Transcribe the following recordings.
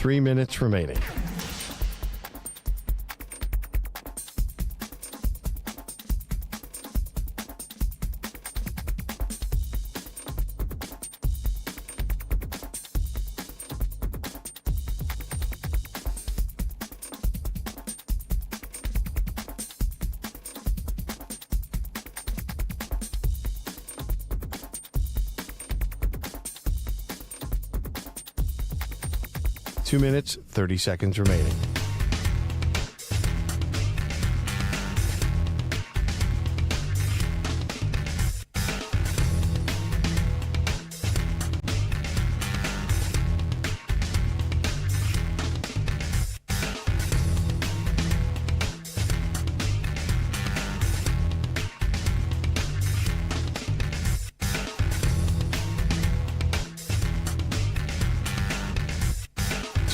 3 minutes remaining. Two minutes, 30 seconds remaining.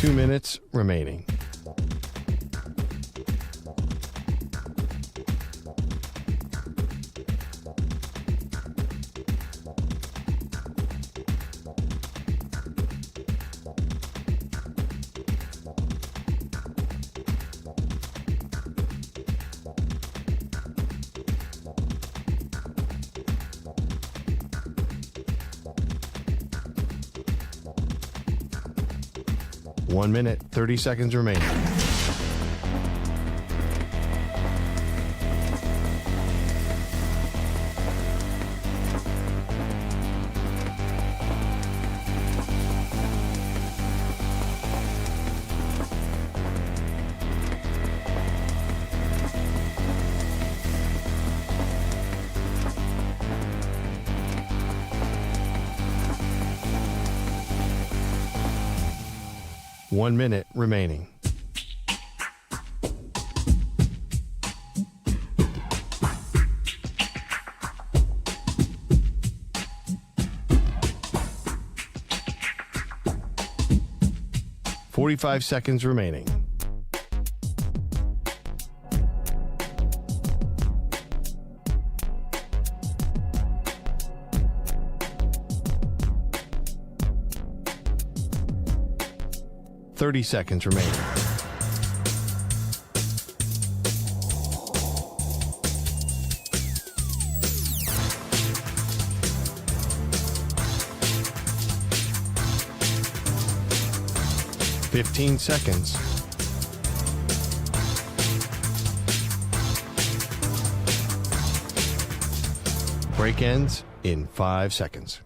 Two minutes remaining. One minute, 30 seconds remaining. One minute remaining. Forty-five seconds remaining. Thirty seconds remaining. Fifteen seconds. Break ends in 5 seconds.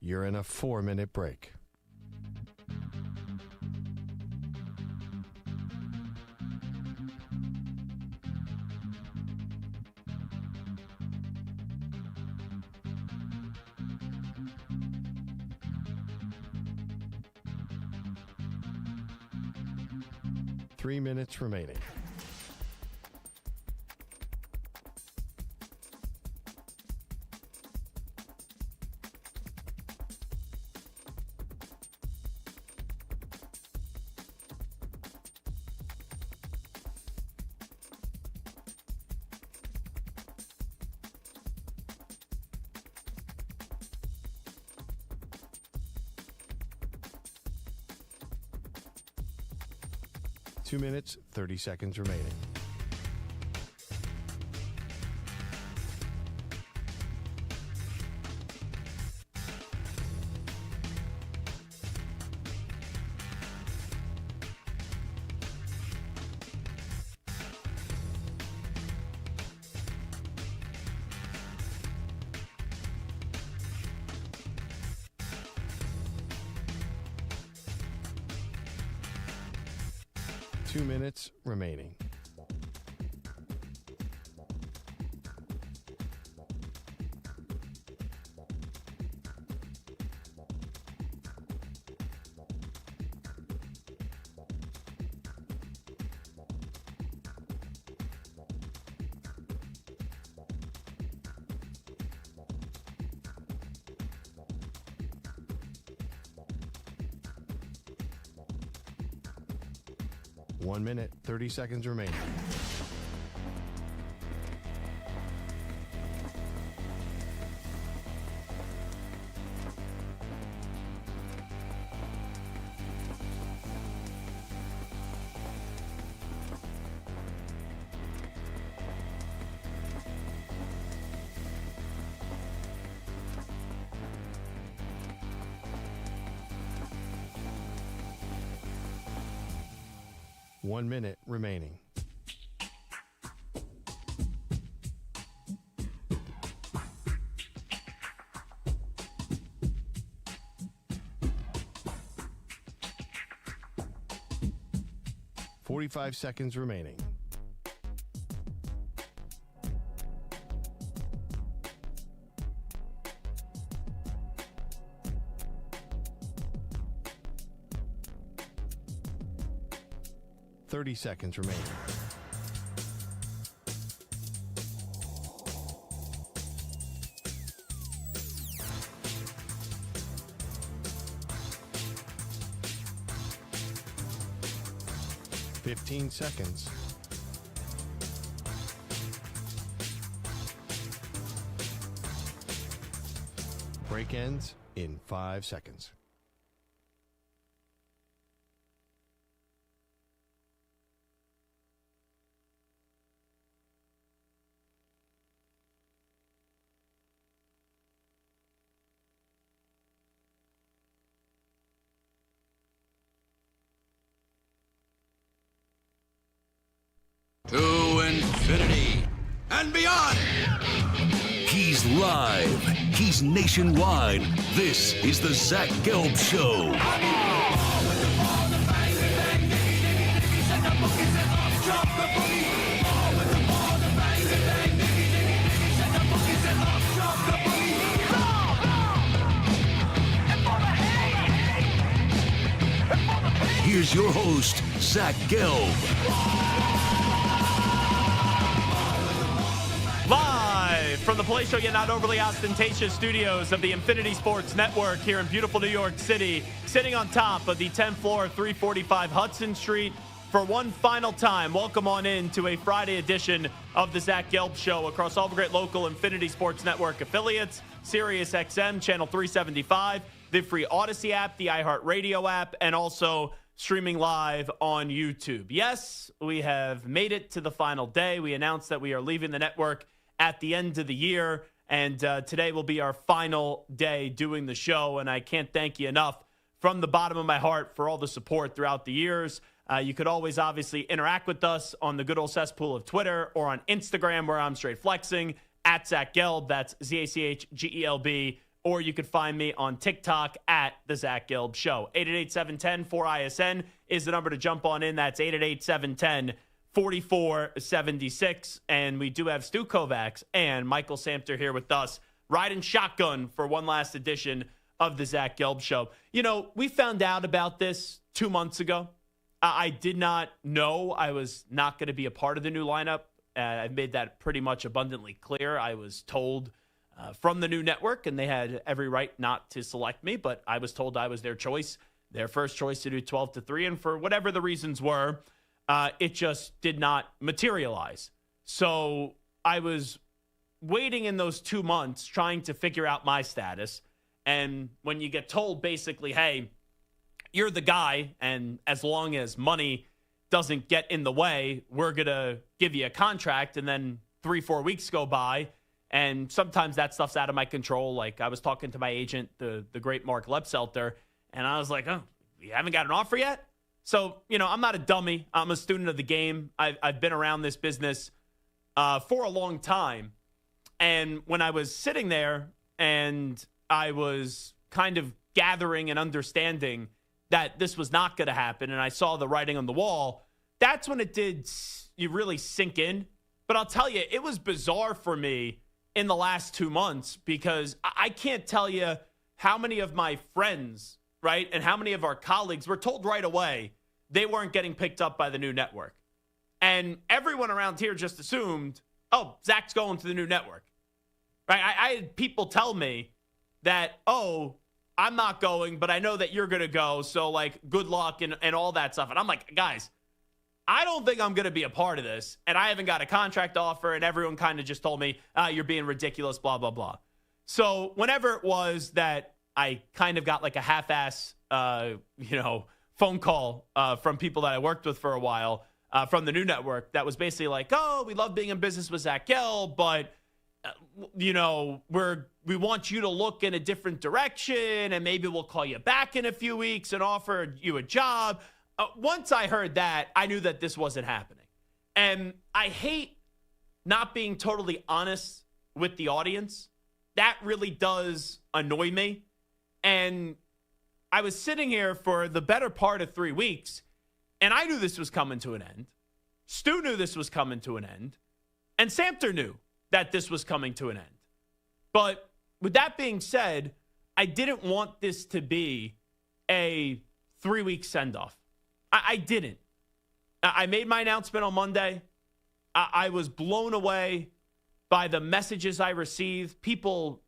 You're in a 4-minute break. Three minutes remaining. Two minutes, 30 seconds remaining. Two minutes remaining. One minute, 30 seconds remaining. One minute remaining. Forty-five seconds remaining. Thirty seconds remaining. Fifteen seconds. Break ends in 5 seconds. To infinity and beyond. He's live. He's nationwide. This is the Zach Gelb Show. Here's your host, Zach Gelb. Live from the Play Show, yet not overly ostentatious studios of the Infinity Sports Network here in beautiful New York City, sitting on top of the 10th floor of 345 Hudson Street. For one final time, welcome on in to a Friday edition of the Zach Gelb Show across all the great local Infinity Sports Network affiliates, Sirius XM, Channel 375, the free Odyssey app, the iHeartRadio app, and also streaming live on YouTube. Yes, we have made it to the final day. We announced that we are leaving the network at the end of the year, and today will be our final day doing the show, and I can't thank you enough from the bottom of my heart for all the support throughout the years. You could always obviously interact with us on the good old cesspool of Twitter or on Instagram, where I'm straight flexing, at Zach Gelb. That's ZACHGELB or you could find me on TikTok at The Zach Gelb Show. 888-710-4ISN is the number to jump on in. That's 888-710-4476. And we do have Stu Kovacs and Michael Samter here with us, riding shotgun for one last edition of The Zach Gelb Show. You know, we found out about this 2 months ago. I did not know I was not going to be a part of the new lineup. I've made that pretty much abundantly clear. I was told from the new network, and they had every right not to select me, but I was told I was their choice, their first choice to do 12 to 3, and for whatever the reasons were, it just did not materialize. So I was waiting in those 2 months trying to figure out my status, and when you get told basically, hey, you're the guy, and as long as money doesn't get in the way, we're going to give you a contract, and then 3-4 weeks go by, and sometimes that stuff's out of my control. Like, I was talking to my agent, the great Mark Lepselter, and I was like, oh, you haven't got an offer yet? So, you know, I'm not a dummy. I'm a student of the game. I've been around this business for a long time, and when I was sitting there and I was kind of gathering and understanding that this was not going to happen, and I saw the writing on the wall, that's when it did you really sink in. But I'll tell you, it was bizarre for me in the last 2 months because I can't tell you how many of my friends, right, and how many of our colleagues were told right away they weren't getting picked up by the new network. And everyone around here just assumed, oh, Zach's going to the new network. Right? I had people tell me that, oh, I'm not going, but I know that you're going to go, so, like, good luck and all that stuff. And I'm like, guys, I don't think I'm going to be a part of this, and I haven't got a contract offer, and everyone kind of just told me, you're being ridiculous, blah, blah, blah. So whenever it was that I kind of got, like, a half-ass, phone call from people that I worked with for a while from the new network that was basically like, oh, we love being in business with Zach Gelb, but we want you to look in a different direction, and maybe we'll call you back in a few weeks and offer you a job. Once I heard that, I knew that this wasn't happening. And I hate not being totally honest with the audience. That really does annoy me. And I was sitting here for the better part of 3 weeks, and I knew this was coming to an end. Stu knew this was coming to an end. And Samter knew that this was coming to an end. But with that being said, I didn't want this to be a 3-week send-off. I didn't. I made my announcement on Monday. I was blown away by the messages I received. People,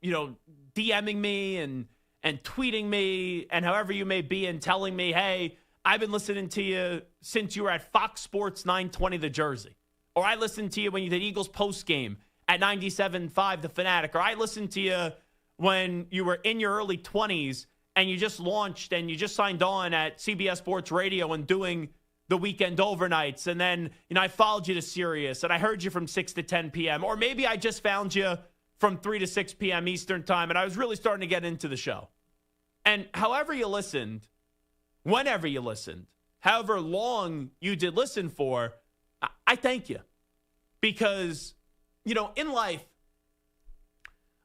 DMing me and tweeting me and however you may be and telling me, hey, I've been listening to you since you were at Fox Sports 920 The Jersey. Or I listened to you when you did Eagles postgame at 97.5 The Fanatic. Or I listened to you when you were in your early 20s and you just launched and you just signed on at CBS Sports Radio and doing the weekend overnights. And then, I followed you to Sirius and I heard you from 6 to 10 p.m. Or maybe I just found you from 3 to 6 p.m. Eastern time and I was really starting to get into the show. And however you listened, whenever you listened, however long you did listen for, I thank you. Because, in life,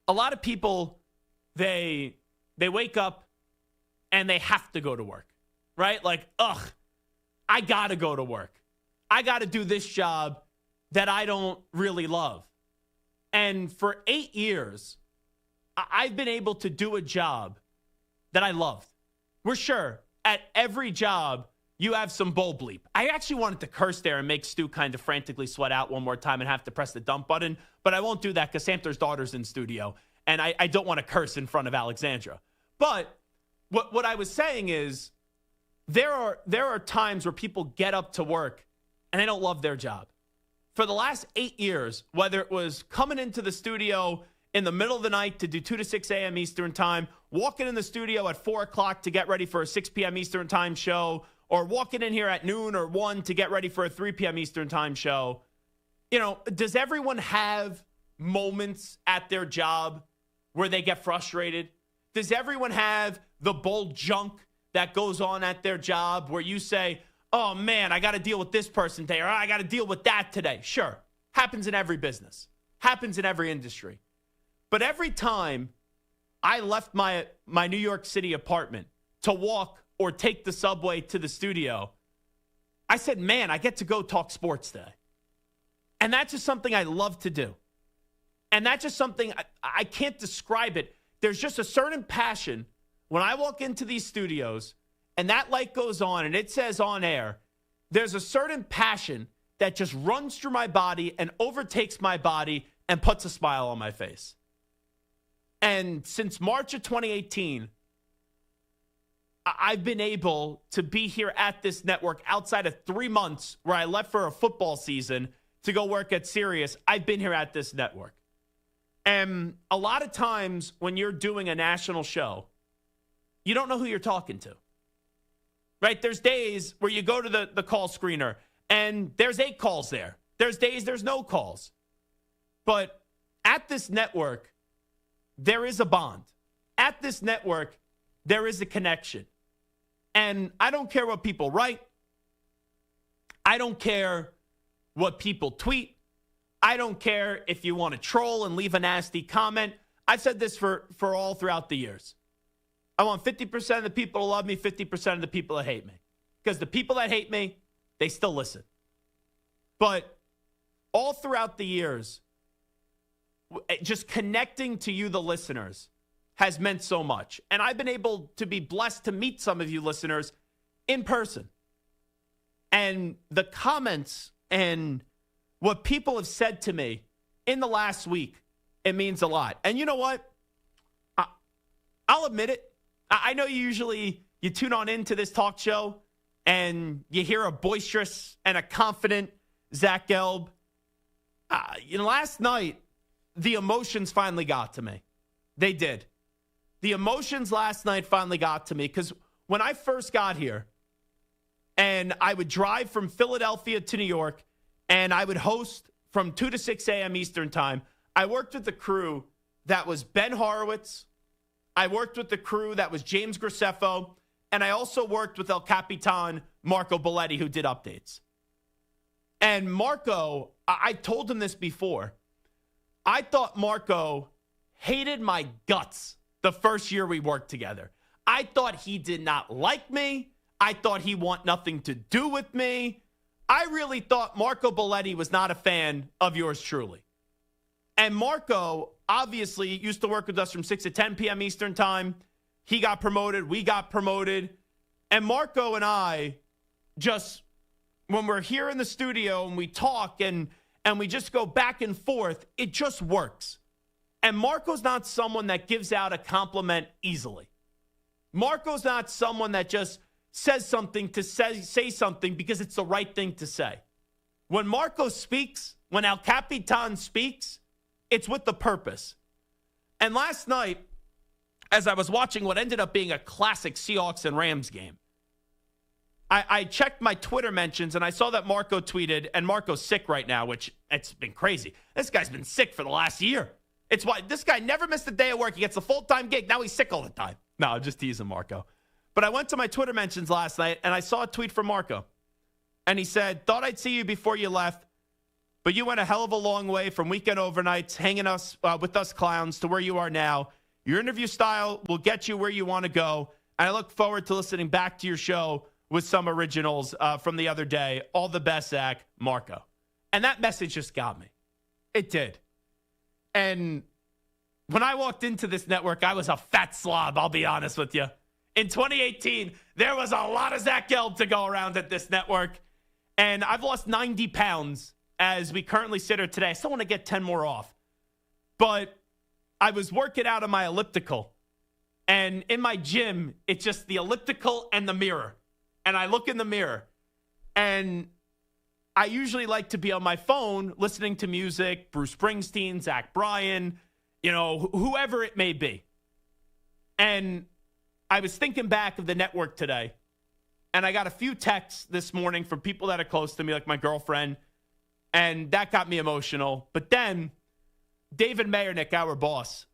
a lot of people, they wake up and they have to go to work, right? Like, I got to go to work. I got to do this job that I don't really love. And for 8 years, I've been able to do a job that I loved. We're sure at every job, you have some bull bleep. I actually wanted to curse there and make Stu kind of frantically sweat out one more time and have to press the dump button, but I won't do that because Samter's daughter's in studio, and I don't want to curse in front of Alexandra. But what I was saying is there are times where people get up to work and they don't love their job. For the last 8 years, whether it was coming into the studio in the middle of the night to do 2 to 6 a.m. Eastern time, walking in the studio at 4 o'clock to get ready for a 6 p.m. Eastern time show, or walking in here at noon or 1 to get ready for a 3 p.m. Eastern time show, does everyone have moments at their job where they get frustrated? Does everyone have the bold junk that goes on at their job where you say, oh, man, I got to deal with this person today, or I got to deal with that today? Sure. Happens in every business. Happens in every industry. But every time I left my New York City apartment to walk or take the subway to the studio, I said, man, I get to go talk sports today. And that's just something I love to do. And that's just something, I can't describe it. There's just a certain passion when I walk into these studios and that light goes on and it says on air, there's a certain passion that just runs through my body and overtakes my body and puts a smile on my face. And since March of 2018, I've been able to be here at this network outside of 3 months where I left for a football season to go work at Sirius. I've been here at this network. And a lot of times when you're doing a national show, you don't know who you're talking to. Right? There's days where you go to the call screener and there's 8 calls there. There's days there's no calls. But at this network, there is a bond. At this network, there is a connection. And I don't care what people write. I don't care what people tweet. I don't care if you want to troll and leave a nasty comment. I've said this for all throughout the years. I want 50% of the people to love me, 50% of the people that hate me. Because the people that hate me, they still listen. But all throughout the years, just connecting to you, the listeners, has meant so much. And I've been able to be blessed to meet some of you listeners in person. And the comments and what people have said to me in the last week, it means a lot. And you know what? I'll admit it. I know you tune on into this talk show and you hear a boisterous and a confident Zach Gelb. Last night, the emotions finally got to me. They did. The emotions last night finally got to me because when I first got here and I would drive from Philadelphia to New York and I would host from 2 to 6 a.m. Eastern time, I worked with the crew that was Ben Horowitz. I worked with the crew that was James Graceffo. And I also worked with El Capitan Marco Belletti, who did updates. And Marco, I told him this before. I thought Marco hated my guts the first year we worked together. I thought he did not like me. I thought he want nothing to do with me. I really thought Marco Belletti was not a fan of yours truly. And Marco obviously used to work with us from 6 to 10 p.m. Eastern time. He got promoted. We got promoted. And Marco and I just, when we're here in the studio and we talk and we just go back and forth, it just works. And Marco's not someone that gives out a compliment easily. Marco's not someone that just says something to say something because it's the right thing to say. When Marco speaks, when El Capitan speaks, it's with the purpose. And last night, as I was watching what ended up being a classic Seahawks and Rams game, I checked my Twitter mentions and I saw that Marco tweeted, and Marco's sick right now, which it's been crazy. This guy's been sick for the last year. It's why this guy never missed a day of work. He gets a full-time gig. Now he's sick all the time. No, I'm just teasing Marco. But I went to my Twitter mentions last night and I saw a tweet from Marco. And he said, thought I'd see you before you left, but you went a hell of a long way from weekend overnights, hanging with us clowns to where you are now. Your interview style will get you where you want to go. And I look forward to listening back to your show with some originals from the other day. All the best, Zach, Marco. And that message just got me. It did. And when I walked into this network, I was a fat slob, I'll be honest with you. In 2018, there was a lot of Zach Gelb to go around at this network. And I've lost 90 pounds as we currently sit here today. I still want to get 10 more off. But I was working out on my elliptical. And in my gym, it's just the elliptical and the mirror. And I look in the mirror. And I usually like to be on my phone listening to music, Bruce Springsteen, Zach Bryan, whoever it may be. And I was thinking back of the network today. And I got a few texts this morning from people that are close to me, like my girlfriend. And that got me emotional. But then David Mayernick, our boss,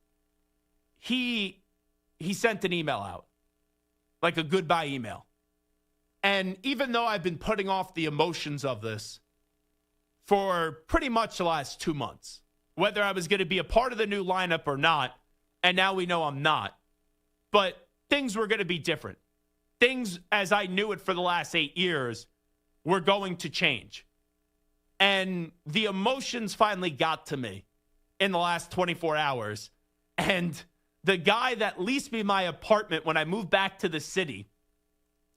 he sent an email out, like a goodbye email. And even though I've been putting off the emotions of this for pretty much the last 2 months, whether I was going to be a part of the new lineup or not, and now we know I'm not. But things were going to be different. Things, as I knew it for the last 8 years, were going to change. And the emotions finally got to me in the last 24 hours. And the guy that leased me my apartment when I moved back to the city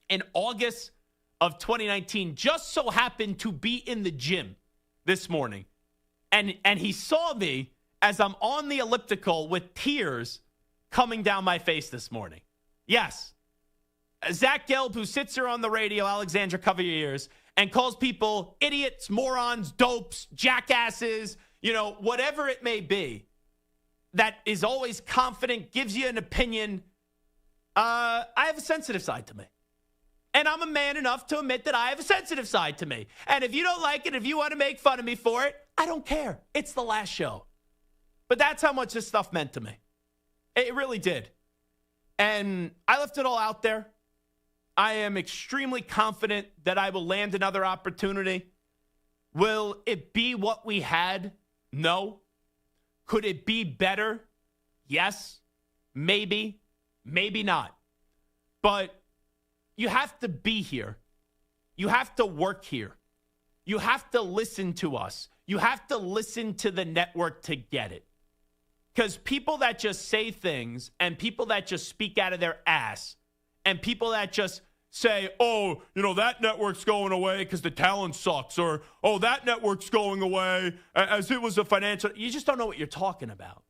in August of 2019 just so happened to be in the gym this morning. And he saw me as I'm on the elliptical with tears coming down my face this morning. Yes. Zach Gelb, who sits here on the radio, Alexandra, cover your ears, and calls people idiots, morons, dopes, jackasses, whatever it may be, that is always confident, gives you an opinion. I have a sensitive side to me. And I'm a man enough to admit that I have a sensitive side to me. And if you don't like it, if you want to make fun of me for it, I don't care. It's the last show. But that's how much this stuff meant to me. It really did. And I left it all out there. I am extremely confident that I will land another opportunity. Will it be what we had? No. Could it be better? Yes. Maybe. Maybe not. But you have to be here. You have to work here. You have to listen to us. You have to listen to the network to get it. Because people that just say things and people that just speak out of their ass and people that just say, oh, that network's going away because the talent sucks, or, oh, that network's going away as it was a financial. You just don't know what you're talking about.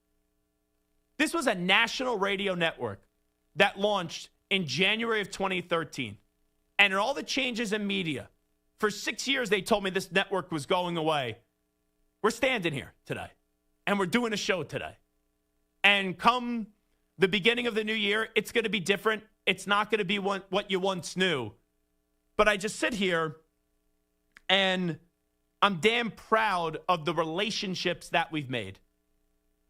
This was a national radio network that launched in January of 2013. And in all the changes in media, for 6 years they told me this network was going away. We're standing here today, and we're doing a show today. And come the beginning of the new year, it's going to be different. It's not going to be what you once knew. But I just sit here, and I'm damn proud of the relationships that we've made.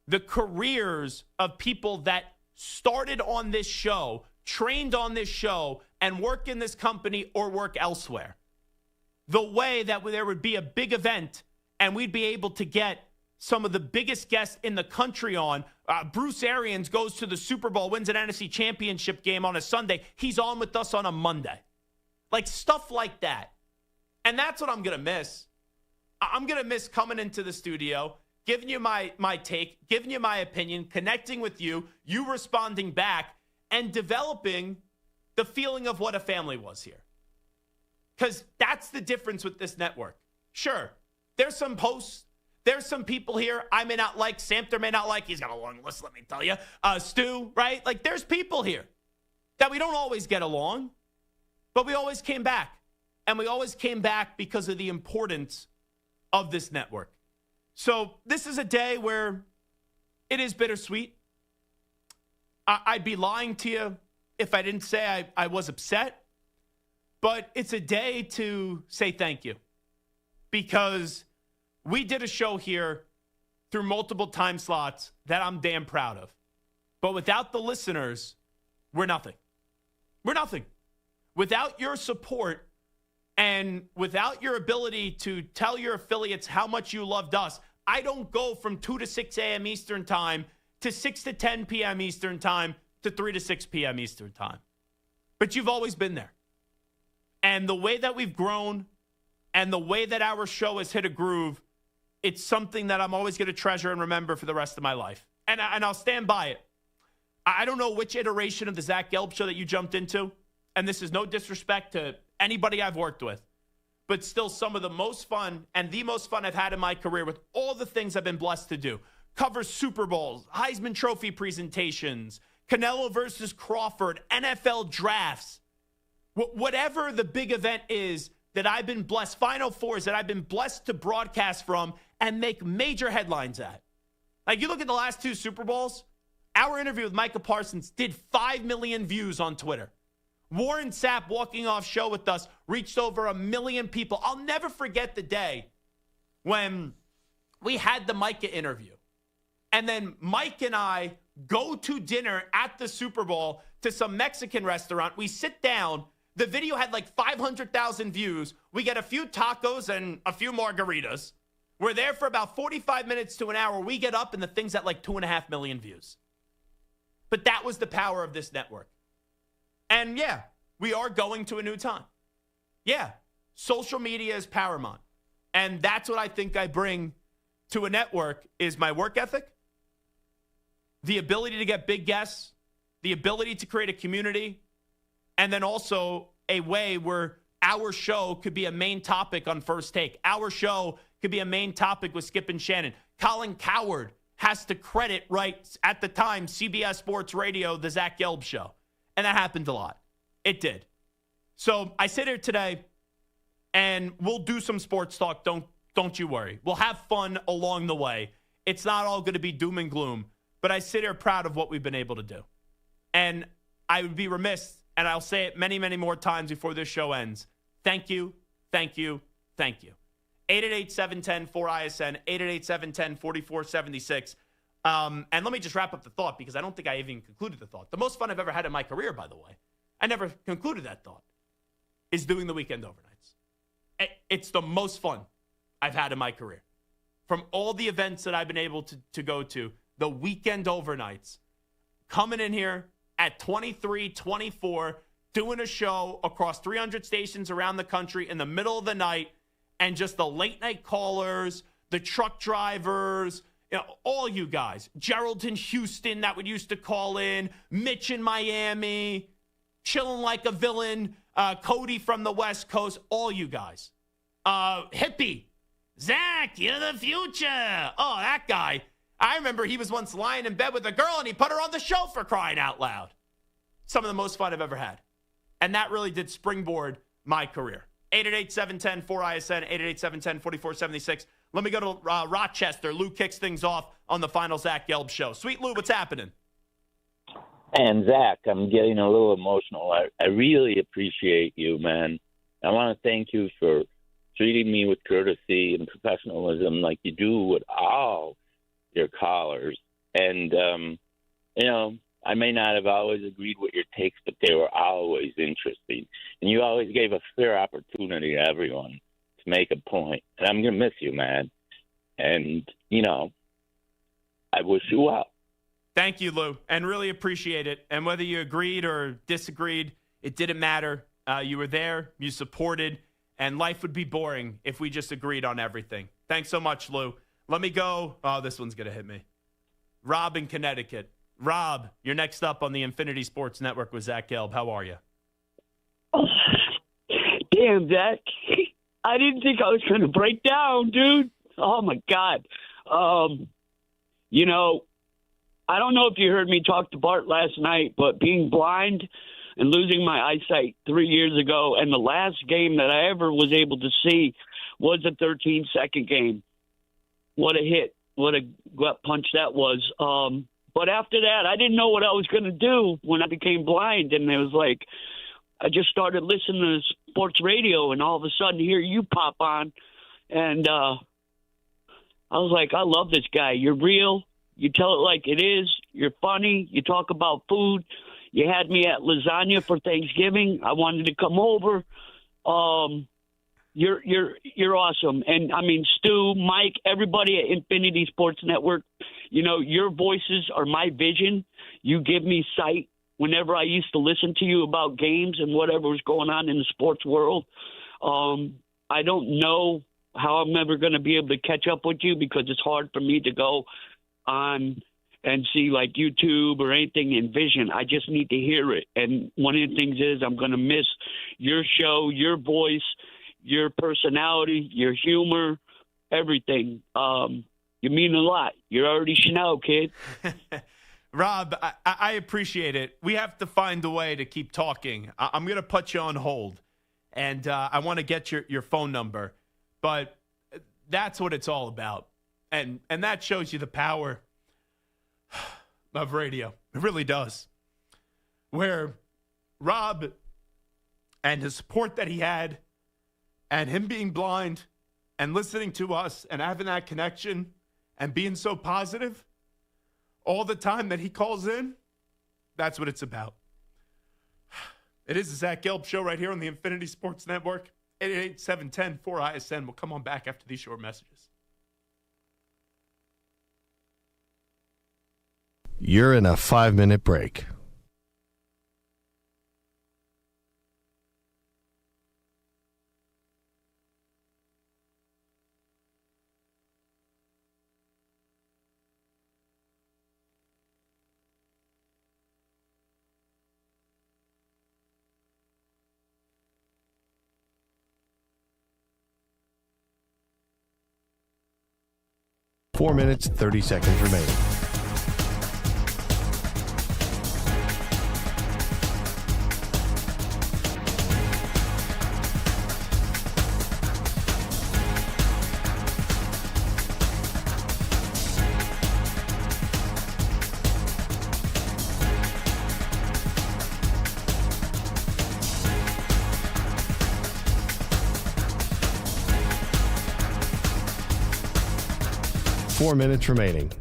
The careers of people that started on this show, trained on this show, and work in this company or work elsewhere. The way that there would be a big event, and we'd be able to get some of the biggest guests in the country on. Bruce Arians goes to the Super Bowl, wins an NFC championship game on a Sunday. He's on with us on a Monday. Like stuff like that. And that's what I'm going to miss. I'm going to miss coming into the studio, giving you my take, giving you my opinion, connecting with you, you responding back, and developing the feeling of what a family was here. Because that's the difference with this network. Sure, there's some posts. There's some people here I may not like. Samter may not like. He's got a long list, let me tell you. Stu, right? Like, there's people here that we don't always get along, but we always came back. And we always came back because of the importance of this network. So this is a day where it is bittersweet. I'd be lying to you if I didn't say I was upset. But it's a day to say thank you. Because we did a show here through multiple time slots that I'm damn proud of. But without the listeners, we're nothing. We're nothing. Without your support and without your ability to tell your affiliates how much you loved us, I don't go from 2 to 6 a.m. Eastern time to 6 to 10 p.m. Eastern time to 3 to 6 p.m. Eastern time. But you've always been there. And the way that we've grown and the way that our show has hit a groove, it's something that I'm always going to treasure and remember for the rest of my life. And I'll stand by it. I don't know which iteration of the Zach Gelb show that you jumped into. And this is no disrespect to anybody I've worked with. But still some of the most fun and the most fun I've had in my career with all the things I've been blessed to do. Cover Super Bowls, Heisman Trophy presentations, Canelo versus Crawford, NFL drafts. Whatever the big event is that I've been blessed, Final Fours that I've been blessed to broadcast from and make major headlines at. Like, you look at the last 2 Super Bowls, our interview with Micah Parsons did 5 million views on Twitter. Warren Sapp walking off show with us reached over 1 million people. I'll never forget the day when we had the Micah interview. And then Mike and I go to dinner at the Super Bowl to some Mexican restaurant. We sit down. The video had like 500,000 views. We get a few tacos and a few margaritas. We're there for about 45 minutes to an hour. We get up and the thing's at like 2.5 million views. But that was the power of this network. And yeah, we are going to a new time. Yeah, social media is paramount. And that's what I think I bring to a network is my work ethic, the ability to get big guests, the ability to create a community, and then also a way where our show could be a main topic on First Take. Our show could be a main topic with Skip and Shannon. Colin Cowherd has to credit, right, at the time, CBS Sports Radio, the Zach Gelb Show. And that happened a lot. It did. So I sit here today, and we'll do some sports talk. Don't you worry. We'll have fun along the way. It's not all going to be doom and gloom. But I sit here proud of what we've been able to do. And I would be remiss, and I'll say it many, many more times before this show ends. Thank you, thank you, thank you. 888-710-4ISN, 888-710-4476. And let me just wrap up the thought because I don't think I even concluded the thought. The most fun I've ever had in my career, by the way, I never concluded that thought, is doing the weekend overnights. It's the most fun I've had in my career. From all the events that I've been able to go to, the weekend overnights, coming in here at 23, 24, doing a show across 300 stations around the country in the middle of the night, and just the late night callers, the truck drivers, all you guys, Gerald in Houston that would used to call in, Mitch in Miami, chilling like a villain, Cody from the West Coast, all you guys. Hippie, Zach, you're the future. Oh, that guy. I remember he was once lying in bed with a girl and he put her on the show for crying out loud. Some of the most fun I've ever had. And that really did springboard my career. 888-710-4ISN, 888-710-4476. Let me go to Rochester. Lou kicks things off on the final Zach Gelb show. Sweet Lou, what's happening? And Zach, I'm getting a little emotional. I really appreciate you, man. I want to thank you for treating me with courtesy and professionalism like you do with all your callers. And, I may not have always agreed with your takes, but they were always interesting. And you always gave a fair opportunity to everyone to make a point. And I'm going to miss you, man. And, I wish you well. Thank you, Lou, and really appreciate it. And whether you agreed or disagreed, it didn't matter. You were there, you supported, and life would be boring if we just agreed on everything. Thanks so much, Lou. Let me go. Oh, this one's going to hit me. Rob in Connecticut. Rob, you're next up on the Infinity Sports Network with Zach Gelb. How are you? Oh, damn, Zach. I didn't think I was going to break down, dude. Oh, my God. I don't know if you heard me talk to Bart last night, but being blind and losing my eyesight 3 years ago, and the last game that I ever was able to see was a 13-second game. What a hit. What a gut punch that was. But after that, I didn't know what I was going to do when I became blind. And it was like, I just started listening to sports radio, and all of a sudden here you pop on. And I was like, I love this guy. You're real. You tell it like it is. You're funny. You talk about food. You had me at lasagna for Thanksgiving. I wanted to come over. You're awesome. And I mean, Stu, Mike, everybody at Infinity Sports Network, your voices are my vision. You give me sight whenever I used to listen to you about games and whatever was going on in the sports world. I don't know how I'm ever going to be able to catch up with you because it's hard for me to go on and see like YouTube or anything in vision. I just need to hear it. And one of the things is I'm going to miss your show, your voice, your personality, your humor, everything. You mean a lot. You're already Chanel, kid. Rob, I appreciate it. We have to find a way to keep talking. I'm going to put you on hold, and I want to get your phone number. But that's what it's all about. And that shows you the power of radio. It really does. Where Rob and the support that he had and him being blind and listening to us and having that connection and being so positive all the time that he calls in, that's what it's about. It is the Zach Gelb Show right here on the Infinity Sports Network. 888-710-4ISN. We'll come on back after these short messages. You're in a 5-minute break. Four minutes, 30 seconds remaining. Four minutes remaining.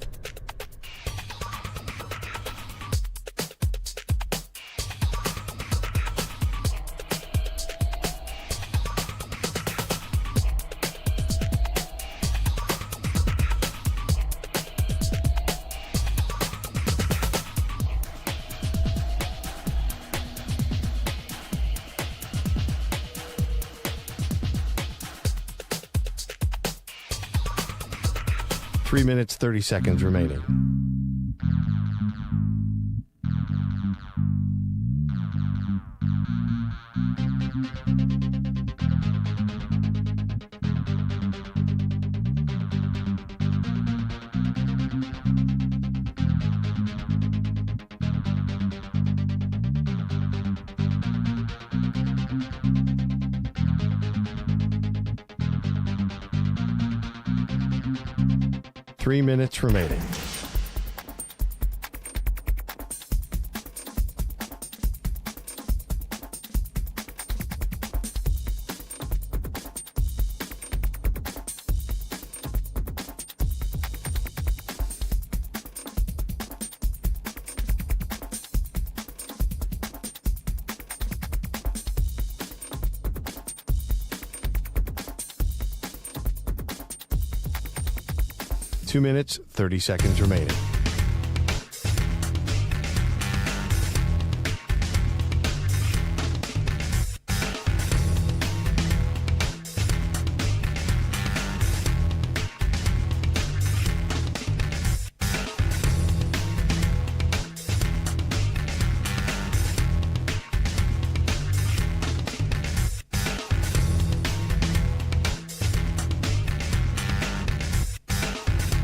Three minutes, 30 seconds remaining. Three minutes remaining. Two minutes, 30 seconds remaining.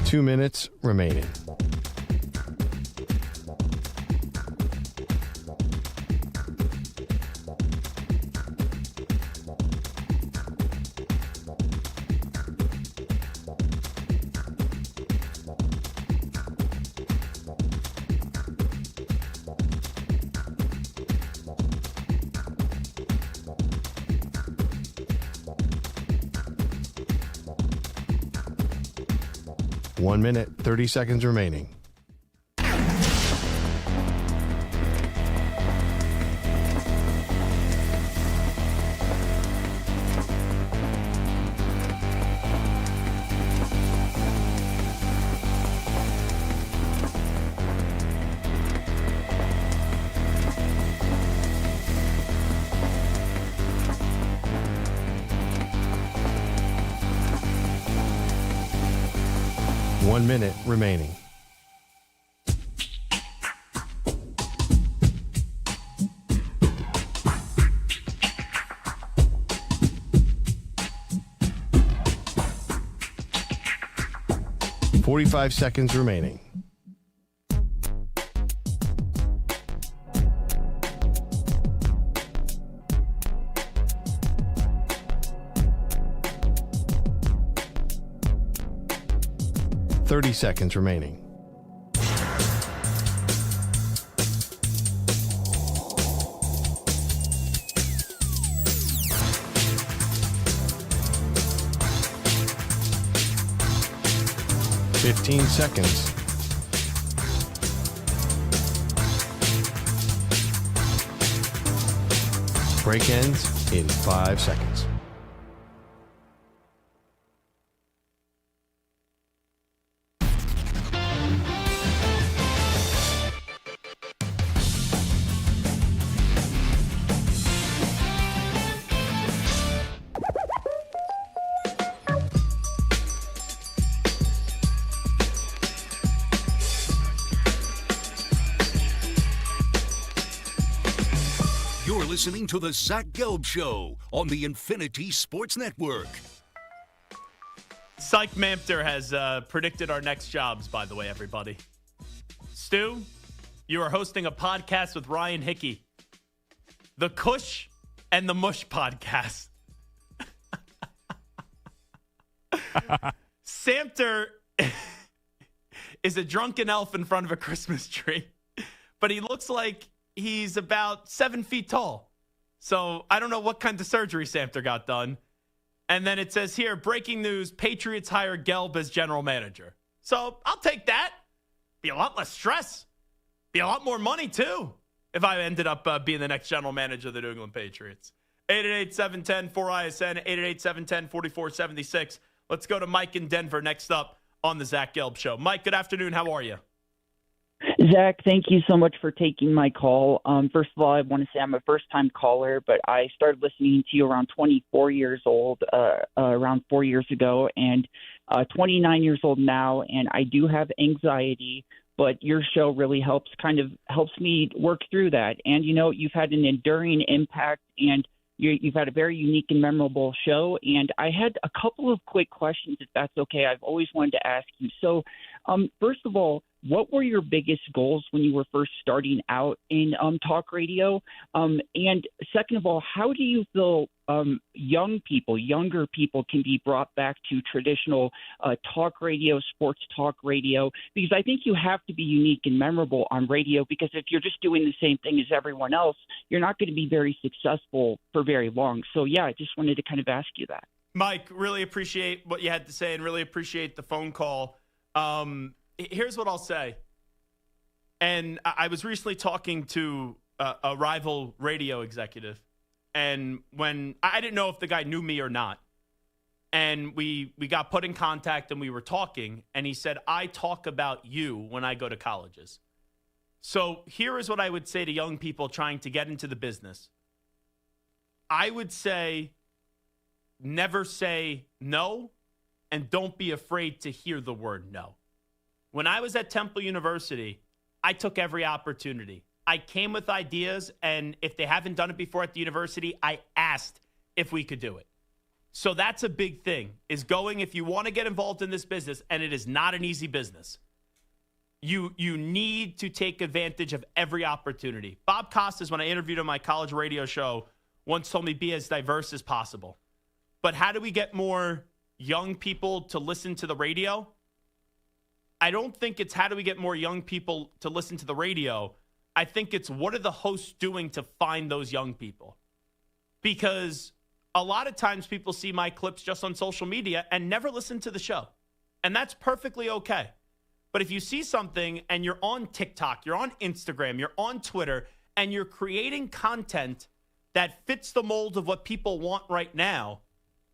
Two minutes remaining. One minute, 30 seconds remaining. One minute remaining. Forty-five seconds remaining. Thirty seconds remaining. Fifteen seconds. Break ends in 5 seconds. listening to the Zach Gelb Show on the Infinity Sports Network. Psych Mampter has predicted our next jobs, by the way, everybody. Stu, you are hosting a podcast with Ryan Hickey. The Kush and the Mush podcast. Samter is a drunken elf in front of a Christmas tree, but he looks like he's about 7 feet tall. So I don't know what kind of surgery Samter got done. And then it says here, breaking news, Patriots hire Gelb as general manager. So I'll take that. Be a lot less stress. Be a lot more money, too, if I ended up being the next general manager of the New England Patriots. 888-710-4ISN, 888-710-4476. Let's go to Mike in Denver next up on the Zach Gelb Show. Mike, good afternoon. How are you? Zach, thank you so much for taking my call. First of all, I want to say I'm a first-time caller, but I started listening to you around 24 years old, around 4 years ago, and 29 years old now, and I do have anxiety, but your show really helps me work through that. And, you know, you've had an enduring impact, and you've had a very unique and memorable show, and I had a couple of quick questions, if that's okay. I've always wanted to ask you. So, first of all, what were your biggest goals when you were first starting out in talk radio? And second of all, how do you feel younger people can be brought back to traditional talk radio, sports talk radio? Because I think you have to be unique and memorable on radio, because if you're just doing the same thing as everyone else, you're not going to be very successful for very long. So, yeah, I just wanted to kind of ask you that. Mike, really appreciate what you had to say and really appreciate the phone call. Here's what I'll say. And I was recently talking to a rival radio executive. And when I didn't know if the guy knew me or not. And we got put in contact and we were talking. And he said, I talk about you when I go to colleges. So here is what I would say to young people trying to get into the business. I would say, never say no, and don't be afraid to hear the word no. When I was at Temple University, I took every opportunity. I came with ideas, and if they haven't done it before at the university, I asked if we could do it. So that's a big thing, is going, if you want to get involved in this business, and it is not an easy business, you need to take advantage of every opportunity. Bob Costas, when I interviewed on my college radio show, once told me be as diverse as possible. But how do we get more young people to listen to the radio? I don't think it's how do we get more young people to listen to the radio. I think it's what are the hosts doing to find those young people? Because a lot of times people see my clips just on social media and never listen to the show. And that's perfectly okay. But if you see something and you're on TikTok, you're on Instagram, you're on Twitter, and you're creating content that fits the mold of what people want right now,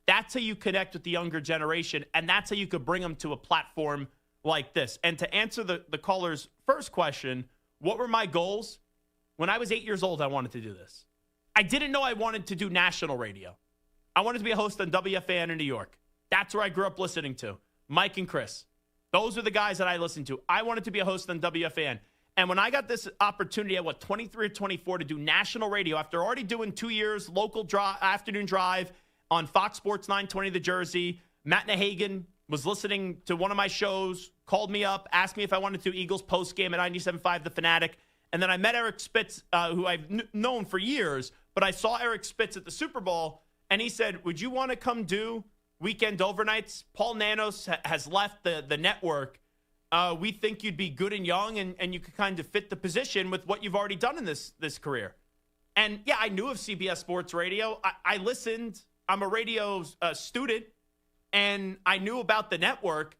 that's how you connect with the younger generation, and that's how you could bring them to a platform like this. And to answer the caller's first question, what were my goals? When I was 8 years old, I wanted to do this. I didn't know I wanted to do national radio. I wanted to be a host on WFAN in New York. That's where I grew up listening to. Mike and Chris. Those are the guys that I listened to. I wanted to be a host on WFAN. And when I got this opportunity at, 23 or 24 to do national radio, after already doing 2 years, local afternoon drive on Fox Sports 920 The Jersey, Matt Nahagan was listening to one of my shows, called me up, asked me if I wanted to do Eagles postgame at 97.5 The Fanatic. And then I met Eric Spitz, who I've known for years, but I saw Eric Spitz at the Super Bowl, and he said, would you want to come do weekend overnights? Paul Nanos has left the network. We think you'd be good and young, and you could kind of fit the position with what you've already done in this career. And, yeah, I knew of CBS Sports Radio. I listened. I'm a radio student, and I knew about the network.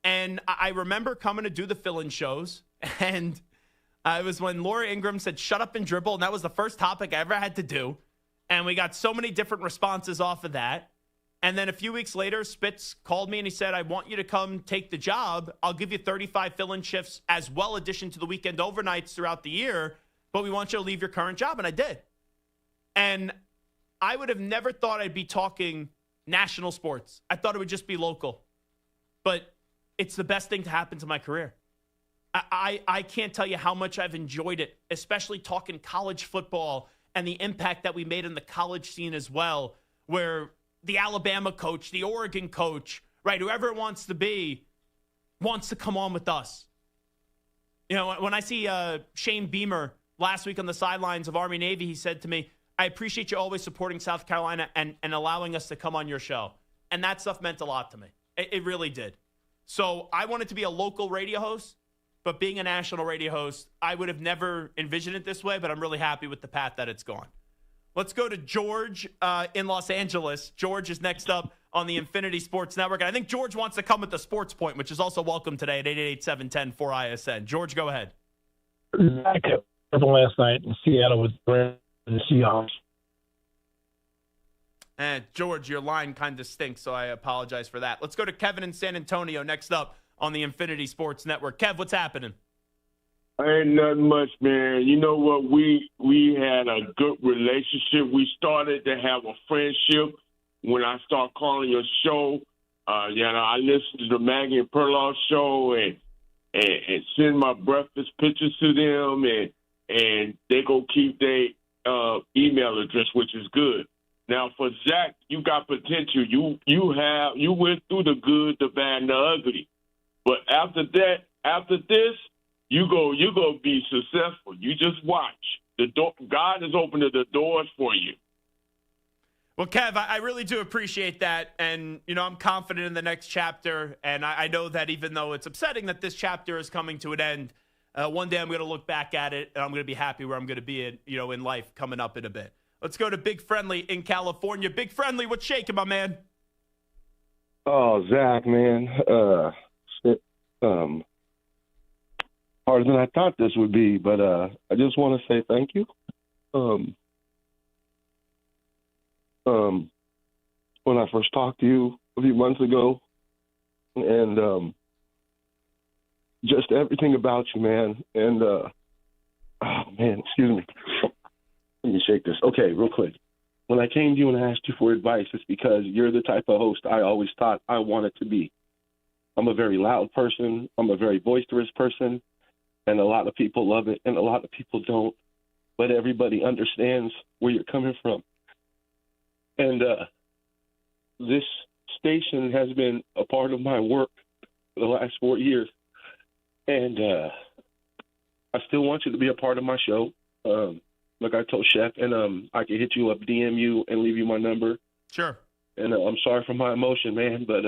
And I remember coming to do the fill-in shows, and it was when Laura Ingraham said, shut up and dribble, and that was the first topic I ever had to do. And we got so many different responses off of that. And then a few weeks later, Spitz called me and he said, I want you to come take the job. I'll give you 35 fill-in shifts as well, addition to the weekend overnights throughout the year, but we want you to leave your current job. And I did. And I would have never thought I'd be talking national sports. I thought it would just be local. But it's the best thing to happen to my career. I can't tell you how much I've enjoyed it, especially talking college football and the impact that we made in the college scene as well, where the Alabama coach, the Oregon coach, right, whoever it wants to be, wants to come on with us. You know, when I see Shane Beamer last week on the sidelines of Army-Navy, he said to me, I appreciate you always supporting South Carolina and allowing us to come on your show. And that stuff meant a lot to me. It really did. So I wanted to be a local radio host, but being a national radio host, I would have never envisioned it this way, but I'm really happy with the path that it's gone. Let's go to George in Los Angeles. George is next up on the Infinity Sports Network. And I think George wants to come with the Sports Point, which is also welcome today at 888-710-4ISN. George, go ahead. Zach, last night in Seattle with the Seahawks. George, your line kind of stinks, so I apologize for that. Let's go to Kevin in San Antonio next up on the Infinity Sports Network. Kev, what's happening? Ain't nothing much, man. You know what? We had a good relationship. We started to have a friendship when I started calling your show. I listened to the Maggie and Perloff show and send my breakfast pictures to them, and they go keep their email address, which is good. Now for Zach, you got potential. You went through the good, the bad, and the ugly. But after this, you go be successful. You just watch. God is opening the doors for you. Well, Kev, I really do appreciate that. And, you know, I'm confident in the next chapter. And I know that even though it's upsetting that this chapter is coming to an end, one day I'm going to look back at it and I'm going to be happy where I'm going to be in life coming up in a bit. Let's go to Big Friendly in California. Big Friendly, what's shaking, my man? Oh, Zach, man. Harder than I thought this would be, but I just want to say thank you. When I first talked to you a few months ago, and just everything about you, man. And oh man, excuse me. Let me shake this. Okay, real quick. When I came to you and asked you for advice, it's because you're the type of host I always thought I wanted to be. I'm a very loud person. I'm a very boisterous person. And a lot of people love it, and a lot of people don't. But everybody understands where you're coming from. And this station has been a part of my work for the last 4 years. And I still want you to be a part of my show. Like I told Chef, and I can hit you up, DM you, and leave you my number. Sure. And I'm sorry for my emotion, man, but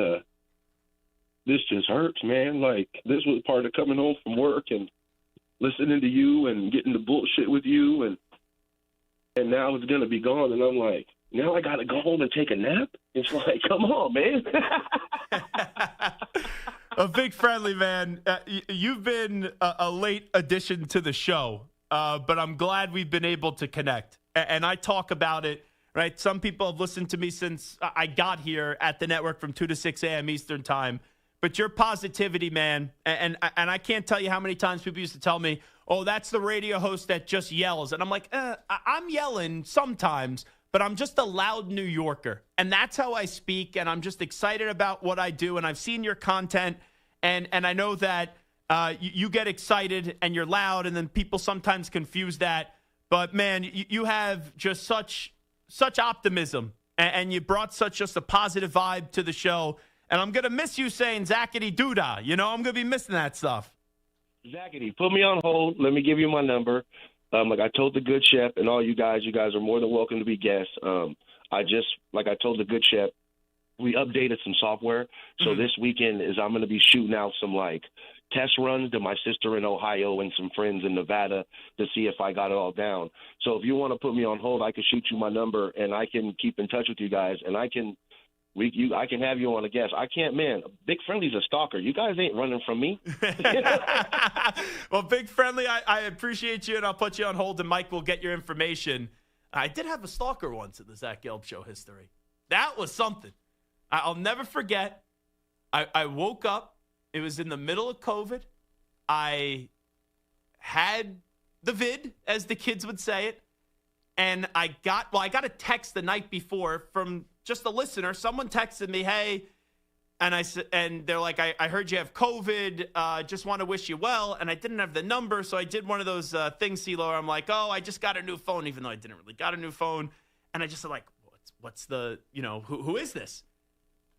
this just hurts, man. Like, this was part of coming home from work and listening to you and getting the bullshit with you, and now it's going to be gone. And I'm like, now I got to go home and take a nap? It's like, come on, man. A Big Friendly, man. You've been a late addition to the show, but I'm glad we've been able to connect. And I talk about it, right? Some people have listened to me since I got here at the network from 2 to 6 a.m. Eastern time. But your positivity, man, and I can't tell you how many times people used to tell me, oh, that's the radio host that just yells. And I'm like, I'm yelling sometimes, but I'm just a loud New Yorker. And that's how I speak, and I'm just excited about what I do. And I've seen your content, and I know that you get excited and you're loud, and then people sometimes confuse that. But, man, you have just such optimism, and you brought such just a positive vibe to the show. And I'm going to miss you saying Zackety Doodah. You know, I'm going to be missing that stuff. Zackety, put me on hold. Let me give you my number. Like I told the good chef and all you guys are more than welcome to be guests. Like I told the good chef, we updated some software. So this weekend I'm going to be shooting out some like test runs to my sister in Ohio and some friends in Nevada to see if I got it all down. So if you want to put me on hold, I can shoot you my number and I can keep in touch with you guys, and I can have you on a guest. I can't, man. Big Friendly's a stalker. You guys ain't running from me. Well, Big Friendly, I appreciate you, and I'll put you on hold, and Mike will get your information. I did have a stalker once in the Zach Gelb Show history. That was something. I'll never forget. I woke up. It was in the middle of COVID. I had the vid, as the kids would say it, and I got a text the night before from just a listener. Someone texted me, hey, And they're like, I heard you have COVID. Just want to wish you well. And I didn't have the number, so I did one of those things, CeeLo, where I'm like, oh, I just got a new phone, even though I didn't really got a new phone. And I just said, like, what's the, who is this?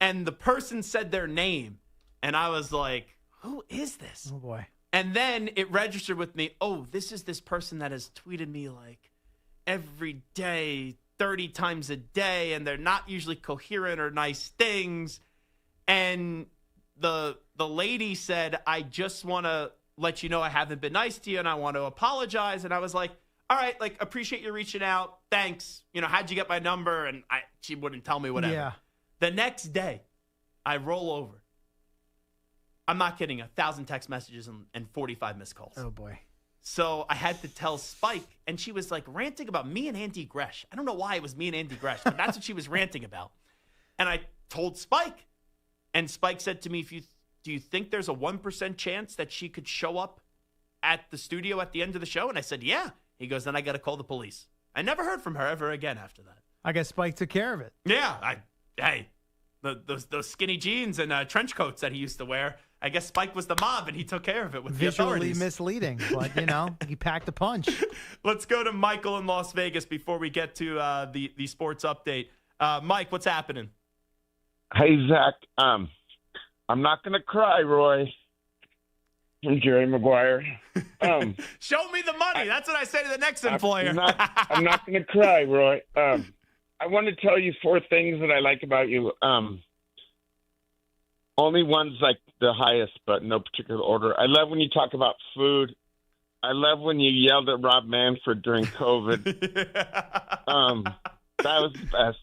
And the person said their name, and I was like, who is this? Oh, boy. And then it registered with me, oh, this is this person that has tweeted me, like, every day, 30 times a day, and they're not usually coherent or nice things. And the lady said, I just want to let you know I haven't been nice to you, and I want to apologize. And I was like, all right, like, appreciate you reaching out. Thanks. How'd you get my number? And she wouldn't tell me whatever. Yeah. The next day, I roll over. I'm not kidding, 1,000 text messages and 45 missed calls. Oh, boy. So I had to tell Spike, and she was like ranting about me and Andy Gresh. I don't know why it was me and Andy Gresh, but that's what she was ranting about. And I told Spike, and Spike said to me, do you think there's a 1% chance that she could show up at the studio at the end of the show? And I said, yeah. He goes, then I got to call the police. I never heard from her ever again after that. I guess Spike took care of it. Yeah. Those skinny jeans and trench coats that he used to wear, I guess Spike was the mob, and he took care of it with Visually the authorities. misleading, but, he packed a punch. Let's go to Michael in Las Vegas before we get to the sports update. Mike, what's happening? Hey, Zach. I'm not going to cry, Roy. I'm Jerry Maguire. Show me the money. That's what I say to the next employer. I'm not going to cry, Roy. I want to tell you 4 things that I like about you. Only one's like the highest, but no particular order. I love when you talk about food. I love when you yelled at Rob Manfred during COVID. That was the best.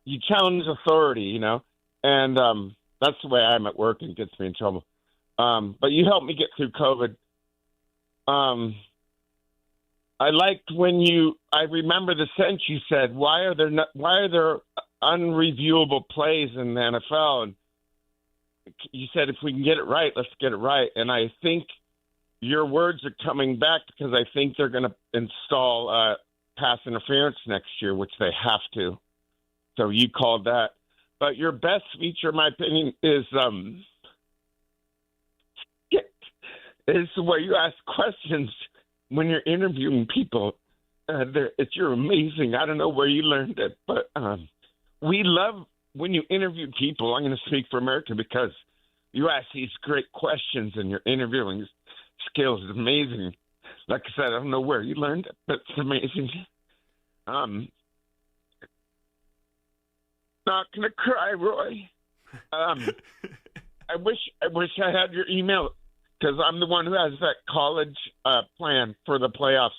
You challenge authority, and that's the way I'm at work and gets me in trouble. But you helped me get through COVID. I liked when I remember the sentence you said, why are there unreviewable plays in the NFL? And you said, if we can get it right, let's get it right. And I think your words are coming back because I think they're going to install pass interference next year, which they have to. So you called that. But your best feature, in my opinion, is the way you ask questions when you're interviewing people. You're amazing. I don't know where you learned it, but we love when you interview people. I'm going to speak for America because you ask these great questions and your interviewing skills is amazing. Like I said, I don't know where you learned it, but it's amazing. Not going to cry, Roy. I wish I had your email because I'm the one who has that college plan for the playoffs.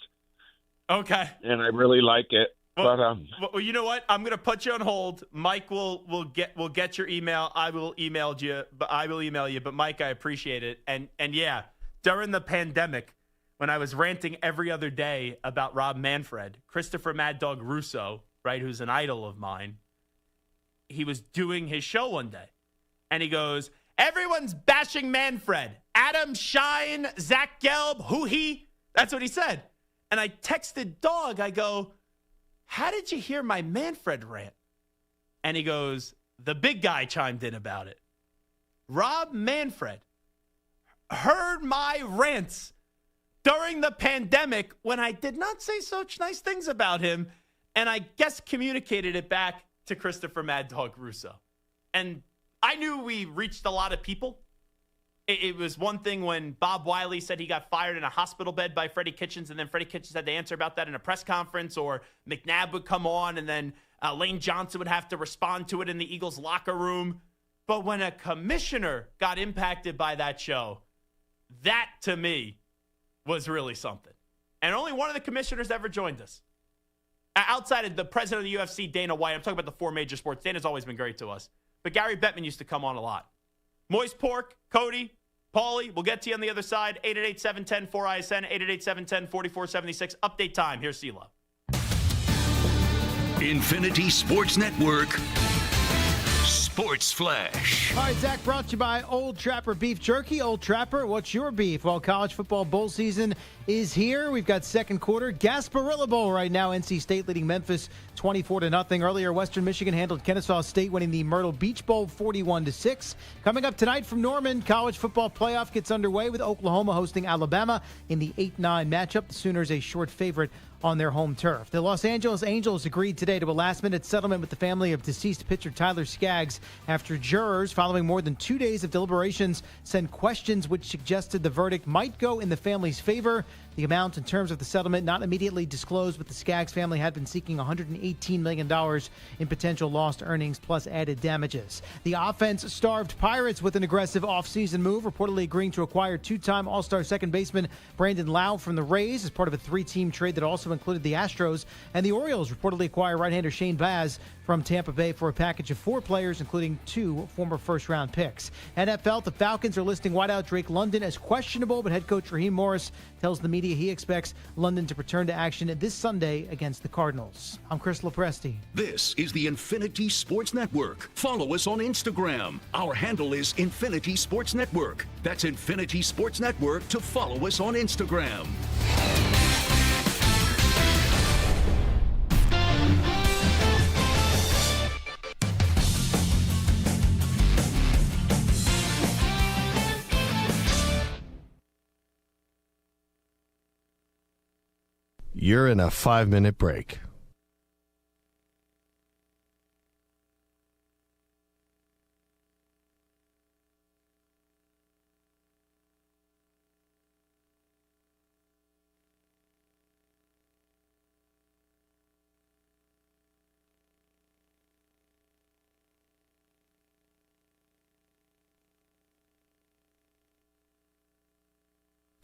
Okay. And I really like it. Well, you know what? I'm going to put you on hold. Mike will get your email. I will email you. But Mike, I appreciate it. And yeah, during the pandemic, when I was ranting every other day about Rob Manfred, Christopher Mad Dog Russo, right, who's an idol of mine, he was doing his show one day, and he goes, "Everyone's bashing Manfred. Adam Shine, Zach Gelb, who he?" That's what he said. And I texted Dog. I go, "How did you hear my Manfred rant?" And he goes, "The big guy chimed in about it. Rob Manfred heard my rants during the pandemic when I did not say such nice things about him, and I guess communicated it back to Christopher Mad Dog Russo." And I knew we reached a lot of people. It was one thing when Bob Wiley said he got fired in a hospital bed by Freddie Kitchens, and then Freddie Kitchens had to answer about that in a press conference, or McNabb would come on, and then Lane Johnson would have to respond to it in the Eagles locker room. But when a commissioner got impacted by that show, that to me was really something. And only one of the commissioners ever joined us. Outside of the president of the UFC, Dana White, I'm talking about the 4 major sports. Dana's always been great to us. But Gary Bettman used to come on a lot. Moist Pork, Cody, Paulie, we'll get to you on the other side. 888-710-4ISN, 888-710-4476. Update time. Here's CeeLo. Infinity Sports Network Sports Flash. All right, Zach, brought to you by Old Trapper Beef Jerky. Old Trapper, what's your beef? Well, college football bowl season is here. We've got second quarter. Gasparilla Bowl right now. NC State leading Memphis 24-0. Earlier, Western Michigan handled Kennesaw State, winning the Myrtle Beach Bowl 41-6. Coming up tonight from Norman, college football playoff gets underway with Oklahoma hosting Alabama in the 8-9 matchup. The Sooners a short favorite on their home turf. The Los Angeles Angels agreed today to a last-minute settlement with the family of deceased pitcher Tyler Skaggs after jurors, following more than 2 days of deliberations, sent questions which suggested the verdict might go in the family's favor. The amount and terms of the settlement not immediately disclosed, but the Skaggs family had been seeking $118 million in potential lost earnings plus added damages. The offense starved Pirates with an aggressive offseason move, reportedly agreeing to acquire two-time All-Star second baseman Brandon Lau from the Rays as part of a three-team trade that also included the Astros. And the Orioles reportedly acquire right-hander Shane Baz from Tampa Bay for a package of 4 players, including 2 former first-round picks. NFL, the Falcons are listing wideout Drake London as questionable, but head coach Raheem Morris tells the media he expects London to return to action this Sunday against the Cardinals. I'm Chris Lopresti. This is the Infinity Sports Network. Follow us on Instagram. Our handle is Infinity Sports Network. That's Infinity Sports Network to follow us on Instagram. You're in a 5-minute break.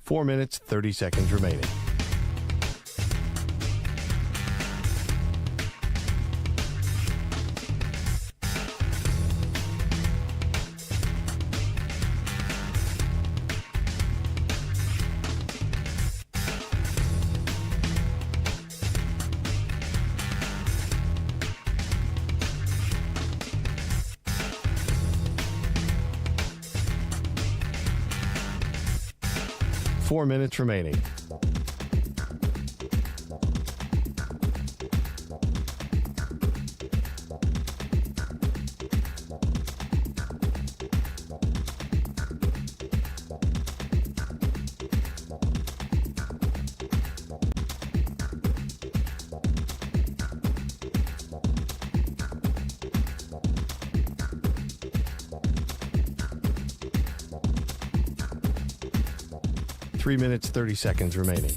Four minutes, 30 seconds remaining. Four minutes remaining. Three minutes, 30 seconds remaining.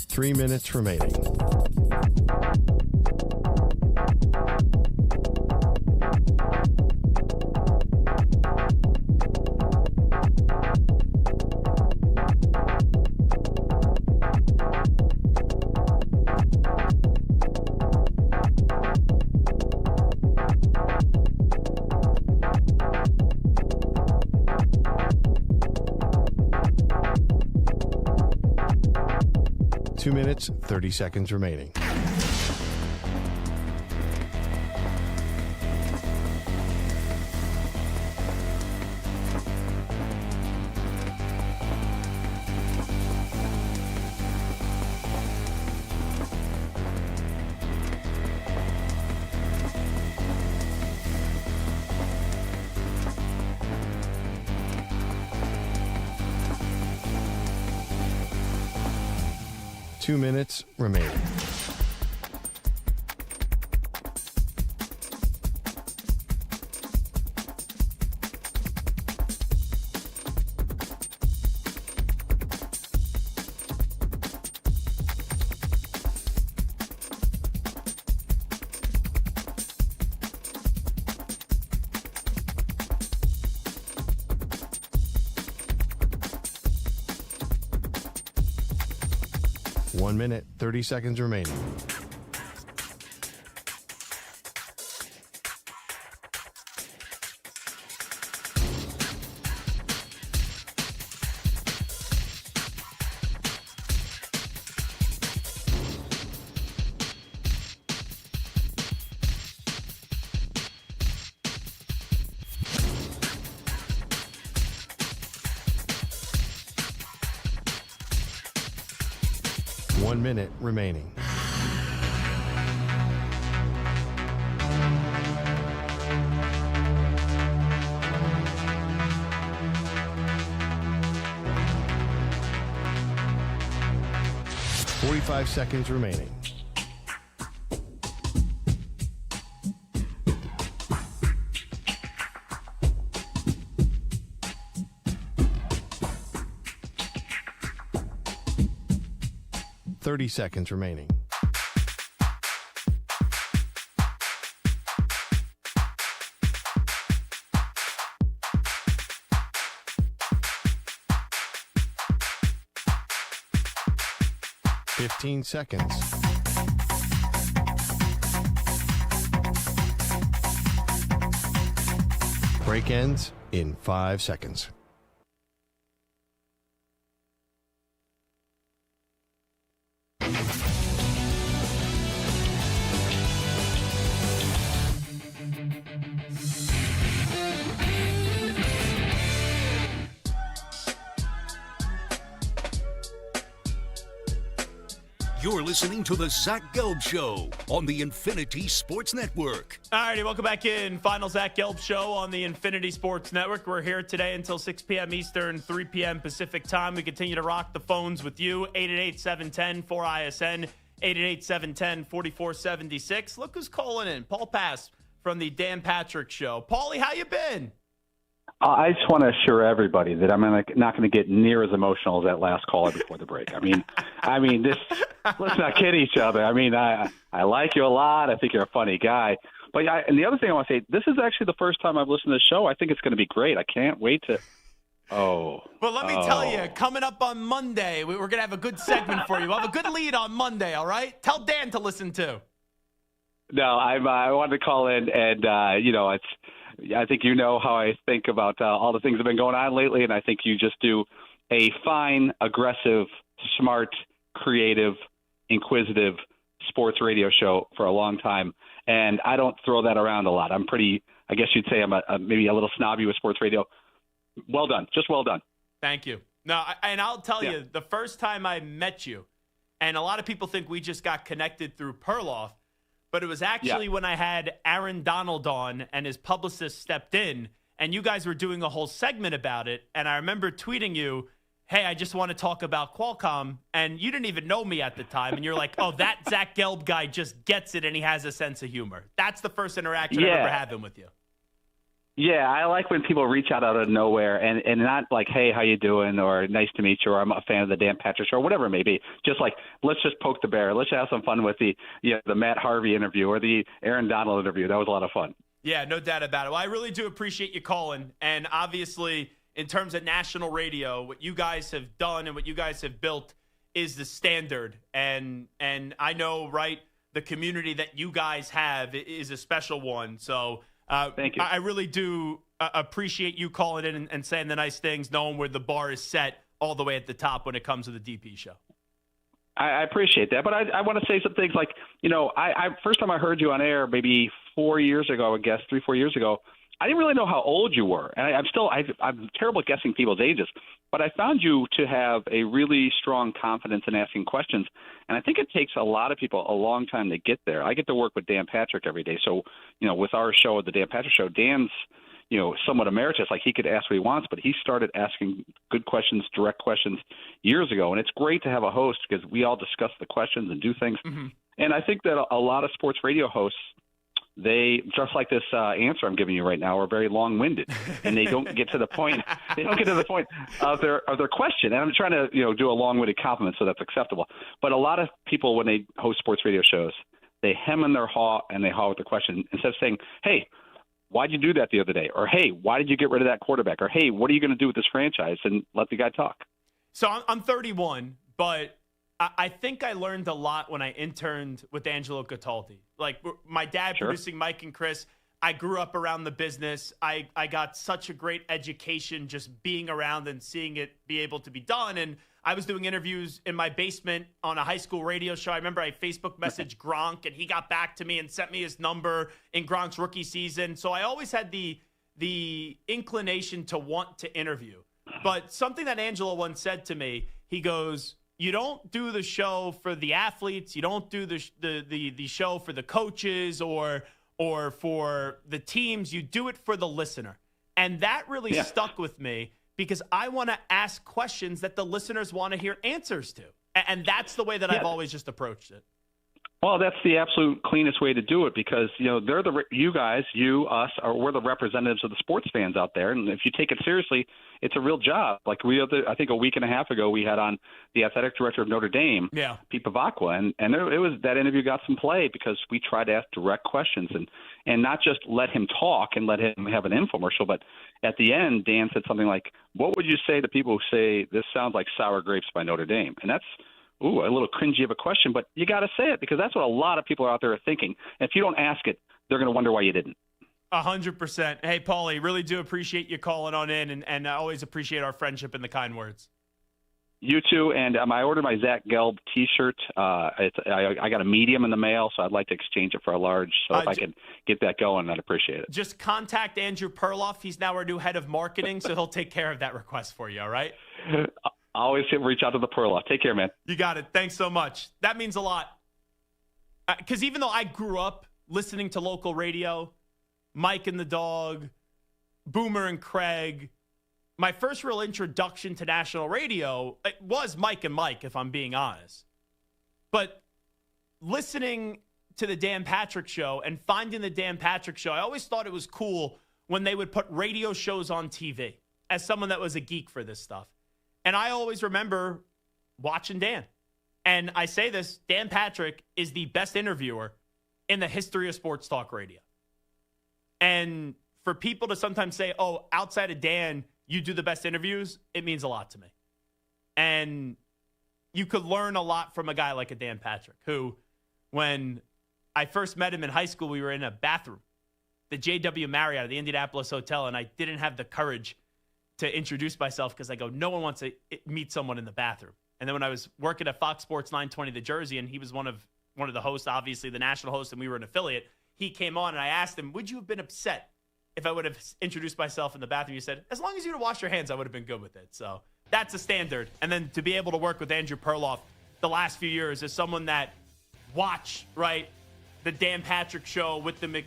Three minutes remaining. Two minutes, 30 seconds remaining. Two minutes remaining. 1 minute, 30 seconds remaining. One minute remaining. Forty-five seconds remaining. Thirty seconds remaining. Fifteen seconds. Break ends in 5 seconds. You're listening to the Zach Gelb Show on the Infinity Sports Network. All righty, welcome back in. Final Zach Gelb Show on the Infinity Sports Network. We're here today until 6 p.m. Eastern, 3 p.m. Pacific time. We continue to rock the phones with you. 888-710-4ISN, 888-710-4476. Look who's calling in. Paul Pass from the Dan Patrick Show. Paulie, how you been? I just want to assure everybody that I'm not going to get near as emotional as that last caller before the break. I mean, this. Let's not kid each other. I mean, I like you a lot. I think you're a funny guy. But and the other thing I want to say, this is actually the first time I've listened to the show. I think it's going to be great. I can't wait to. Well, let me tell you, coming up on Monday, we're going to have a good segment for you. We'll have a good lead on Monday. All right, tell Dan to listen to. No, I wanted to call in, and it's. I think you know how I think about all the things that have been going on lately, and I think you just do a fine, aggressive, smart, creative, inquisitive sports radio show for a long time, and I don't throw that around a lot. I'm pretty, I guess you'd say I'm maybe a little snobby with sports radio. Well done. Just well done. Thank you. No, and I'll tell you, the first time I met you, and a lot of people think we just got connected through Perloff, but it was actually when I had Aaron Donald on and his publicist stepped in, and you guys were doing a whole segment about it. And I remember tweeting you, hey, I just want to talk about Qualcomm. And you didn't even know me at the time. And you're like, oh, that Zach Gelb guy just gets it and he has a sense of humor. That's the first interaction I've ever had with you. Yeah, I like when people reach out of nowhere and not like, hey, how you doing, or nice to meet you, or I'm a fan of the Dan Patrick Show, or whatever it may be. Just like, let's just poke the bear. Let's have some fun with the Matt Harvey interview or the Aaron Donald interview. That was a lot of fun. Yeah, no doubt about it. Well, I really do appreciate you calling. And obviously, in terms of national radio, what you guys have done and what you guys have built is the standard. And I know, right, the community that you guys have is a special one. So thank you. I really do appreciate you calling in and saying the nice things, knowing where the bar is set all the way at the top when it comes to the DP show. I appreciate that, but I want to say some things like, I first time I heard you on air maybe 4 years ago, I would guess 3-4 years ago, I didn't really know how old you were, and I'm terrible at guessing people's ages, but I found you to have a really strong confidence in asking questions, and I think it takes a lot of people a long time to get there. I get to work with Dan Patrick every day, so with our show, the Dan Patrick Show, Dan's somewhat emeritus, like he could ask what he wants, but he started asking good questions, direct questions years ago, and it's great to have a host because we all discuss the questions and do things, and I think that a lot of sports radio hosts, they, just like this answer I'm giving you right now, are very long-winded, and they don't get to the point. They don't get to the point of their question. And I'm trying to do a long-winded compliment, so that's acceptable. But a lot of people, when they host sports radio shows, they hem and their haw and they haw with the question instead of saying, "Hey, why'd you do that the other day?" Or, "Hey, why did you get rid of that quarterback?" Or, "Hey, what are you going to do with this franchise?" And let the guy talk. So I'm 31, but I think I learned a lot when I interned with Angelo Cataldi. Like my dad producing Mike and Chris, I grew up around the business. I got such a great education just being around and seeing it be able to be done. And I was doing interviews in my basement on a high school radio show. I remember I Facebook messaged Gronk, and he got back to me and sent me his number in Gronk's rookie season. So I always had the inclination to want to interview. But something that Angelo once said to me, he goes, you don't do the show for the athletes. You don't do the show for the coaches or for the teams. You do it for the listener. And that really stuck with me because I want to ask questions that the listeners want to hear answers to. And that's the way that I've always just approached it. Well, that's the absolute cleanest way to do it because, they're you guys, us, we're the representatives of the sports fans out there. And if you take it seriously, it's a real job. Like I think a week and a half ago, we had on the athletic director of Notre Dame, Pete Pavakwa, and it was that interview got some play because we tried to ask direct questions and not just let him talk and let him have an infomercial, but at the end, Dan said something like, what would you say to people who say this sounds like sour grapes by Notre Dame? And that's a little cringy of a question, but you got to say it because that's what a lot of people out there are thinking. And if you don't ask it, they're going to wonder why you didn't. 100%. Hey, Paulie, really do appreciate you calling on in, and I always appreciate our friendship and the kind words. You too, and I ordered my Zach Gelb T-shirt. I got a medium in the mail, so I'd like to exchange it for a large. So if I could get that going, I'd appreciate it. Just contact Andrew Perloff. He's now our new head of marketing, so he'll take care of that request for you, all right? Always reach out to the Perloff. Take care, man. You got it. Thanks so much. That means a lot. Because even though I grew up listening to local radio, Mike and the Dog, Boomer and Craig, my first real introduction to national radio was Mike and Mike, if I'm being honest. But listening to the Dan Patrick Show and finding the Dan Patrick Show, I always thought it was cool when they would put radio shows on TV as someone that was a geek for this stuff. And I always remember watching Dan. And I say this, Dan Patrick is the best interviewer in the history of sports talk radio. And for people to sometimes say, oh, outside of Dan, you do the best interviews, it means a lot to me. And you could learn a lot from a guy like a Dan Patrick, who, when I first met him in high school, we were in a bathroom, the JW Marriott at the Indianapolis Hotel, and I didn't have the courage to introduce myself because I go, no one wants to meet someone in the bathroom. And then when I was working at Fox Sports 920 The Jersey, and he was one of the hosts, obviously the national host, and we were an affiliate, he came on and I asked him, would you have been upset if I would have introduced myself in the bathroom? He said, as long as you would have washed your hands, I would have been good with it. So that's a standard. And then to be able to work with Andrew Perloff the last few years as someone that watched, right, the Dan Patrick Show with the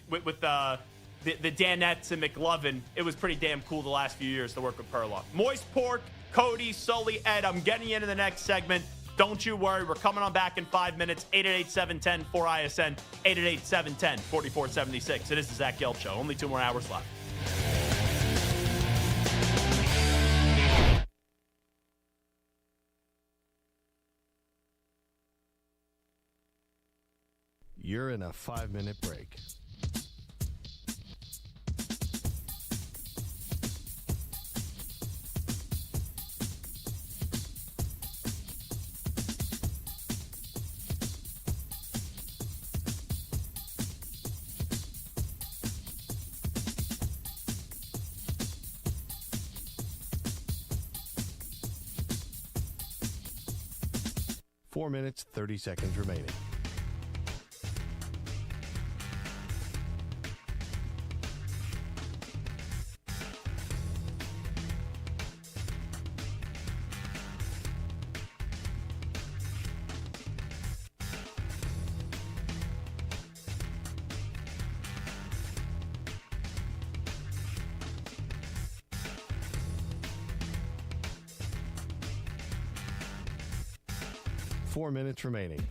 Danettes and McLovin, it was pretty damn cool the last few years to work with Perloff. Moist Pork, Cody, Sully, Ed, I'm getting you into the next segment. Don't you worry. We're coming on back in 5 minutes. 888-710-4ISN, 888-710-4476. It is the Zach Gelb Show. Only 2 more hours left. You're in a 5-minute break. Four minutes, 30 seconds remaining. Four minutes remaining.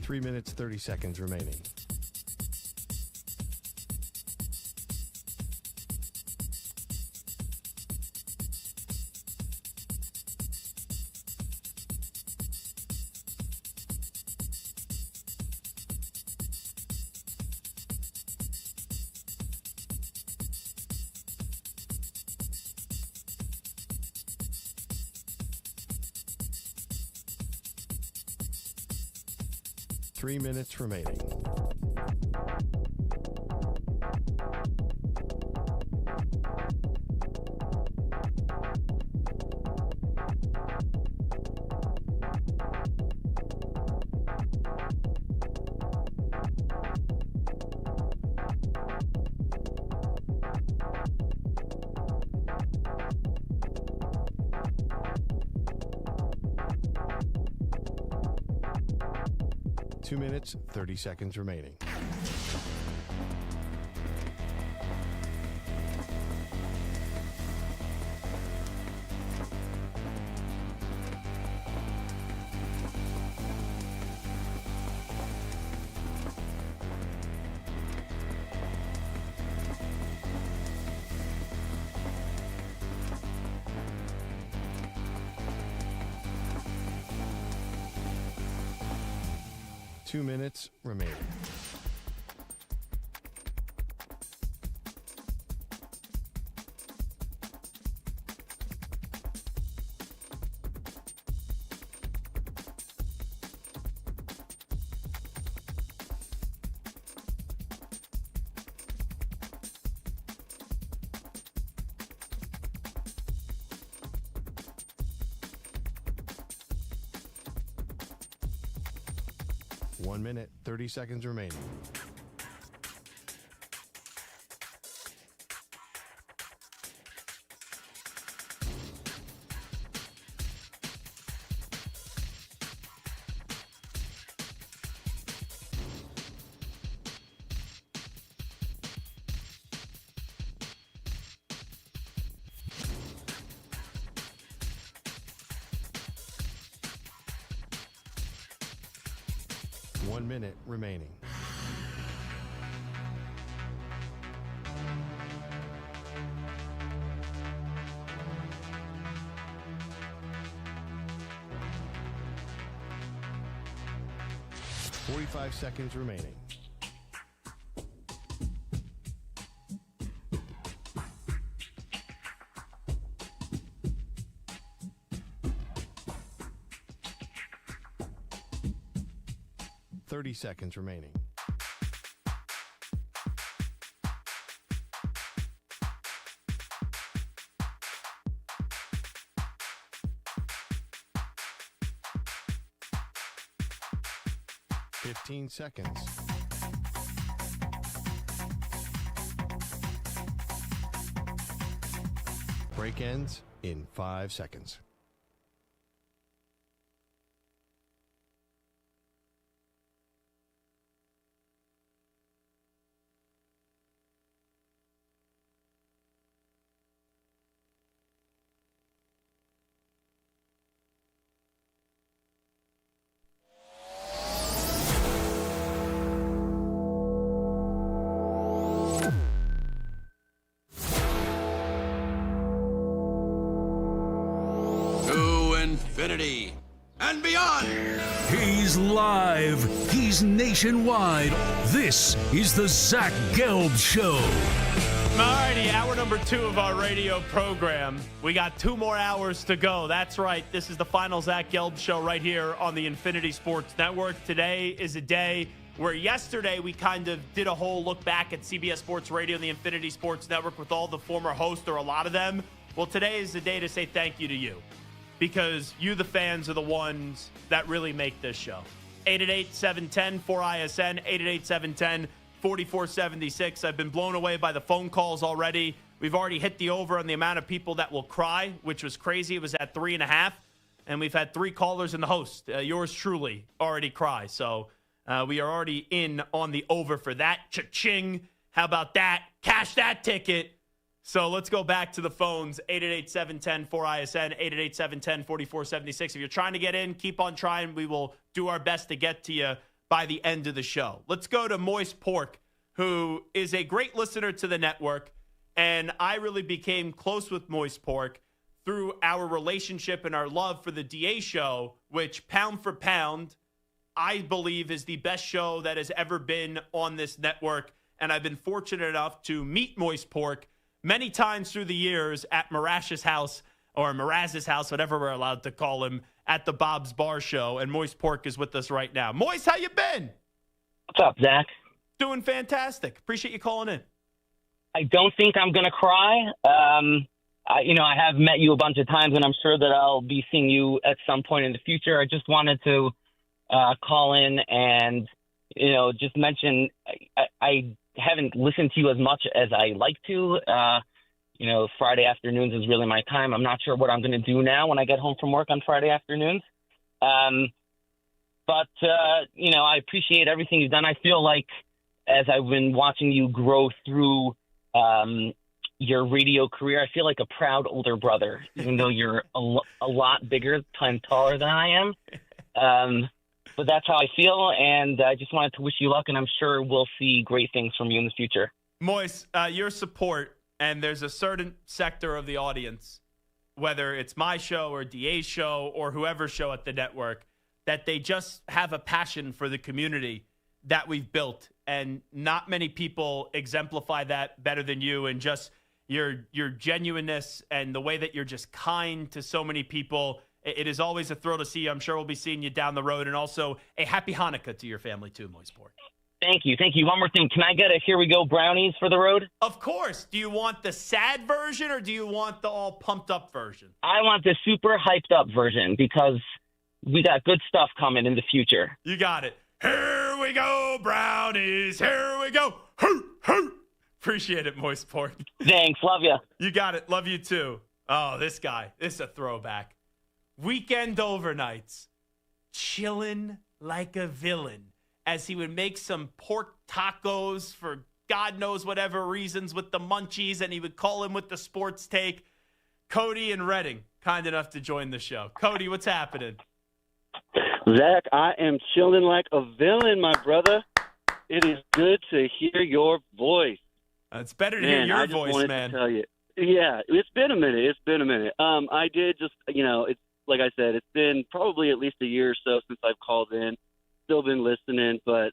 3 minutes, 30 seconds remaining. Three minutes remaining. Two minutes, 30 seconds remaining. Two minutes remaining. One minute, 30 seconds remaining. One minute remaining. Forty-five seconds remaining. Thirty seconds remaining. Fifteen seconds. Break ends in 5 seconds. Infinity and beyond. He's live. He's nationwide. This is the Zach Gelb Show. Alrighty, hour number 2 of our radio program. We got 2 more hours to go. That's right. This is the final Zach Gelb Show right here on the Infinity Sports Network. Today is a day where yesterday we kind of did a whole look back at CBS Sports Radio and the Infinity Sports Network with all the former hosts, or a lot of them. Well, today is the day to say thank you to you, because you, the fans, are the ones that really make this show. 888-710-4ISN, 888-710-4476. I've been blown away by the phone calls already. We've already hit the over on the amount of people that will cry, which was crazy. It was at 3.5, and we've had 3 callers and the host, yours truly, already cry. So we are already in on the over for that. Cha-ching. How about that? Cash that ticket. So let's go back to the phones, 888-710-4ISN, 888-710-4476. If you're trying to get in, keep on trying. We will do our best to get to you. by the end of the show. Let's go to Moist Pork, who is a great listener to the network, and I really became close with Moist Pork through our relationship and our love for the DA show, which pound for pound, I believe is the best show that has ever been on this network. And I've been fortunate enough to meet Moist Pork many times through the years at Marash's house or Mraz's house, whatever we're allowed to call him, at the Bob's Bar Show. And Moist Pork is with us right now. Moist, how you been? What's up, Zach? Doing fantastic. Appreciate you calling in. I don't think I'm going to cry. I have met you a bunch of times, and I'm sure that I'll be seeing you at some point in the future. I just wanted to call in and, just mention I haven't listened to you as much as I like to. Friday afternoons is really my time. I'm not sure what I'm going to do now when I get home from work on Friday afternoons. But I appreciate everything you've done. I feel like as I've been watching you grow through your radio career, I feel like a proud older brother, even though you're a lot bigger, time taller than I am. But that's how I feel, and I just wanted to wish you luck, and I'm sure we'll see great things from you in the future. Moise, your support, and there's a certain sector of the audience, whether it's my show or DA's show or whoever's show at the network, that they just have a passion for the community that we've built. And not many people exemplify that better than you, and just your genuineness and the way that you're just kind to so many people. It is always a thrill to see you. I'm sure we'll be seeing you down the road. And also a happy Hanukkah to your family too, Moist Pork. Thank you. One more thing. Can I get a Here We Go brownies for the road? Of course. Do you want the sad version or do you want the all pumped up version? I want the super hyped up version because we got good stuff coming in the future. You got it. Here we go, brownies. Here we go. Hoot, hoot. Appreciate it, Moist Pork. Thanks. Love you. You got it. Love you too. Oh, this guy. This is a throwback. Weekend overnights. Chilling like a villain as he would make some pork tacos for God knows whatever reasons with the munchies, and he would call him with the sports take. Cody and Redding, kind enough to join the show. Cody, what's happening? Zach, I am chilling like a villain, my brother. It is good to hear your voice. It's better to hear your voice, man. To tell you. Yeah, it's been a minute. I did just, it's like I said, it's been probably at least a year or so since I've called in. Still been listening, but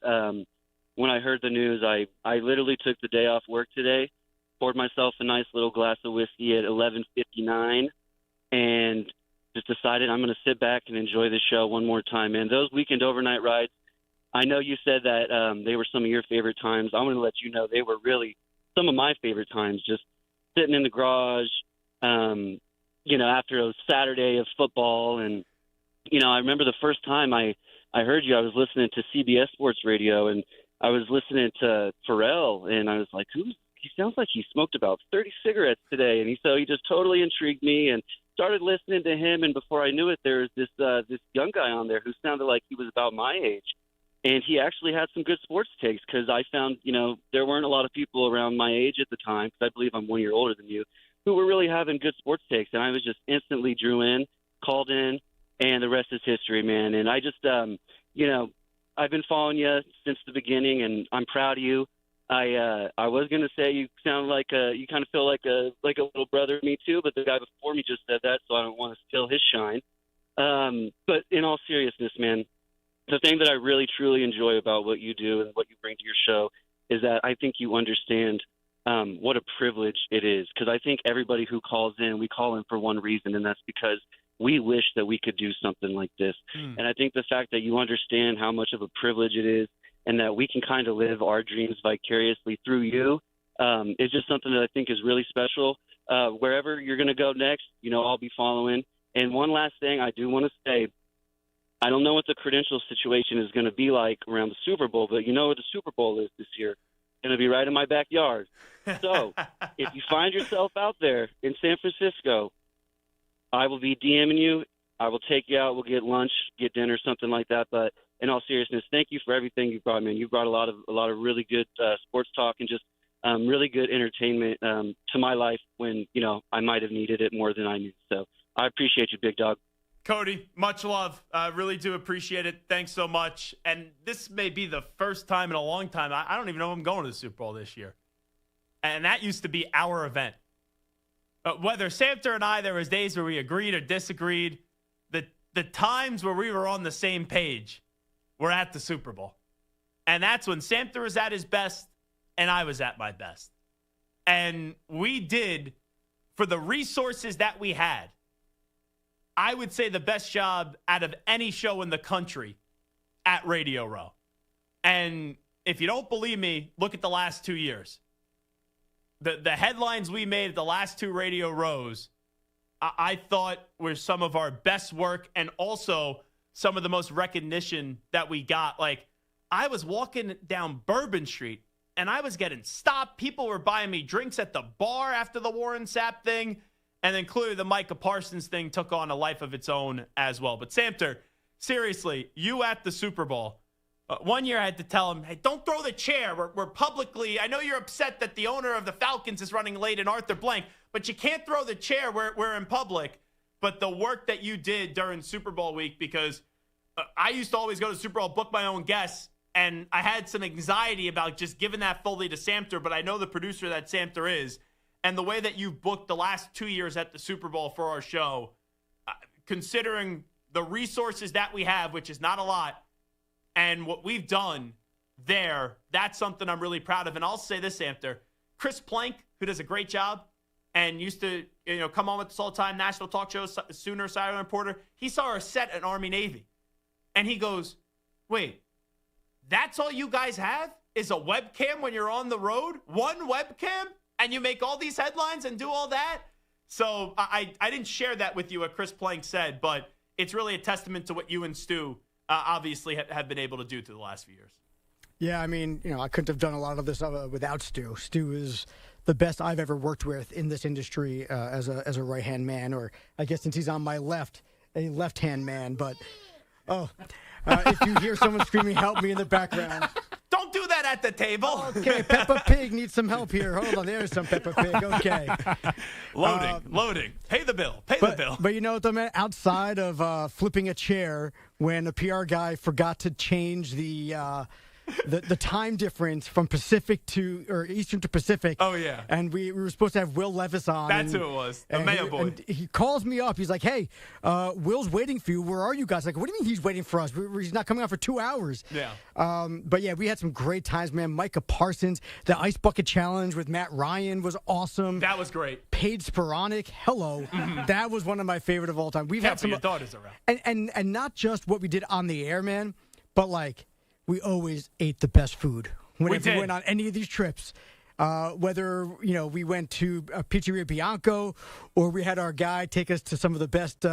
when I heard the news, I literally took the day off work today, poured myself a nice little glass of whiskey at 11:59, and just decided I'm going to sit back and enjoy the show one more time. And those weekend overnight rides, I know you said that they were some of your favorite times. I'm going to let you know they were really some of my favorite times, just sitting in the garage, after a Saturday of football. And, I remember the first time I heard you, I was listening to CBS Sports Radio, and I was listening to Pharrell, and I was like, he sounds like he smoked about 30 cigarettes today. And he just totally intrigued me and started listening to him. And before I knew it, there was this young guy on there who sounded like he was about my age. And he actually had some good sports takes because I found, there weren't a lot of people around my age at the time, because I believe I'm 1 year older than you, who were really having good sports takes. And I was just instantly drew in, called in, and the rest is history, man. And I just, I've been following you since the beginning, and I'm proud of you. I was going to say you sound like you kind of feel like a little brother to me too, but the guy before me just said that, so I don't want to steal his shine. But in all seriousness, man, the thing that I really, truly enjoy about what you do and what you bring to your show is that I think you understand what a privilege it is. Because I think everybody who calls in, we call in for one reason, and that's because we wish that we could do something like this. And I think the fact that you understand how much of a privilege it is and that we can kind of live our dreams vicariously through you is just something that I think is really special. Wherever you're going to go next, I'll be following. And one last thing I do want to say, I don't know what the credential situation is going to be like around the Super Bowl, but you know where the Super Bowl is this year. It's going to be right in my backyard. So if you find yourself out there in San Francisco, I will be DMing you. I will take you out. We'll get lunch, get dinner, something like that. But in all seriousness, thank you for everything you brought, man. You brought a lot of really good sports talk and just really good entertainment to my life when, I might have needed it more than I knew. So I appreciate you, big dog. Cody, much love. Really do appreciate it. Thanks so much. And this may be the first time in a long time. I don't even know if I'm going to the Super Bowl this year. And that used to be our event. Whether Samter and I, there was days where we agreed or disagreed. The times where we were on the same page were at the Super Bowl. And that's when Samter was at his best and I was at my best. And we did, for the resources that we had, I would say the best job out of any show in the country at Radio Row. And if you don't believe me, look at the last 2 years. The headlines we made at the last 2 Radio Rows, I thought were some of our best work and also some of the most recognition that we got. Like, I was walking down Bourbon Street and I was getting stopped. People were buying me drinks at the bar after the Warren Sapp thing. And then clearly the Micah Parsons thing took on a life of its own as well. But Samter, seriously, you at the Super Bowl, one year I had to tell him, hey, don't throw the chair. We're publicly, I know you're upset that the owner of the Falcons is running late and Arthur Blank, but you can't throw the chair. We're in public. But the work that you did during Super Bowl week, because I used to always go to Super Bowl, book my own guests, and I had some anxiety about just giving that fully to Samter, but I know the producer that Samter is, and the way that you've booked the last 2 years at the Super Bowl for our show, considering the resources that we have, which is not a lot, and what we've done there, that's something I'm really proud of. And I'll say this, Samter, Chris Plank, who does a great job and used to come on with us all the time, national talk shows, Sooner Sideline Reporter, he saw our set at Army-Navy. And he goes, wait, that's all you guys have is a webcam when you're on the road? One webcam? And you make all these headlines and do all that? So I didn't share that with you, what Chris Plank said, but it's really a testament to what you and Stu obviously have been able to do through the last few years. Yeah, I mean, I couldn't have done a lot of this without Stu. Stu is the best I've ever worked with in this industry as a right-hand man, or I guess since he's on my left, a left-hand man. But, if you hear someone screaming, help me in the background. Don't do that at the table. Okay, Peppa Pig needs some help here. Hold on, there's some Peppa Pig. Okay. Loading. Pay the bill. The bill. But you know what, though, man? Outside of flipping a chair when a PR guy forgot to change the time difference from Eastern to Pacific. Oh, yeah. And we were supposed to have Will Levis on. That's who it was, the Mayo boy. And he calls me up. He's like, hey, Will's waiting for you. Where are you guys? Like, what do you mean he's waiting for us? He's not coming out for 2 hours. Yeah. But, yeah, we had some great times, man. Micah Parsons, the Ice Bucket Challenge with Matt Ryan was awesome. That was great. Paige Sporonic, hello. That was one of my favorite of all time. We've had some your daughters around. And not just what we did on the air, man, but, like, we always ate the best food whenever we went on any of these trips. Whether, we went to Pizzeria Bianco or we had our guy take us to some of the best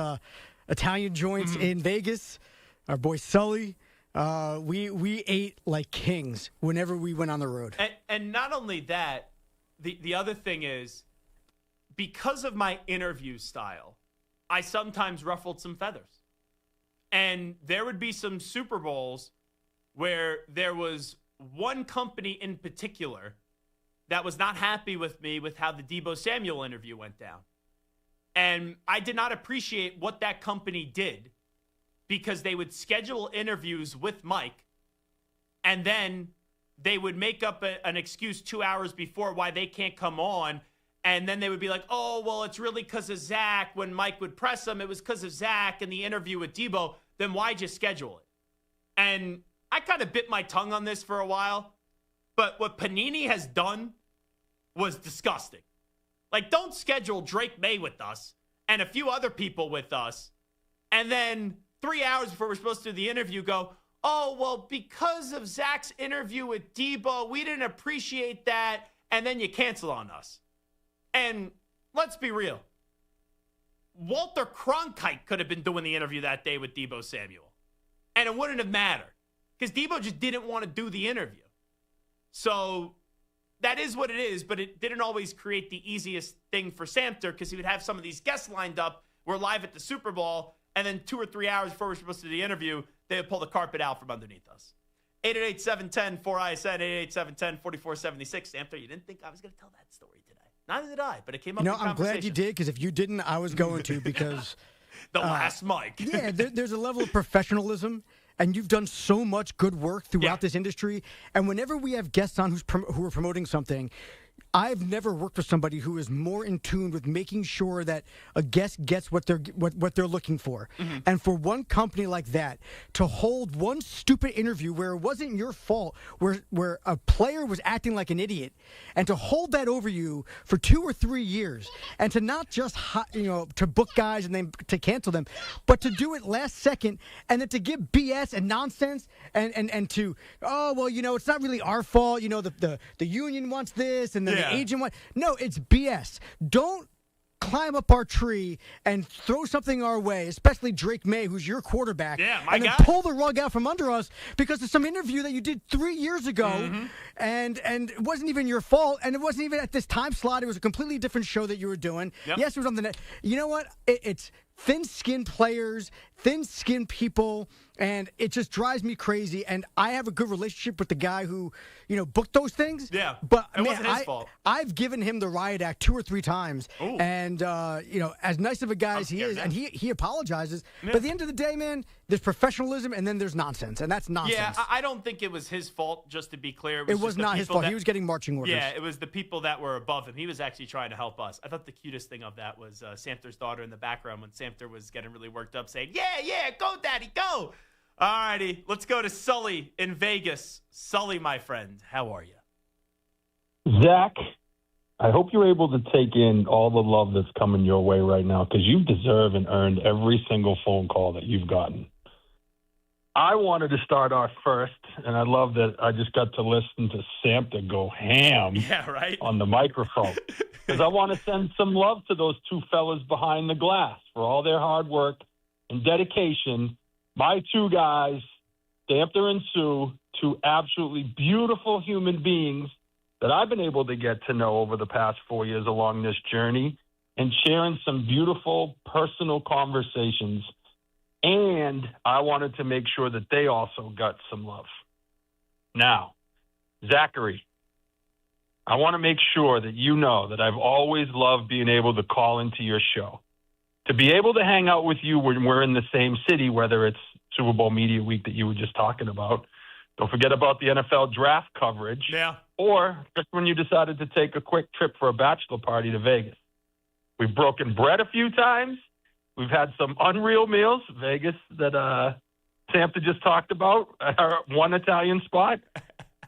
Italian joints in Vegas, our boy Sully. We ate like kings whenever we went on the road. And not only that, the other thing is, because of my interview style, I sometimes ruffled some feathers. And there would be some Super Bowls where there was one company in particular that was not happy with me with how the Deebo Samuel interview went down. And I did not appreciate what that company did, because they would schedule interviews with Mike, and then they would make up an excuse 2 hours before why they can't come on. And then they would be like, oh, well, it's really because of Zach. When Mike would press him, it was because of Zach and the interview with Deebo. Then why'd you schedule it? And I kind of bit my tongue on this for a while, but what Panini has done was disgusting. Like, don't schedule Drake May with us and a few other people with us, and then 3 hours before we're supposed to do the interview go, oh, well, because of Zach's interview with Deebo, we didn't appreciate that, and then you cancel on us. And let's be real. Walter Cronkite could have been doing the interview that day with Deebo Samuel, and it wouldn't have mattered. Because Deebo just didn't want to do the interview. So that is what it is, but it didn't always create the easiest thing for Samter, because he would have some of these guests lined up. We're live at the Super Bowl, and then 2 or 3 hours before we're supposed to do the interview, they would pull the carpet out from underneath us. 888-710-4ISN, 888-710-4476. Samter, you didn't think I was going to tell that story today. Neither did I, but it came up in I'm glad you did, because if you didn't, I was going to, because The last mic. Yeah, there's a level of professionalism, and you've done so much good work throughout this industry. And whenever we have guests on who are promoting something, I've never worked with somebody who is more in tune with making sure that a guest gets what they're looking for. Mm-hmm. And for one company like that to hold one stupid interview where it wasn't your fault, where a player was acting like an idiot, and to hold that over you for 2 or 3 years, and to not just to book guys and then to cancel them, but to do it last second, and then to give BS and nonsense, and to it's not really our fault. The union wants this, and then the agent wants. No, it's BS. Don't climb up our tree and throw something our way, especially Drake May, who's your quarterback, and then pull the rug out from under us because of some interview that you did 3 years ago, and it wasn't even your fault, and it wasn't even at this time slot. It was a completely different show that you were doing. Yep. Yes, it was on the net. You know what? It's thin-skinned players, thin-skinned people, and it just drives me crazy. And I have a good relationship with the guy who, booked those things. Yeah, but it wasn't his fault. I've given him the riot act 2 or 3 times, and as nice of a guy as he is, and he apologizes. But at the end of the day, man, there's professionalism, and then there's nonsense, and that's nonsense. Yeah, I don't think it was his fault. Just to be clear, it was not his fault. He was getting marching orders. Yeah, it was the people that were above him. He was actually trying to help us. I thought the cutest thing of that was Samter's daughter in the background when Samter was getting really worked up, saying, "Yeah, go, Daddy, go." All righty, let's go to Sully in Vegas. Sully, my friend, how are you? Zach, I hope you're able to take in all the love that's coming your way right now because you deserve and earned every single phone call that you've gotten. I wanted to start off first, and I love that I just got to listen to Samter go ham on the microphone because I want to send some love to those 2 fellas behind the glass for all their hard work and dedication. My 2 guys, Samter and Sue, 2 absolutely beautiful human beings that I've been able to get to know over the past 4 years along this journey and sharing some beautiful personal conversations. And I wanted to make sure that they also got some love. Now, Zachary, I want to make sure that you know that I've always loved being able to call into your show. To be able to hang out with you when we're in the same city, whether it's Super Bowl Media Week that you were just talking about, don't forget about the NFL draft coverage, or just when you decided to take a quick trip for a bachelor party to Vegas. We've broken bread a few times. We've had some unreal meals, Vegas, that Samter just talked about at our one Italian spot.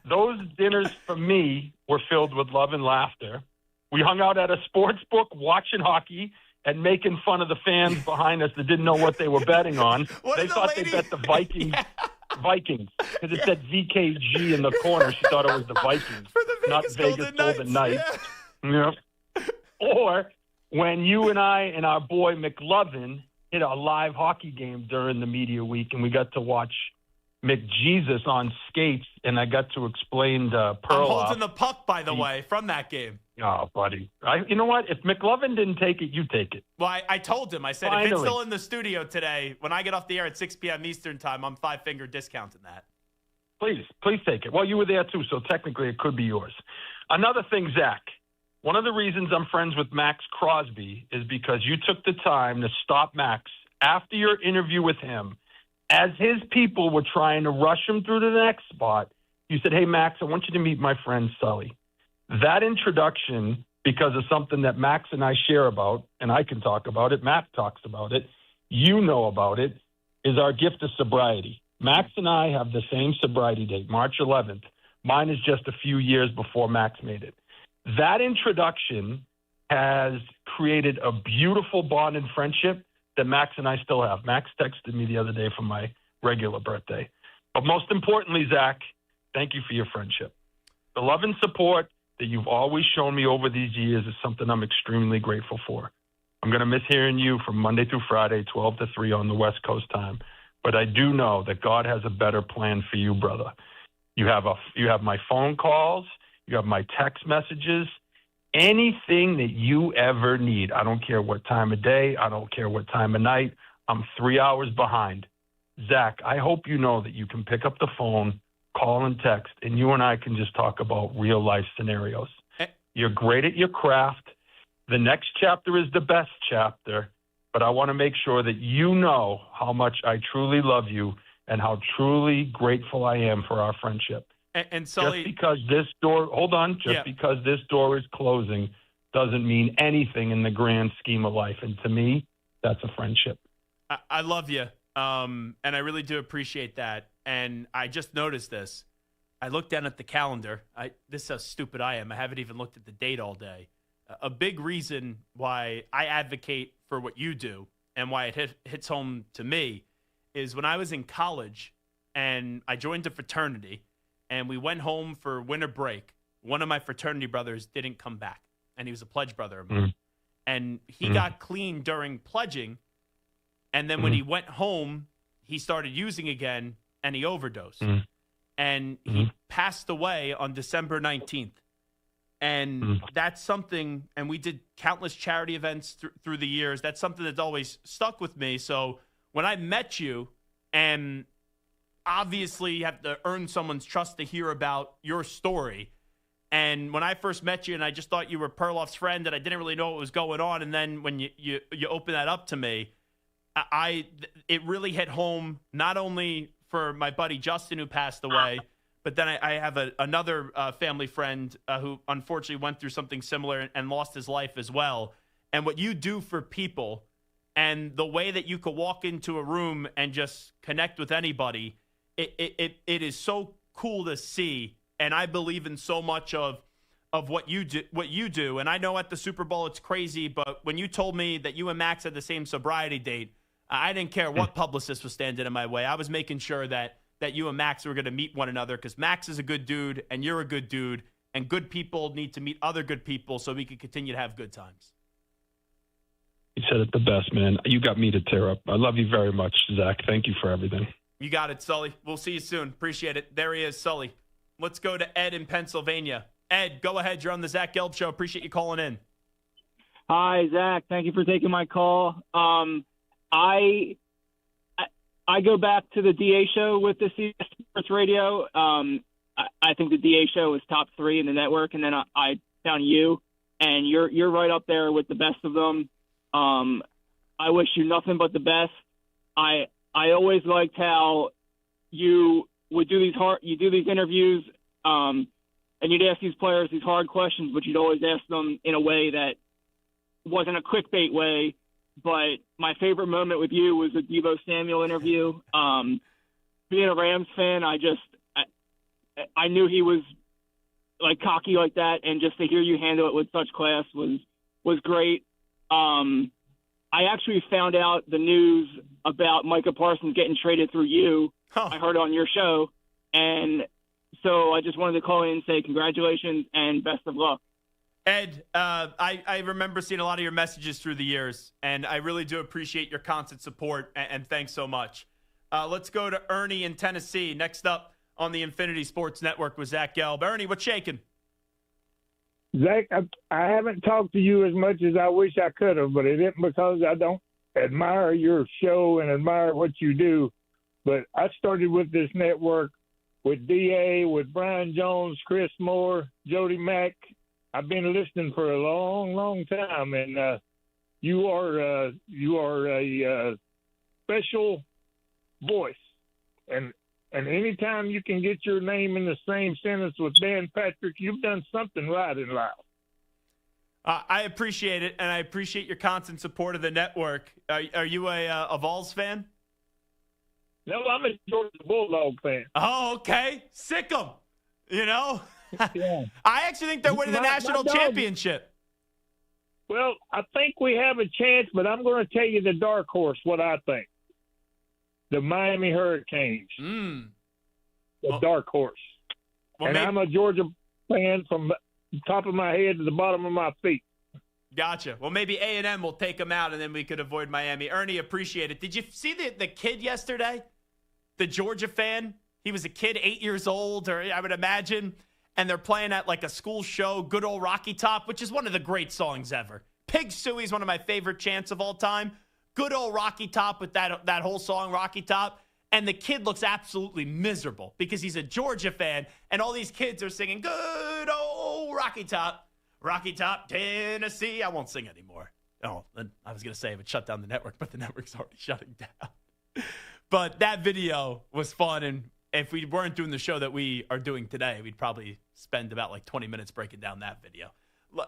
Those dinners for me were filled with love and laughter. We hung out at a sports book watching hockey and making fun of the fans behind us that didn't know what they were betting on. They thought they bet the Vikings. Vikings, because it said VKG in the corner. She thought it was the Vikings, not Vegas Golden Knights. Yeah. Or when you and I and our boy McLovin hit a live hockey game during the media week, and we got to watch McJesus on skates, and I got to explain the Pearl. I'm holding the puck, by the way, from that game. Oh, buddy. You know what? If McLovin didn't take it, you take it. Well, I told him. I said, if it's still in the studio today, when I get off the air at 6 p.m. Eastern time, I'm 5-finger discounting that. Please take it. Well, you were there, too, so technically it could be yours. Another thing, Zach, one of the reasons I'm friends with Max Crosby is because you took the time to stop Max after your interview with him. As his people were trying to rush him through to the next spot, you said, "Hey, Max, I want you to meet my friend Sully." That introduction, because of something that Max and I share about, and I can talk about it, Matt talks about it, you know about it, is our gift of sobriety. Max and I have the same sobriety date, March 11th. Mine is just a few years before Max made it. That introduction has created a beautiful bond and friendship that Max and I still have. Max texted me the other day for my regular birthday. But most importantly, Zach, thank you for your friendship. The love and support that you've always shown me over these years is something I'm extremely grateful for. I'm going to miss hearing you from Monday through Friday, 12 to 3 on the West Coast time. But I do know that God has a better plan for you, brother. You have my phone calls. You have my text messages. Anything that you ever need. I don't care what time of day. I don't care what time of night. I'm 3 hours behind. Zach, I hope you know that you can pick up the phone, call and text, and you and I can just talk about real life scenarios. You're great at your craft. The next chapter is the best chapter. but I want to make sure that you know how much I truly love you and how truly grateful I am for our friendship. And Sully, just because this door, because this door is closing doesn't mean anything in the grand scheme of life. And to me, that's a friendship. I love you. And I really do appreciate that. And I just noticed this. I looked down at the calendar. This is how stupid I am. I haven't even looked at the date all day. A big reason why I advocate for what you do and why it hits home to me is when I was in college and I joined a fraternity and we went home for winter break. One of my fraternity brothers didn't come back, and he was a pledge brother of mine. And he got clean during pledging, and then when he went home, he started using again, and he overdosed. And he passed away on December 19th. And that's something, and we did countless charity events through the years. That's something that's always stuck with me. So when I met you, and obviously you have to earn someone's trust to hear about your story. And when I first met you, and I just thought you were Perloff's friend, and I didn't really know what was going on. And then when you open that up to me, it really hit home, not only for my buddy Justin, who passed away, but then I have another family friend who unfortunately went through something similar and lost his life as well. And what you do for people and the way that you could walk into a room and just connect with anybody, it is so cool to see. And I believe in so much of what you do. And I know at the Super Bowl it's crazy, but when you told me that you and Max had the same sobriety date, I didn't care what publicist was standing in my way. I was making sure that you and Max were going to meet one another, because Max is a good dude and you're a good dude, and good people need to meet other good people so we can continue to have good times. You said it the best, man. You got me to tear up. I love you very much, Zach. Thank you for everything. You got it, Sully. We'll see you soon. Appreciate it. There he is, Sully. Let's go to Ed in Pennsylvania. Ed, go ahead. You're on the Zach Gelb Show. Appreciate you calling in. Hi, Zach. Thank you for taking my call. I go back to the DA show with the CBS Sports Radio. I think the DA show is top 3 in the network, and then I found you, and you're right up there with the best of them. I wish you nothing but the best. I always liked how you would do these interviews, and you'd ask these players these hard questions, but you'd always ask them in a way that wasn't a clickbait way. But my favorite moment with you was the Deebo Samuel interview. Being a Rams fan, I knew he was like cocky like that, and just to hear you handle it with such class was great. I actually found out the news about Micah Parsons getting traded through you. I heard it on your show, and so I just wanted to call in and say congratulations and best of luck. Ed, I remember seeing a lot of your messages through the years, and I really do appreciate your constant support, and thanks so much. Let's go to Ernie in Tennessee. Next up on the Infinity Sports Network with Zach Gelb. Ernie, what's shaking? Zach, I haven't talked to you as much as I wish I could have, but it isn't because I don't admire your show and admire what you do. But I started with this network with DA, with Brian Jones, Chris Moore, Jody Mack. I've been listening for a long, long time, and you are a special voice. And anytime you can get your name in the same sentence with Dan Patrick, you've done something right in life. I appreciate it, and I appreciate your constant support of the network. Are you a Vols fan? No, I'm a Georgia Bulldog fan. Oh, okay. Sick 'em. You know? Yeah. I actually think they're winning the national championship. Well, I think we have a chance, but I'm going to tell you the dark horse, what I think. The Miami Hurricanes. The dark horse. Well, and I'm a Georgia fan from the top of my head to the bottom of my feet. Gotcha. Well, maybe A&M will take them out, and then we could avoid Miami. Ernie, appreciate it. Did you see the kid yesterday? The Georgia fan? He was a kid, 8 years old, or I would imagine. And they're playing at like a school show, Good Old Rocky Top, which is one of the great songs ever. Pig Suey is one of my favorite chants of all time. Good Old Rocky Top with that whole song, Rocky Top. And the kid looks absolutely miserable because he's a Georgia fan, and all these kids are singing Good Old Rocky Top, Tennessee. I won't sing anymore. Oh, I was going to say it would shut down the network, but the network's already shutting down. But that video was fun, and if we weren't doing the show that we are doing today, we'd probably spend about like 20 minutes breaking down that video.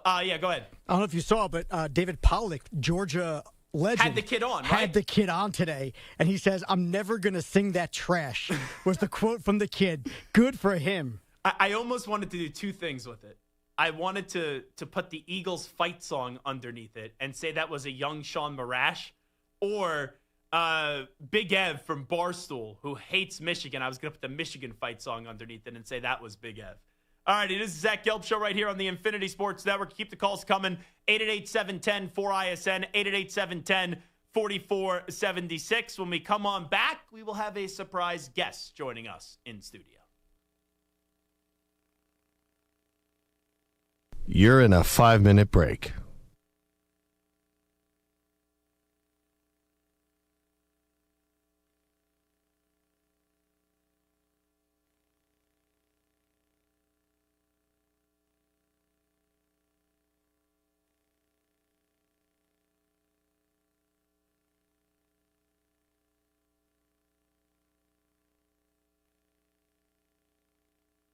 Yeah, go ahead. I don't know if you saw, but David Pollock, Georgia legend, had the kid on, right? Had the kid on today, and he says, "I'm never going to sing that trash," was the quote from the kid. Good for him. I almost wanted to do two things with it. I wanted to put the Eagles fight song underneath it and say that was a young Sean Marash, or Big Ev from Barstool, who hates Michigan. I was going to put the Michigan fight song underneath it and say that was Big Ev. All righty, this is Zach Gelb Show right here on the Infinity Sports Network. Keep the calls coming. 888-710-4ISN, 888-710-4476. When we come on back, we will have a surprise guest joining us in studio. You're in a 5-minute break.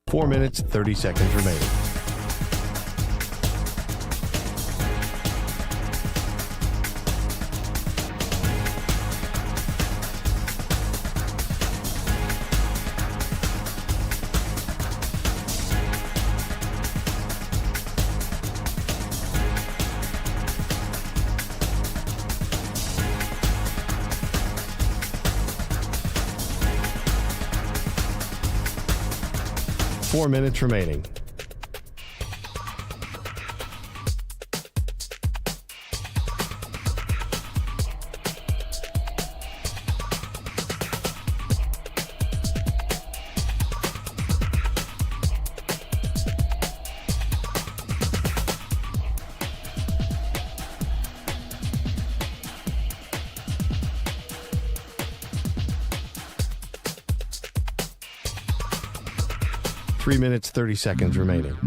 Four minutes, 30 seconds remaining. Four minutes remaining. Three minutes, 30 seconds remaining.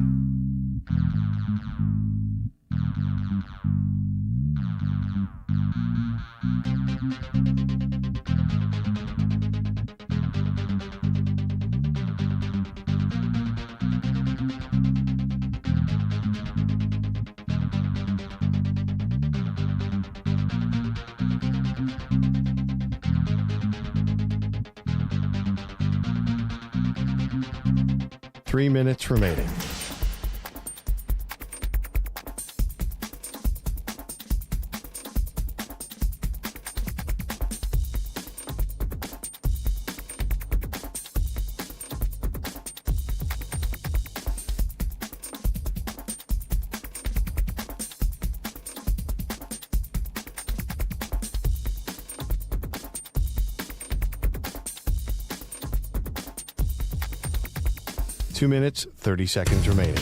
Three minutes remaining. Two minutes, 30 seconds remaining.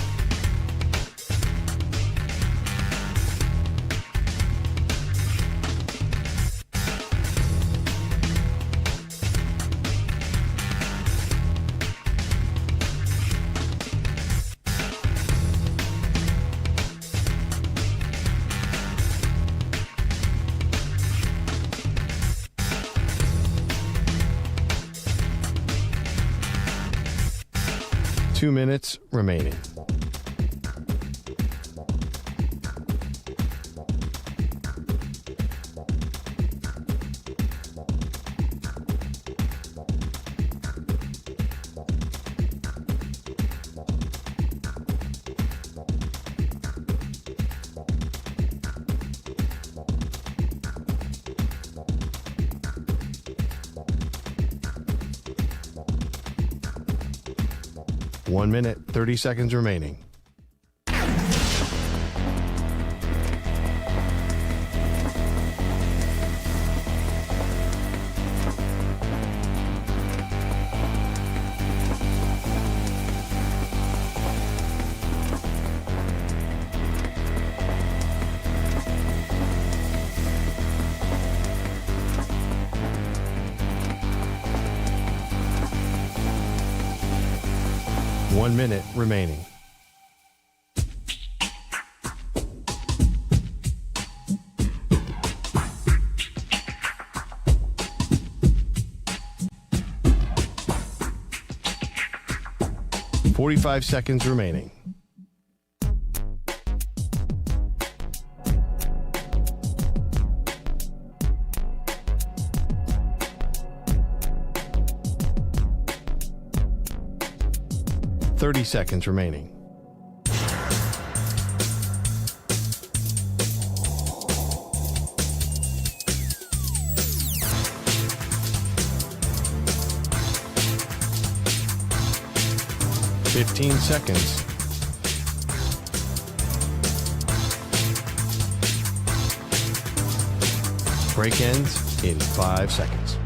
Two minutes remaining. One minute, 30 seconds remaining. One minute remaining. 45 seconds remaining. Seconds remaining. Seconds. Break ends in 5 seconds.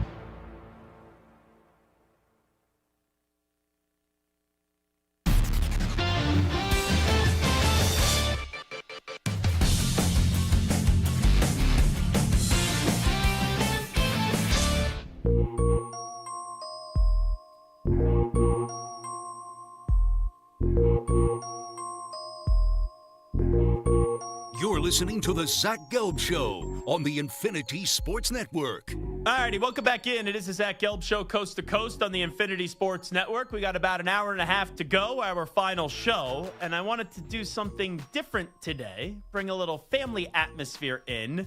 You're listening to the Zach Gelb Show on the Infinity Sports Network. Alrighty, welcome back in. It is the Zach Gelb Show, coast to coast on the Infinity Sports Network. We got about an hour and a half to go, our final show, and I wanted to do something different today, bring a little family atmosphere in,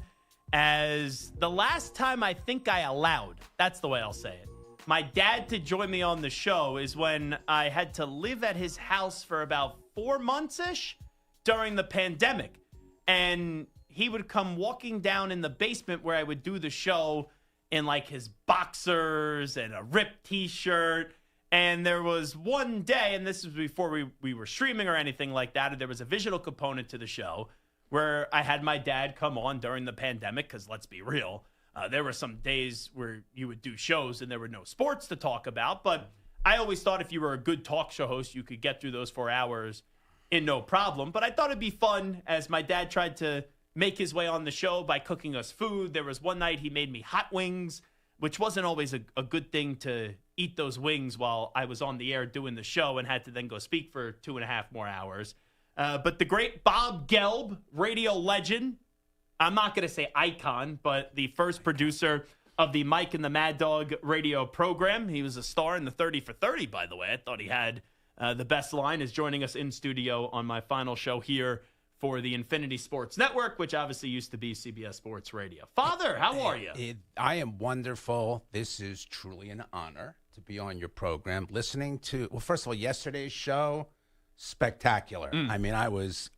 as the last time I think I allowed, that's the way I'll say it, my dad to join me on the show is when I had to live at his house for about 4 months-ish during the pandemic. And he would come walking down in the basement where I would do the show in like his boxers and a ripped t-shirt. And there was one day, and this was before we were streaming or anything like that, and there was a visual component to the show where I had my dad come on during the pandemic, because let's be real, there were some days where you would do shows and there were no sports to talk about. But I always thought if you were a good talk show host, you could get through those 4 hours in no problem. But I thought it'd be fun as my dad tried to make his way on the show by cooking us food. There was one night he made me hot wings, which wasn't always a good thing to eat those wings while I was on the air doing the show and had to then go speak for 2.5 more hours. But the great Bob Gelb, radio legend, I'm not going to say icon, but the first producer of the Mike and the Mad Dog radio program. He was a star in the 30 for 30, by the way. I thought he had the best line, is joining us in studio on my final show here for the Infinity Sports Network, which obviously used to be CBS Sports Radio. Father, how are you? I am wonderful. This is truly an honor to be on your program. Listening to, well, first of all, yesterday's show, spectacular. I mean, I was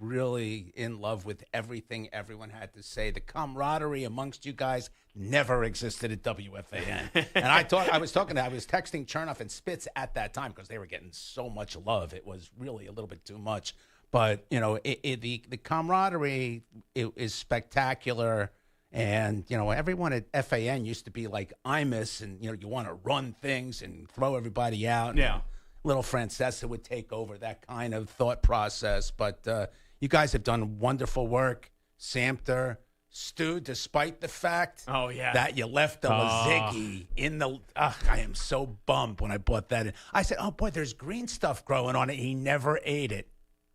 really in love with everything everyone had to say. The camaraderie amongst you guys never existed at WFAN. And I was texting Chernoff and Spitz at that time because they were getting so much love. It was really a little bit too much. But, you know, the camaraderie is spectacular. And, you know, everyone at FAN used to be like Imus, and, you know, you want to run things and throw everybody out. Yeah. Little Francesa would take over that kind of thought process. But you guys have done wonderful work. Samter, Stu, despite the fact that you left the Laziggy in the I am so bummed when I bought that in. I said, oh, boy, there's green stuff growing on it. He never ate it.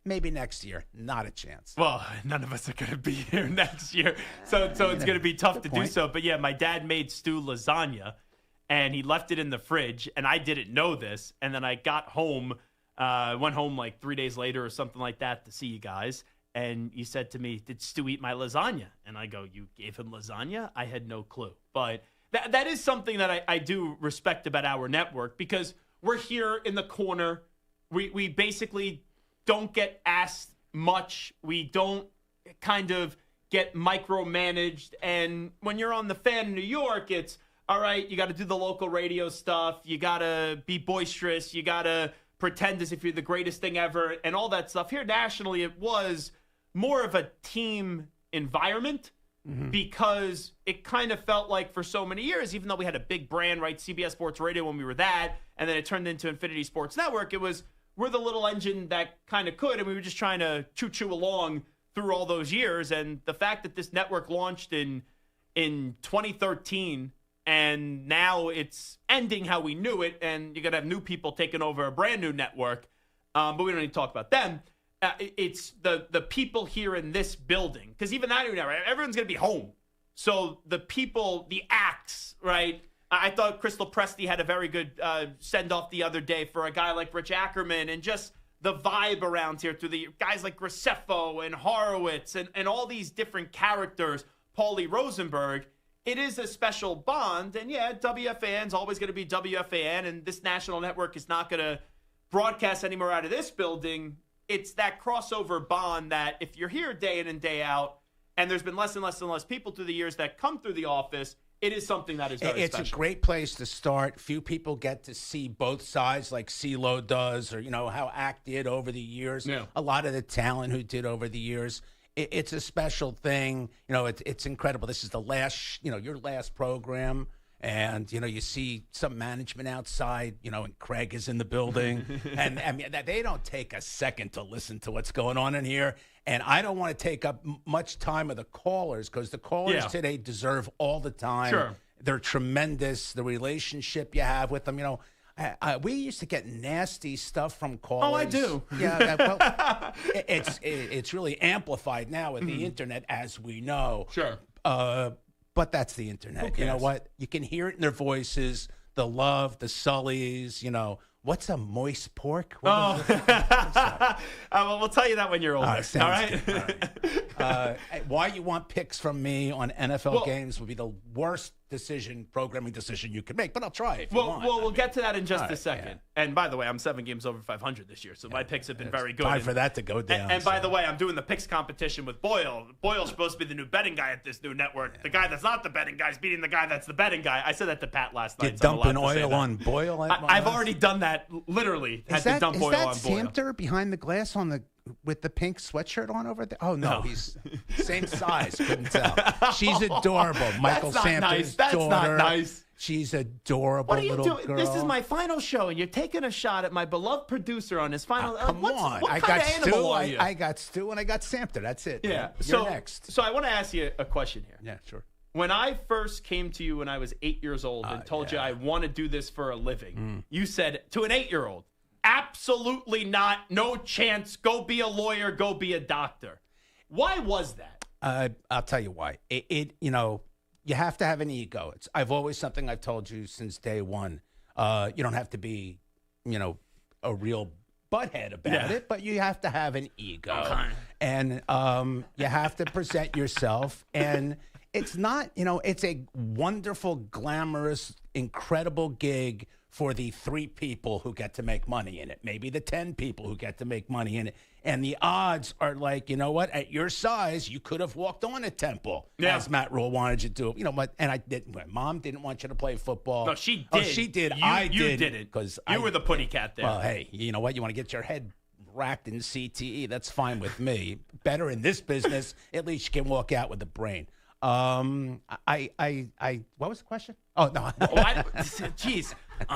Maybe next year. Not a chance. Well, none of us are going to be here next year, so it's going to be tough to do so. But, yeah, my dad made Stu lasagna, and he left it in the fridge, and I didn't know this. And then I got home, went home like 3 days later or something like that to see you guys, and you said to me, did Stu eat my lasagna? And I go, you gave him lasagna? I had no clue. But that is something that I do respect about our network, because we're here in the corner. We basically don't get asked much. We don't kind of get micromanaged. And when you're on the Fan in New York, it's, all right, you got to do the local radio stuff. You got to be boisterous. You got to pretend as if you're the greatest thing ever and all that stuff. Here nationally, it was more of a team environment, because it kind of felt like for so many years, even though we had a big brand, right, CBS Sports Radio when we were that, and then it turned into Infinity Sports Network, it was, we're the little engine that kind of could, and we were just trying to choo-choo along through all those years. And the fact that this network launched in 2013, and now it's ending how we knew it, and you're going to have new people taking over a brand new network, but we don't need to talk about them. It's the people here in this building, because even that, right, everyone's going to be home. So the people, the acts, right, I thought Crystal Presti had a very good send-off the other day for a guy like Rich Ackerman, and just the vibe around here through the guys like Graceffo and Horowitz and all these different characters, Paulie Rosenberg. It is a special bond, and yeah, WFAN's always going to be WFAN, and this national network is not going to broadcast anymore out of this building. It's that crossover bond that if you're here day in and day out, and there's been less and less and less people through the years that come through the office, it is something that is very It's special. a great place to start. Few people get to see both sides like CeeLo does, or, how Ack did over the years. Yeah. A lot of the talent who did over the years. It's a special thing. It's incredible. This is the last, your last program. And, you see some management outside, and Craig is in the building. And, I mean, they don't take a second to listen to what's going on in here. And I don't want to take up much time of the callers, because the callers today deserve all the time. Sure. They're tremendous. The relationship you have with them, we used to get nasty stuff from callers. Oh, I do. Yeah, well, it's really amplified now with the internet, as we know. Sure. But that's the internet. You know what? You can hear it in their voices, the love, the sullies, What's a moist pork? What is it? Well, we'll tell you that when you're older. All right? Why you want picks from me on NFL games would be the worst programming decision you could make, but I'll try if you want. Well, we'll get to that in just a second. Yeah. And by the way, I'm 7 games over 500 this year, so my picks have been very good. Time for that to go down. And by the way, I'm doing the picks competition with Boyle. Boyle's supposed to be the new betting guy at this new network. Yeah. The guy that's not the betting guy is beating the guy that's the betting guy. I said that to Pat last night. You're dumping oil on Boyle? I've already done that, literally. Is that Samter behind the glass with the pink sweatshirt on over there? Oh, no. He's same size. Couldn't tell. She's adorable. Michael Samter's That's daughter. not nice. She's adorable. What are you little doing? girl. This is my final show, and you're taking a shot at my beloved producer on his final. Come on. What I kind got of animal Stu. are you? I got Stu, and I got Samter. That's it. Yeah. You're next. So I want to ask you a question here. Yeah, sure. When I first came to you when I was 8 years old and told you I want to do this for a living, you said to an 8-year-old, absolutely not, no chance, go be a lawyer, go be a doctor. Why was that? I'll tell you why. You have to have an ego. I've always something I've told you since day one. You don't have to be, a real butthead about it, but you have to have an ego. Okay. And you have to present yourself. And it's not, it's a wonderful, glamorous, incredible gig for the 3 people who get to make money in it, maybe the 10 people who get to make money in it. And the odds are like, you know what? At your size, you could have walked on at Temple, as Matt Rule wanted you to do. And I didn't. My mom didn't want you to play football. No, she did. Oh, she did. You didn't. Because you were the putty cat there. Well, hey, you know what? You want to get your head racked in CTE? That's fine with me. Better in this business. At least you can walk out with a brain. What was the question? Oh, no. Jeez.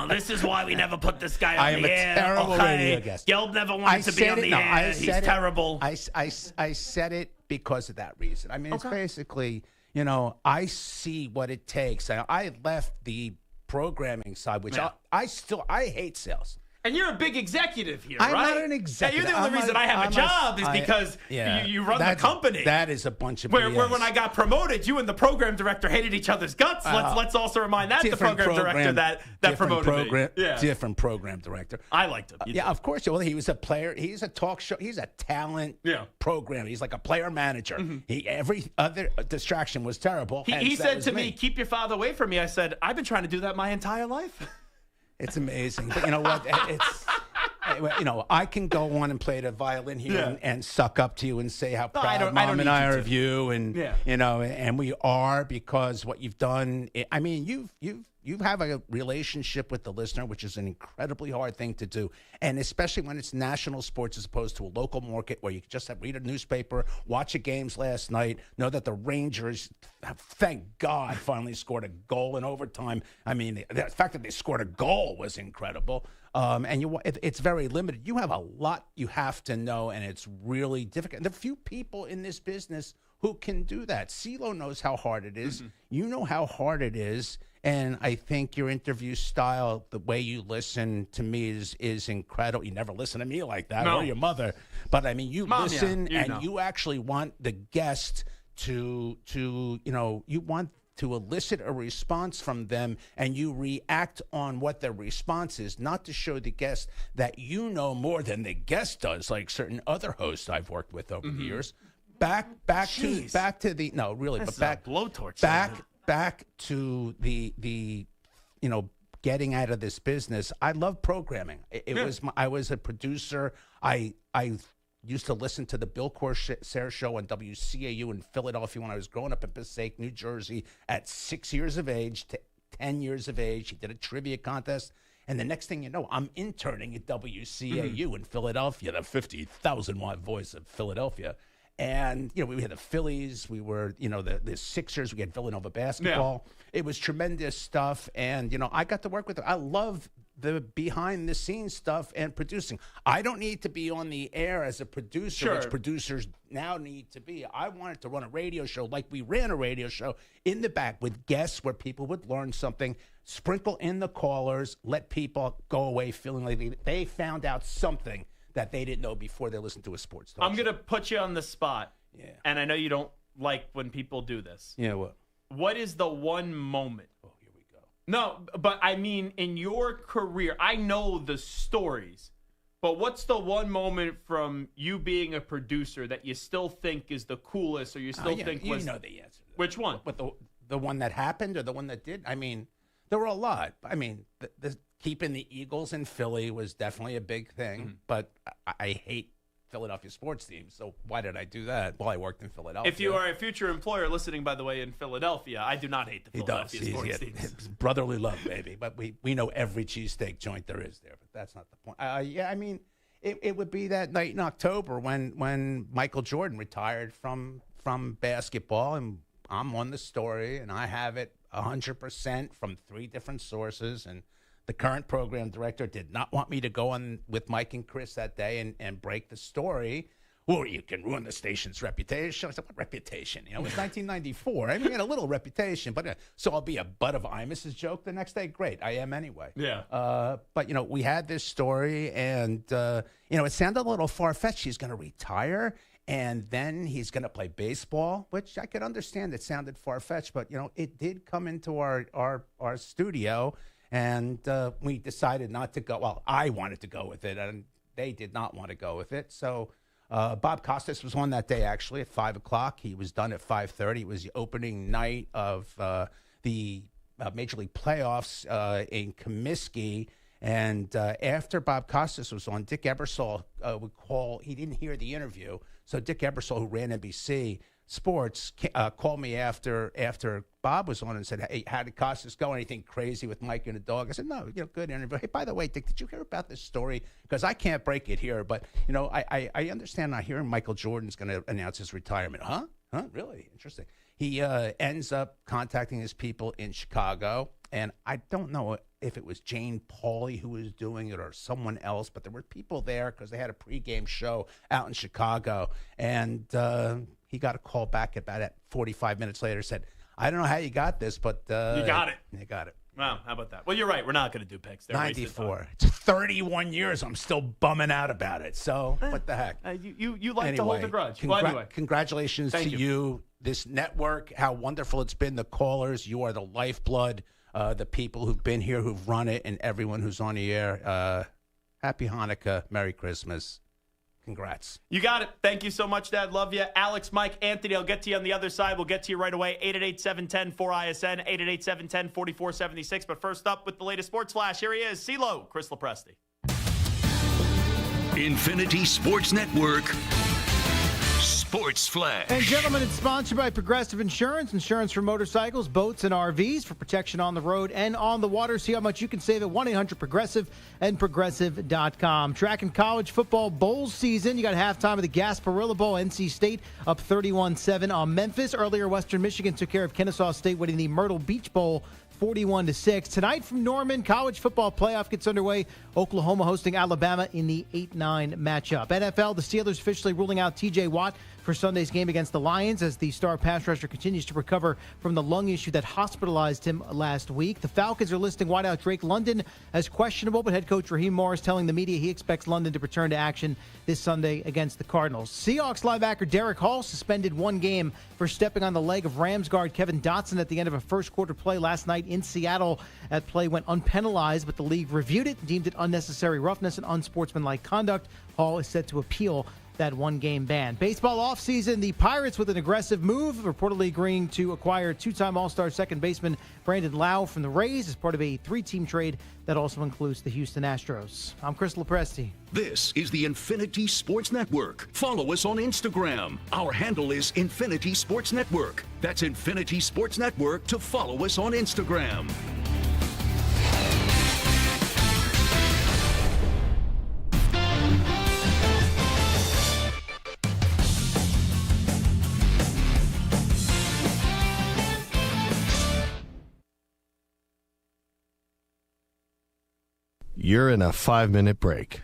This is why we never put this guy on the air. I am a terrible radio guest. Gelb never wanted to be on the air. He's terrible. I said it because of that reason. I mean, it's basically, I see what it takes. I left the programming side, which I hate sales. And you're a big executive here, I'm right? not an executive. Yeah, you're the only reason I have a job is because you run the company. That is a bunch of where BS. when I got promoted, you and the program director hated each other's guts. Let's also remind that the program director that promoted me. Yeah. Different program director. I liked him. Of course. Well, he was a player. He's a talk show. He's a talent program. He's like a player manager. Every other distraction was terrible. He said to me, "Keep your father away from me." I said, "I've been trying to do that my entire life." It's amazing. But you know what? I can go on and play the violin here and suck up to you and say how proud Mom and I are of you. And, and we are, because what you've done, I mean, you have a relationship with the listener, which is an incredibly hard thing to do. And especially when it's national sports as opposed to a local market where you just read a newspaper, watch the games last night, know that the Rangers, thank God, finally scored a goal in overtime. I mean, the fact that they scored a goal was incredible. And it's very limited. You have a lot you have to know, and it's really difficult. There are few people in this business who can do that. CeeLo knows how hard it is. You know how hard it is. And I think your interview style, the way you listen to me is incredible. You never listen to me like that, or your mother. But, I mean, you listen, and you actually want the guest to you want to elicit a response from them, and you react on what their response is, not to show the guest that you know more than the guest does, like certain other hosts I've worked with over the years. Back to the no, really, That's but a blowtorch. back to the getting out of this business. I love programming. I was a producer. I used to listen to the Bill Corsair show on WCAU in Philadelphia when I was growing up in Passaic, New Jersey, at 6 years of age to 10 years of age. He did a trivia contest. And the next thing you know, I'm interning at WCAU in Philadelphia, the 50,000-watt voice of Philadelphia. And, we had the Phillies. We were, the Sixers. We had Villanova basketball. Yeah. It was tremendous stuff. And, I got to work with it. I love the behind-the-scenes stuff and producing. I don't need to be on the air as a producer, which producers now need to be. I wanted to run a radio show like we ran a radio show in the back with guests where people would learn something, sprinkle in the callers, let people go away feeling like they found out something that they didn't know before they listened to a sports talk I'm going to put you on the spot. Yeah. And I know you don't like when people do this. Yeah, what? What is the one moment? Oh, here we go. No, but I mean, in your career, I know the stories, but what's the one moment from you being a producer that you still think is the coolest, or you still think was... You know the answer. Which one? But the one that happened or the one that did? I mean, there were a lot. I mean, the keeping the Eagles in Philly was definitely a big thing, but I hate Philadelphia sports teams, so why did I do that? Well, I worked in Philadelphia. If you are a future employer listeting, by the way, in Philadelphia, I do not hate the Philadelphia sports teams. It's brotherly love, baby. But we know every cheesesteak joint there is there, but that's not the point. I mean, it would be that night in October when Michael Jordan retired from basketball, and I'm on the story, and I have it 100% from 3 different sources, and the current program director did not want me to go on with Mike and Chris that day and break the story. Or you can ruin the station's reputation. I said, what reputation? It was 1994. I mean, we had a little reputation. But so I'll be a butt of Imus's joke the next day? Great. I am anyway. Yeah. But, we had this story, and, it sounded a little far-fetched. He's going to retire, and then he's going to play baseball, which I could understand. It sounded far-fetched. But, it did come into our studio. And we decided not to go. Well, I wanted to go with it, and they did not want to go with it. So Bob Costas was on that day, actually, at 5 o'clock. He was done at 5:30. It was the opening night of the Major League playoffs in Comiskey. And after Bob Costas was on, Dick Ebersol would call. He didn't hear the interview. So Dick Ebersol, who ran NBC Sports, called me after Bob was on and said, hey, how did Costas go? Anything crazy with Mike and the dog? I said, no, good interview. Hey, by the way, Dick, did you hear about this story? Because I can't break it here, but, I understand now hearing Michael Jordan's going to announce his retirement. Huh? Really? Interesting. He ends up contacting his people in Chicago, and I don't know if it was Jane Pauley who was doing it or someone else, but there were people there because they had a pregame show out in Chicago, and he got a call back about 45 minutes later, said, I don't know how you got this, but... you got it. You got it. Wow, how about that? Well, you're right. We're not going to do picks. They're 94. It's 31 years. I'm still bumming out about it. So, what the heck? You like to hold a grudge. Well, anyway. Congratulations to you, this network, how wonderful it's been, the callers. You are the lifeblood, the people who've been here, who've run it, and everyone who's on the air. Happy Hanukkah. Merry Christmas. Congrats. You got it. Thank you so much, Dad. Love you. Alex, Mike, Anthony, I'll get to you on the other side. We'll get to you right away. 888-710-4ISN, 888-710-4476. But first up with the latest sports flash, here he is, CeeLo, Chris Lopresti. Infinity Sports Network Sports Flash. And gentlemen, it's sponsored by Progressive Insurance. Insurance for motorcycles, boats, and RVs for protection on the road and on the water. See how much you can save at 1-800-PROGRESSIVE and Progressive.com. Track and college football bowl season. You got halftime of the Gasparilla Bowl. NC State up 31-7 on Memphis. Earlier, Western Michigan took care of Kennesaw State, winning the Myrtle Beach Bowl 41-6. Tonight from Norman, college football playoff gets underway. Oklahoma hosting Alabama in the 8-9 matchup. NFL, the Steelers officially ruling out T.J. Watt for for Sunday's game against the Lions as the star pass rusher continues to recover from the lung issue that hospitalized him last week. The Falcons are listing wideout Drake London as questionable, but head coach Raheem Morris telling the media he expects London to return to action this Sunday against the Cardinals. Seahawks linebacker Derek Hall suspended one game for stepping on the leg of Rams guard Kevin Dotson at the end of a first quarter play last night in Seattle. That play went unpenalized, but the league reviewed it and deemed it unnecessary roughness and unsportsmanlike conduct. Hall is set to appeal that one-game ban. Baseball offseason, the Pirates with an aggressive move, reportedly agreeing to acquire two-time All-Star second baseman Brandon Lau from the Rays as part of a three-team trade that also includes the Houston Astros. I'm Chris Lopresti. This is the Infinity Sports Network. Follow us on Instagram. Our handle is Infinity Sports Network. That's Infinity Sports Network to follow us on Instagram. You're in a 5-minute break.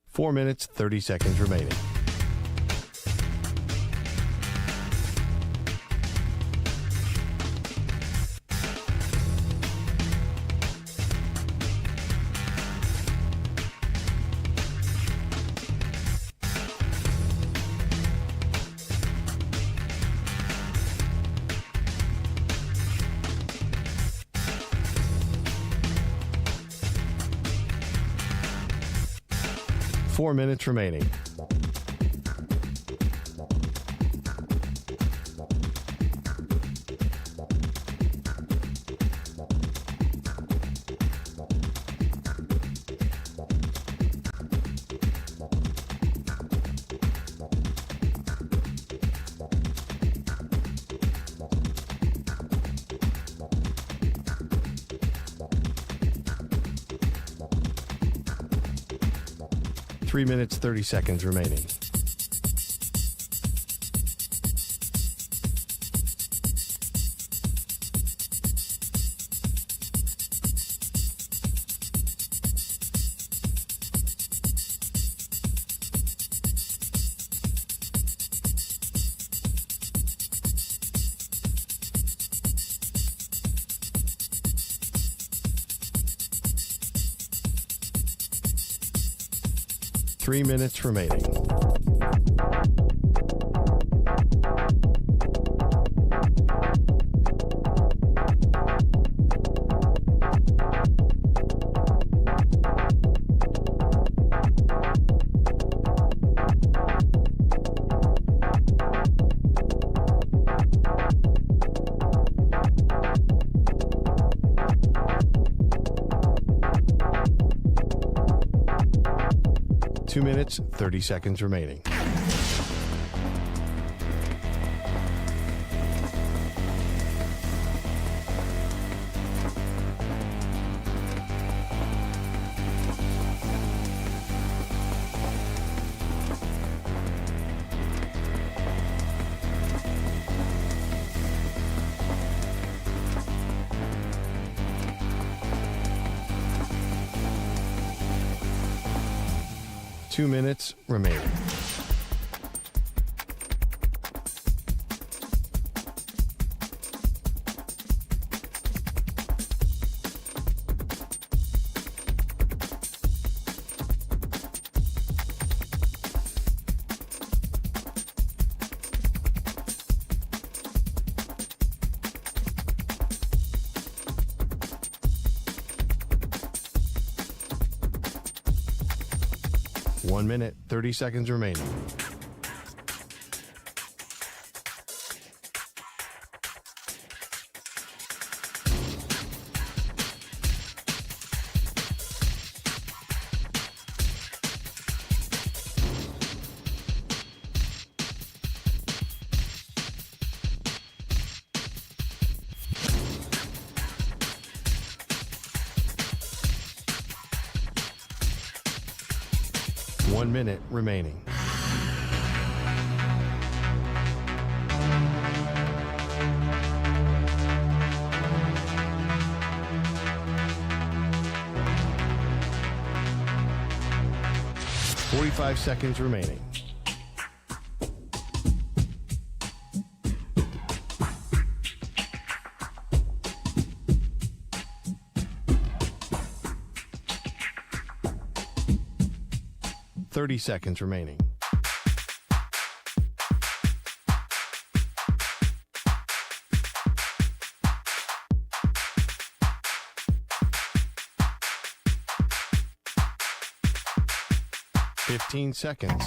Four minutes, 30 seconds remaining. Four minutes remaining. Three minutes, 30 seconds remaining. Three minutes remaining. Two minutes, 30 seconds remaining. Two minutes remaining. One minute, 30 seconds remaining. 1 minute remaining. Forty-five seconds remaining. Seconds remaining. Fifteen seconds.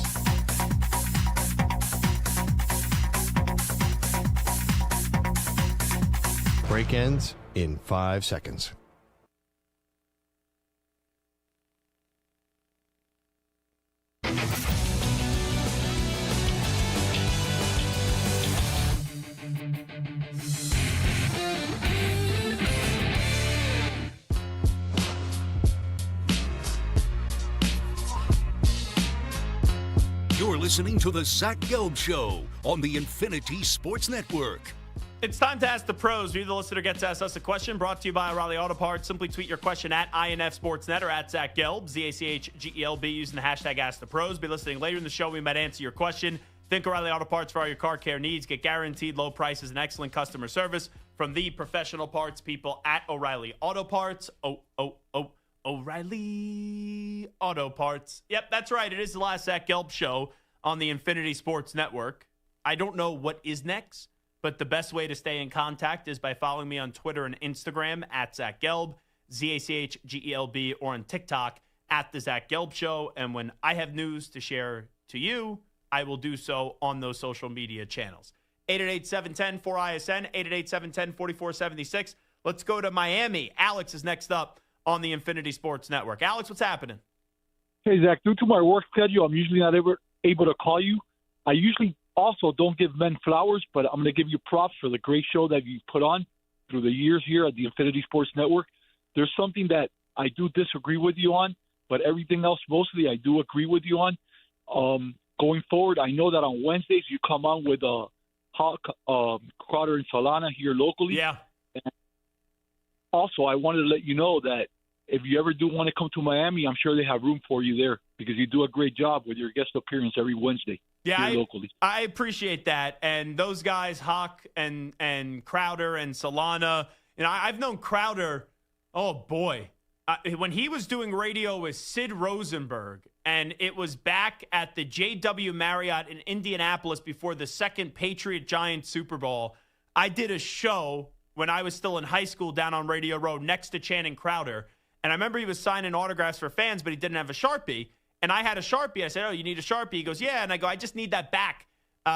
Break ends in 5 seconds. You're listening to the Zach Gelb Show on the Infinity Sports Network. It's time to ask the pros. You, the listener, gets to ask us a question. Brought to you by O'Reilly Auto Parts. Simply tweet your question at INF Sportsnet or at Zach Gelb, ZACHGELB, using the hashtag #AskThePros. Be listening later in the show. We might answer your question. Think O'Reilly Auto Parts for all your car care needs. Get guaranteed low prices and excellent customer service from the professional parts people at O'Reilly Auto Parts. O'Reilly Auto Parts. Yep, that's right. It is the last Zach Gelb Show on the Infinity Sports Network. I don't know what is next, but the best way to stay in contact is by following me on Twitter and Instagram at Zach Gelb, ZACHGELB, or on TikTok at The Zach Gelb Show. And when I have news to share to you, I will do so on those social media channels. 888-710-4ISN, 888-710-4476. Let's go to Miami. Alex is next up on the Infinity Sports Network. Alex, what's happening? Hey, Zach, due to my work schedule, I'm usually not able to call you. I usually also don't give men flowers, but I'm going to give you props for the great show that you've put on through the years here at the Infinity Sports Network. There's something that I do disagree with you on, but everything else mostly I do agree with you on. Going forward, I know that on Wednesdays you come on with Hawk, Crowder, and Solana here locally. Yeah. And also, I wanted to let you know that if you ever do want to come to Miami, I'm sure they have room for you there because you do a great job with your guest appearance every Wednesday. Yeah, locally. I appreciate that. And those guys, Hawk and Crowder and Solana, I've known Crowder, oh boy, when he was doing radio with Sid Rosenberg, and it was back at the JW Marriott in Indianapolis before the second Patriot-Giants Super Bowl. I did a show when I was still in high school down on Radio Row next to Channing Crowder. And I remember he was signing autographs for fans, but he didn't have a Sharpie. And I had a Sharpie. I said, oh, you need a Sharpie? He goes, yeah. And I go, I just need that back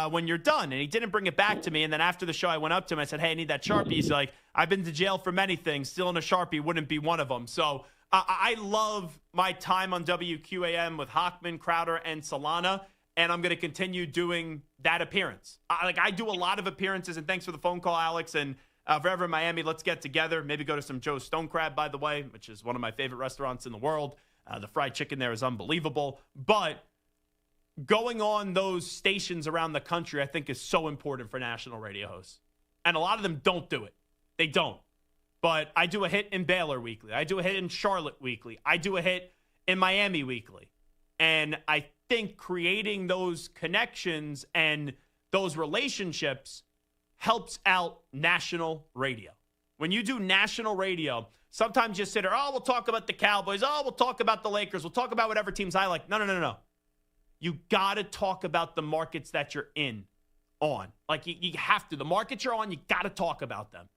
when you're done. And he didn't bring it back to me. And then after the show, I went up to him. I said, hey, I need that Sharpie. He's like, I've been to jail for many things. Stealing a Sharpie wouldn't be one of them. So I love my time on WQAM with Hockman, Crowder, and Solana. And I'm going to continue doing that appearance. I do a lot of appearances. And thanks for the phone call, Alex. And if ever in Miami, let's get together. Maybe go to some Joe's Stone Crab, by the way, which is one of my favorite restaurants in the world. The fried chicken there is unbelievable. But going on those stations around the country, I think, is so important for national radio hosts. And a lot of them don't do it. They don't. But I do a hit in Baylor weekly. I do a hit in Charlotte weekly. I do a hit in Miami weekly. And I think creating those connections and those relationships helps out national radio. When you do national radio, sometimes you sit there, oh, we'll talk about the Cowboys. Oh, we'll talk about the Lakers. We'll talk about whatever teams I like. No. You got to talk about the markets that you're on. Like, you have to. The markets you're on, you got to talk about them.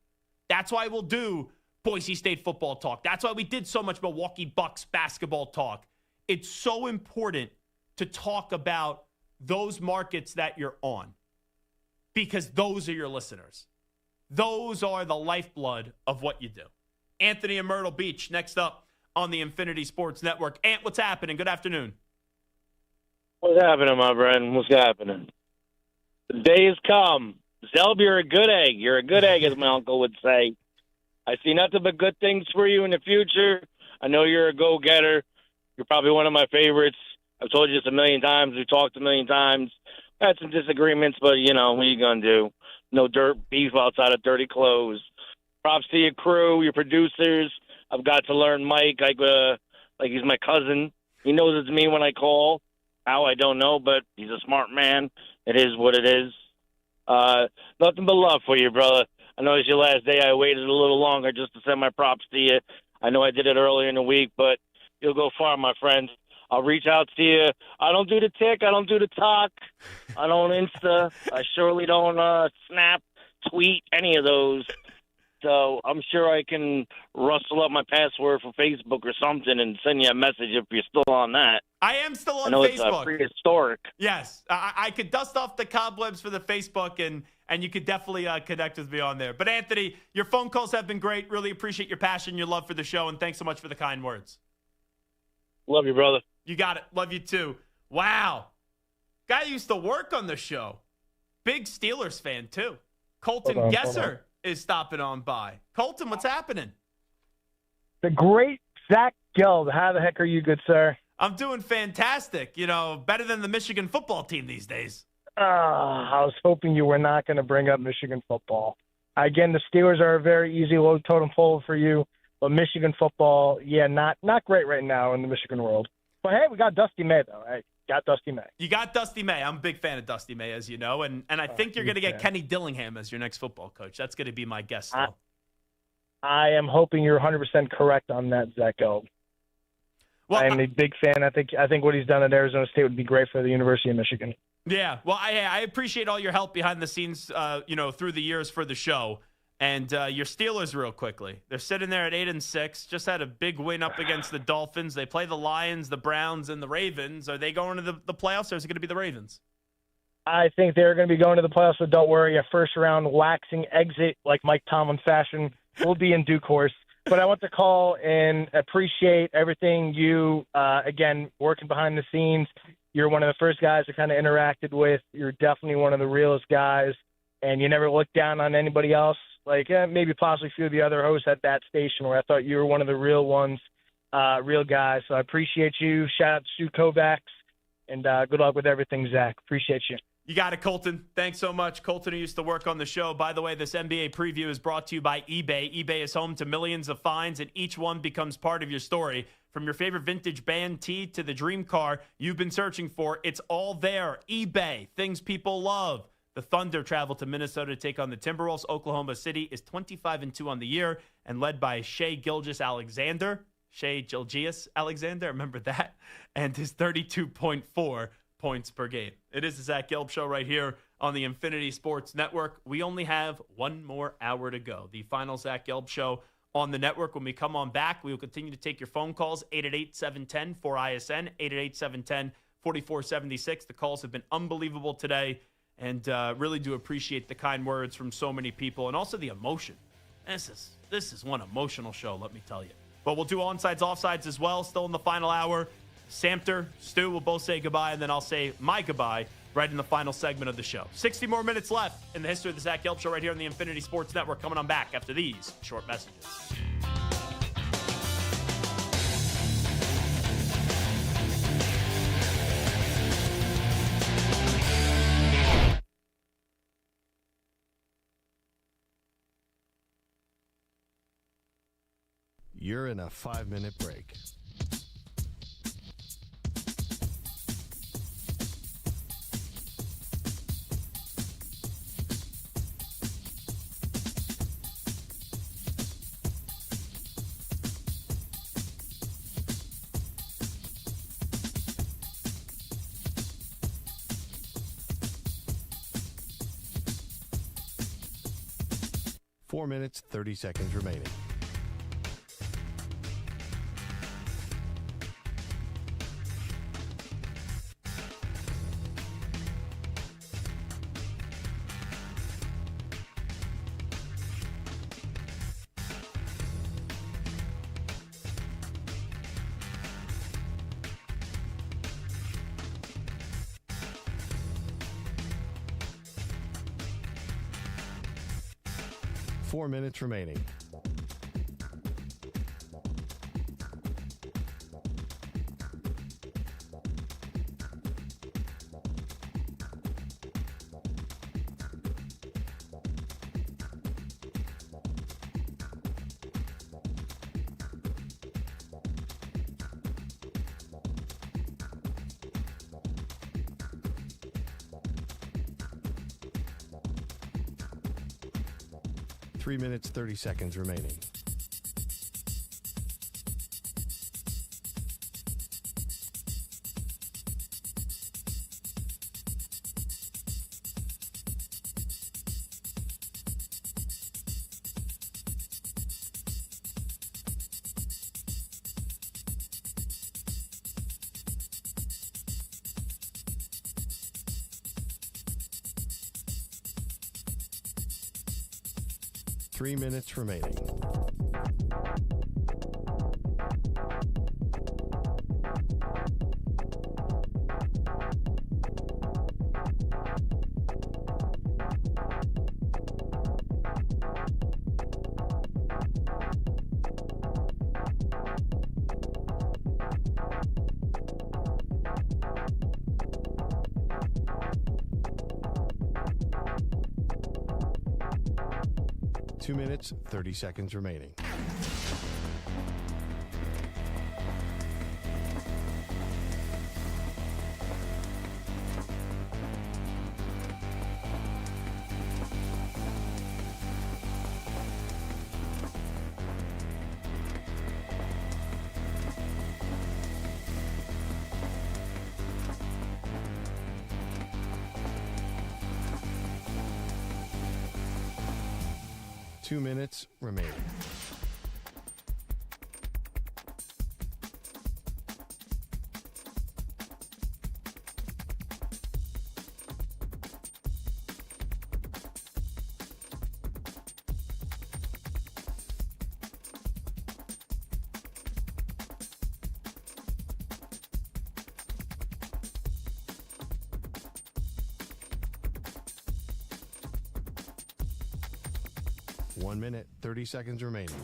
That's why we'll do Boise State football talk. That's why we did so much Milwaukee Bucks basketball talk. It's so important to talk about those markets that you're on because those are your listeners. Those are the lifeblood of what you do. Anthony in Myrtle Beach, next up on the Infinity Sports Network. Ant, what's happening? Good afternoon. What's happening, my friend? What's happening? The day has come. Zelb, you're a good egg. You're a good egg, as my uncle would say. I see nothing but good things for you in the future. I know you're a go-getter. You're probably one of my favorites. I've told you this a million times. We've talked a million times. Had some disagreements, but, what are you going to do? No dirt beef outside of dirty clothes. Props to your crew, your producers. I've got to learn Mike like he's my cousin. He knows it's me when I call. How, I don't know, but he's a smart man. It is what it is. Nothing but love for you, brother. I know it's your last day. I waited a little longer just to send my props to you. I know I did it earlier in the week, but you'll go far, my friend. I'll reach out to you. I don't do the tick. I don't do the talk. I don't Insta. I surely don't snap, tweet, any of those. So I'm sure I can rustle up my password for Facebook or something and send you a message if you're still on that. I am still on I know Facebook. It's prehistoric. Yes. I could dust off the cobwebs for the Facebook, and you could definitely connect with me on there. But, Anthony, your phone calls have been great. Really appreciate your passion, your love for the show, and thanks so much for the kind words. Love you, brother. You got it. Love you, too. Wow. Guy used to work on the show. Big Steelers fan, too. Colton Gesser is stopping on by. Colton, what's happening? The great Zach Gelb. How the heck are you, good sir? I'm doing fantastic. Better than the Michigan football team these days. I was hoping you were not going to bring up Michigan football. Again, the Steelers are a very easy low totem pole for you, but Michigan football, not great right now in the Michigan world. But, hey, we got Dusty May, though. Right? Got Dusty May. You got Dusty May. I'm a big fan of Dusty May, as you know, and I think you're going to get Kenny Dillingham as your next football coach. That's going to be my guess, though. I am hoping you're 100% correct on that, Zach Gelb. Well, I am a big fan. I think what he's done at Arizona State would be great for the University of Michigan. Yeah, well, I appreciate all your help behind the scenes, through the years for the show. And your Steelers, real quickly, they're sitting there at 8-6. Just had a big win up against the Dolphins. They play the Lions, the Browns, and the Ravens. Are they going to the playoffs, or is it going to be the Ravens? I think they're going to be going to the playoffs. So don't worry, a first-round waxing exit like Mike Tomlin fashion will be in due course. But I want to call and appreciate everything you, again, working behind the scenes. You're one of the first guys I kind of interacted with. You're definitely one of the realest guys, and you never look down on anybody else. Like maybe possibly a few of the other hosts at that station where I thought you were one of the real ones, real guys. So I appreciate you. Shout out to Stu Kovacs, and good luck with everything, Zach. Appreciate you. You got it, Colton. Thanks so much. Colton, who used to work on the show. By the way, this NBA preview is brought to you by eBay. eBay is home to millions of finds, and each one becomes part of your story. From your favorite vintage band tee to the dream car you've been searching for, it's all there. eBay, things people love. The Thunder travel to Minnesota to take on the Timberwolves. Oklahoma City is 25-2 on the year and led by Shai Gilgeous-Alexander. Remember that? And his 32.4 points per game. It is the Zach Gelb Show right here on the Infinity Sports Network. We only have one more hour to go. The final Zach Gelb Show on the network. When we come on back, we will continue to take your phone calls, 888-710-4ISN, 888-710-4476. The calls have been unbelievable today. And really do appreciate the kind words from so many people, and also the emotion. This is one emotional show, let me tell you. But we'll do onsides, offsides as well. Still in the final hour. Samter, Stu will both say goodbye, and then I'll say my goodbye right in the final segment of the show. 60 more minutes left in the history of the Zach Gelb Show right here on the Infinity Sports Network. Coming on back after these short messages. You're in a 5-minute break. Four minutes, 30 seconds remaining. Four minutes remaining. 3 minutes, 30 seconds remaining. Three minutes remaining. Two minutes, 30 seconds remaining. Two minutes remaining. One minute, 30 seconds remaining.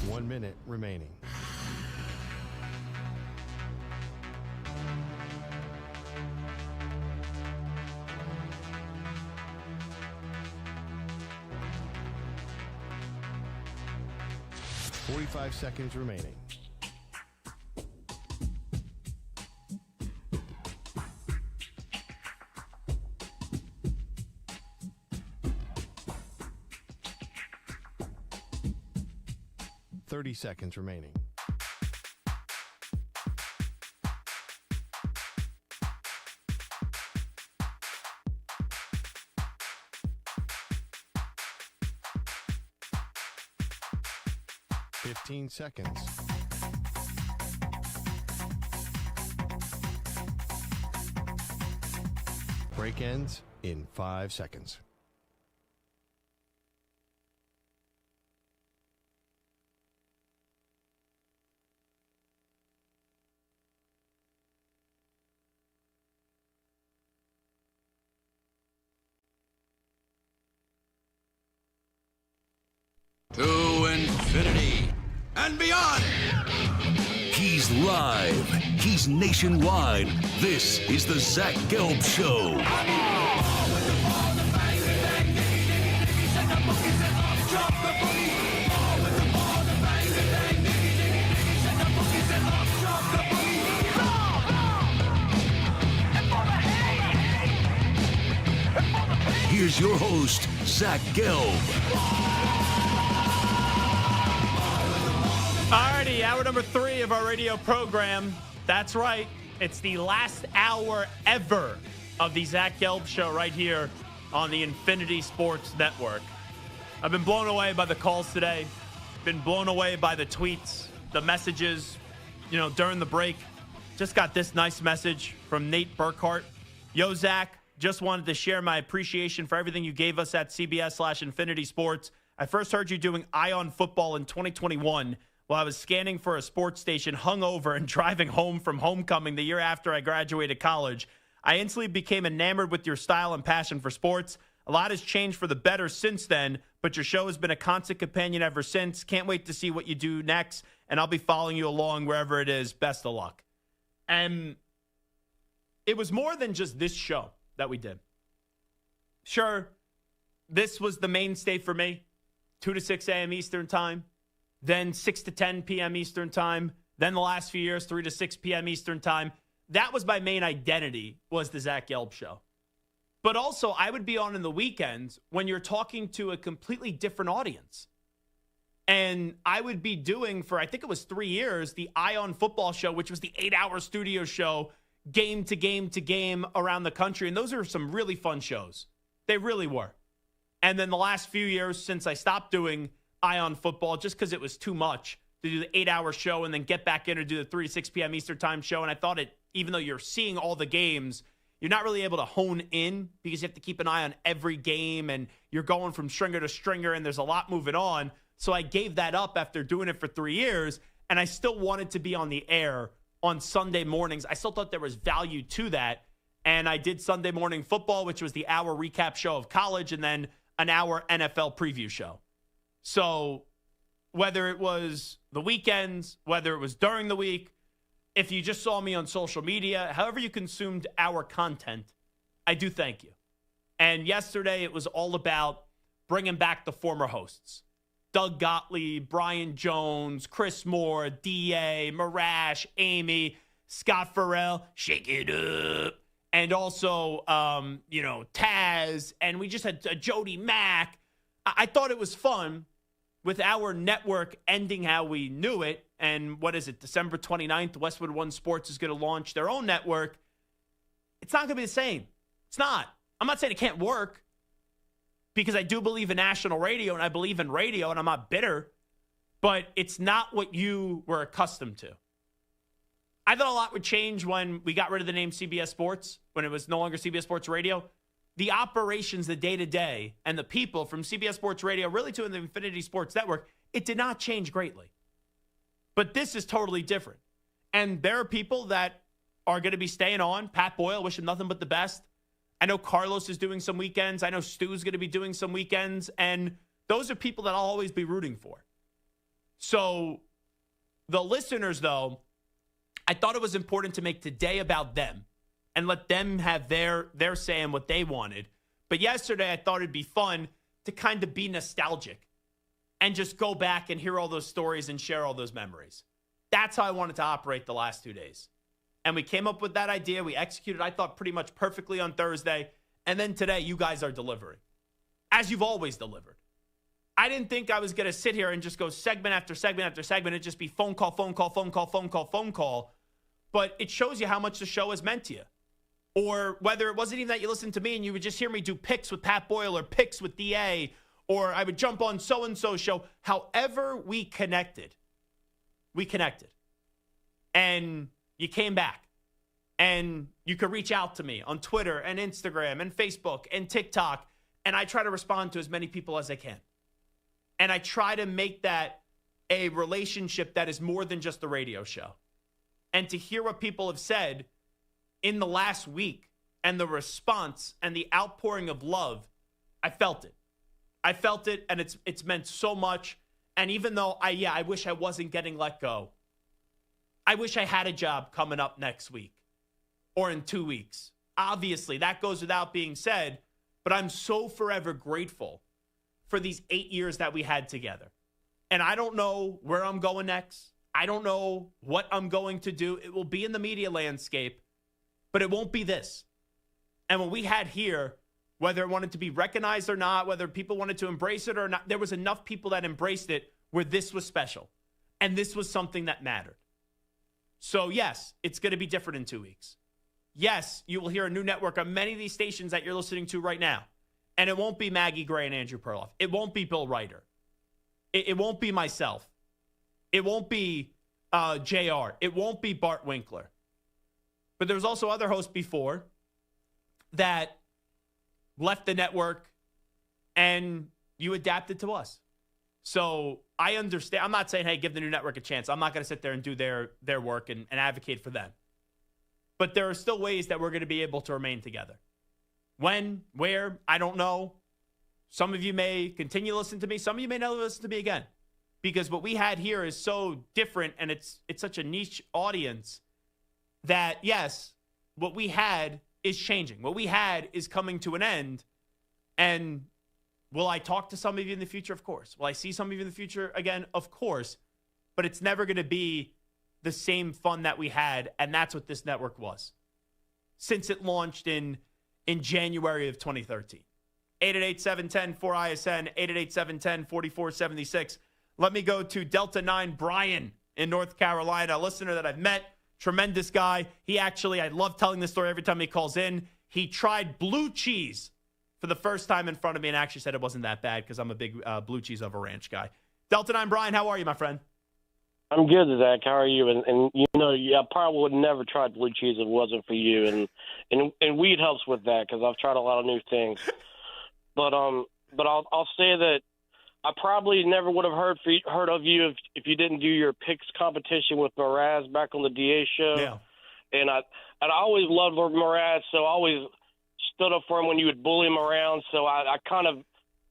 One minute remaining. Forty-five seconds remaining. Thirty seconds remaining. Fifteen seconds. Break ends in 5 seconds. To infinity and beyond. He's live. He's nationwide. This is the Zach Gelb Show. Here's your host, Zach Gelb. Alrighty, hour number 3 of our radio program. That's right. It's the last hour ever of the Zach Gelb Show right here on the Infinity Sports Network. I've been blown away by the calls today. Been blown away by the tweets, the messages, during the break. Just got this nice message from Nate Burkhart. Yo, Zach, just wanted to share my appreciation for everything you gave us at CBS/Infinity Sports. I first heard you doing Ion Football in 2021 while I was scanning for a sports station hungover and driving home from homecoming the year after I graduated college. I instantly became enamored with your style and passion for sports. A lot has changed for the better since then, but your show has been a constant companion ever since. Can't wait to see what you do next, and I'll be following you along wherever it is. Best of luck. And it was more than just this show that we did. Sure, this was the mainstay for me, 2 to 6 a.m. Eastern time, then 6 to 10 p.m. Eastern time, then the last few years, 3 to 6 p.m. Eastern time. That was my main identity, was the Zach Gelb show. But also, I would be on in the weekends when you're talking to a completely different audience. And I would be doing for, I think it was 3 years, the Eye on Football show, which was the 8-hour studio show, game to game to game around the country. And those are some really fun shows. They really were. And then the last few years since I stopped doing Eye on Football, just because it was too much to do the 8-hour show and then get back in and do the 3 to 6 p.m. Eastern time show. And I thought even though you're seeing all the games, you're not really able to hone in because you have to keep an eye on every game and you're going from stringer to stringer and there's a lot moving on. So I gave that up after doing it for 3 years, and I still wanted to be on the air on Sunday mornings. I still thought there was value to that, and I did Sunday Morning Football, which was the hour recap show of college, and then an hour NFL preview show. So whether it was the weekends, whether it was during the week, if you just saw me on social media, however you consumed our content, I do thank you. And yesterday it was all about bringing back the former hosts. Doug Gottlieb, Brian Jones, Chris Moore, D.A., Marash, Amy, Scott Farrell, shake it up. And also, Taz, and we just had Jody Mack. I thought it was fun with our network ending how we knew it. And what is it, December 29th, Westwood One Sports is going to launch their own network. It's not going to be the same. It's not. I'm not saying it can't work, because I do believe in national radio and I believe in radio and I'm not bitter, but it's not what you were accustomed to. I thought a lot would change when we got rid of the name CBS Sports, when it was no longer CBS Sports Radio. The operations, the day-to-day, and the people from CBS Sports Radio really to the Infinity Sports Network, it did not change greatly. But this is totally different. And there are people that are going to be staying on. Pat Boyle, wish him nothing but the best. I know Carlos is doing some weekends. I know Stu's going to be doing some weekends. And those are people that I'll always be rooting for. So the listeners, though, I thought it was important to make today about them and let them have their say in what they wanted. But yesterday, I thought it'd be fun to kind of be nostalgic and just go back and hear all those stories and share all those memories. That's how I wanted to operate the last 2 days. And we came up with that idea. We executed, I thought, pretty much perfectly on Thursday. And then today, you guys are delivering, as you've always delivered. I didn't think I was going to sit here and just go segment after segment after segment and just be phone call, phone call, phone call, phone call, phone call. But it shows you how much the show has meant to you. Or whether it wasn't even that you listened to me and you would just hear me do picks with Pat Boyle or picks with DA, or I would jump on so-and-so show. However we connected. And you came back. And you could reach out to me on Twitter and Instagram and Facebook and TikTok. And I try to respond to as many people as I can. And I try to make that a relationship that is more than just the radio show. And to hear what people have said in the last week and the response and the outpouring of love, I felt it. And it's meant so much. And even though I wish I wasn't getting let go, I wish I had a job coming up next week or in 2 weeks. Obviously, that goes without being said, but I'm so forever grateful for these 8 years that we had together. And I don't know where I'm going next. I don't know what I'm going to do. It will be in the media landscape, but it won't be this. And what we had here, whether it wanted to be recognized or not, whether people wanted to embrace it or not, there was enough people that embraced it where this was special. And this was something that mattered. So yes, it's going to be different in 2 weeks. Yes, you will hear a new network on many of these stations that you're listening to right now. And it won't be Maggie Gray and Andrew Perloff. It won't be Bill Ryder. It won't be myself. It won't be JR. It won't be Bart Winkler. But there was also other hosts before that left the network and you adapted to us. So I understand. I'm not saying, hey, give the new network a chance. I'm not going to sit there and do their work and advocate for them. But there are still ways that we're going to be able to remain together. When, where, I don't know. Some of you may continue to listen to me. Some of you may never listen to me again. Because what we had here is so different, and it's such a niche audience that, yes, what we had is changing. What we had is coming to an end. And will I talk to some of you in the future? Of course. Will I see some of you in the future again? Of course. But it's never going to be the same fun that we had, and that's what this network was since it launched in January of 2013. 888-710-4ISN, 888-710-4476. Let me go to Delta 9 Brian in North Carolina, a listener that I've met, tremendous guy. I love telling this story every time he calls in. He tried blue cheese for the first time in front of me and actually said it wasn't that bad because I'm a big blue cheese over ranch guy. Delta 9 Brian, how are you, my friend? I'm good, Zach. How are you? And you know, I probably would never try blue cheese if it wasn't for you. And weed helps with that because I've tried a lot of new things. But I'll say that I probably never would have heard of you if you didn't do your picks competition with Mraz back on the DA show. Yeah. And I always loved Mraz, so I always stood up for him when you would bully him around. So I kind of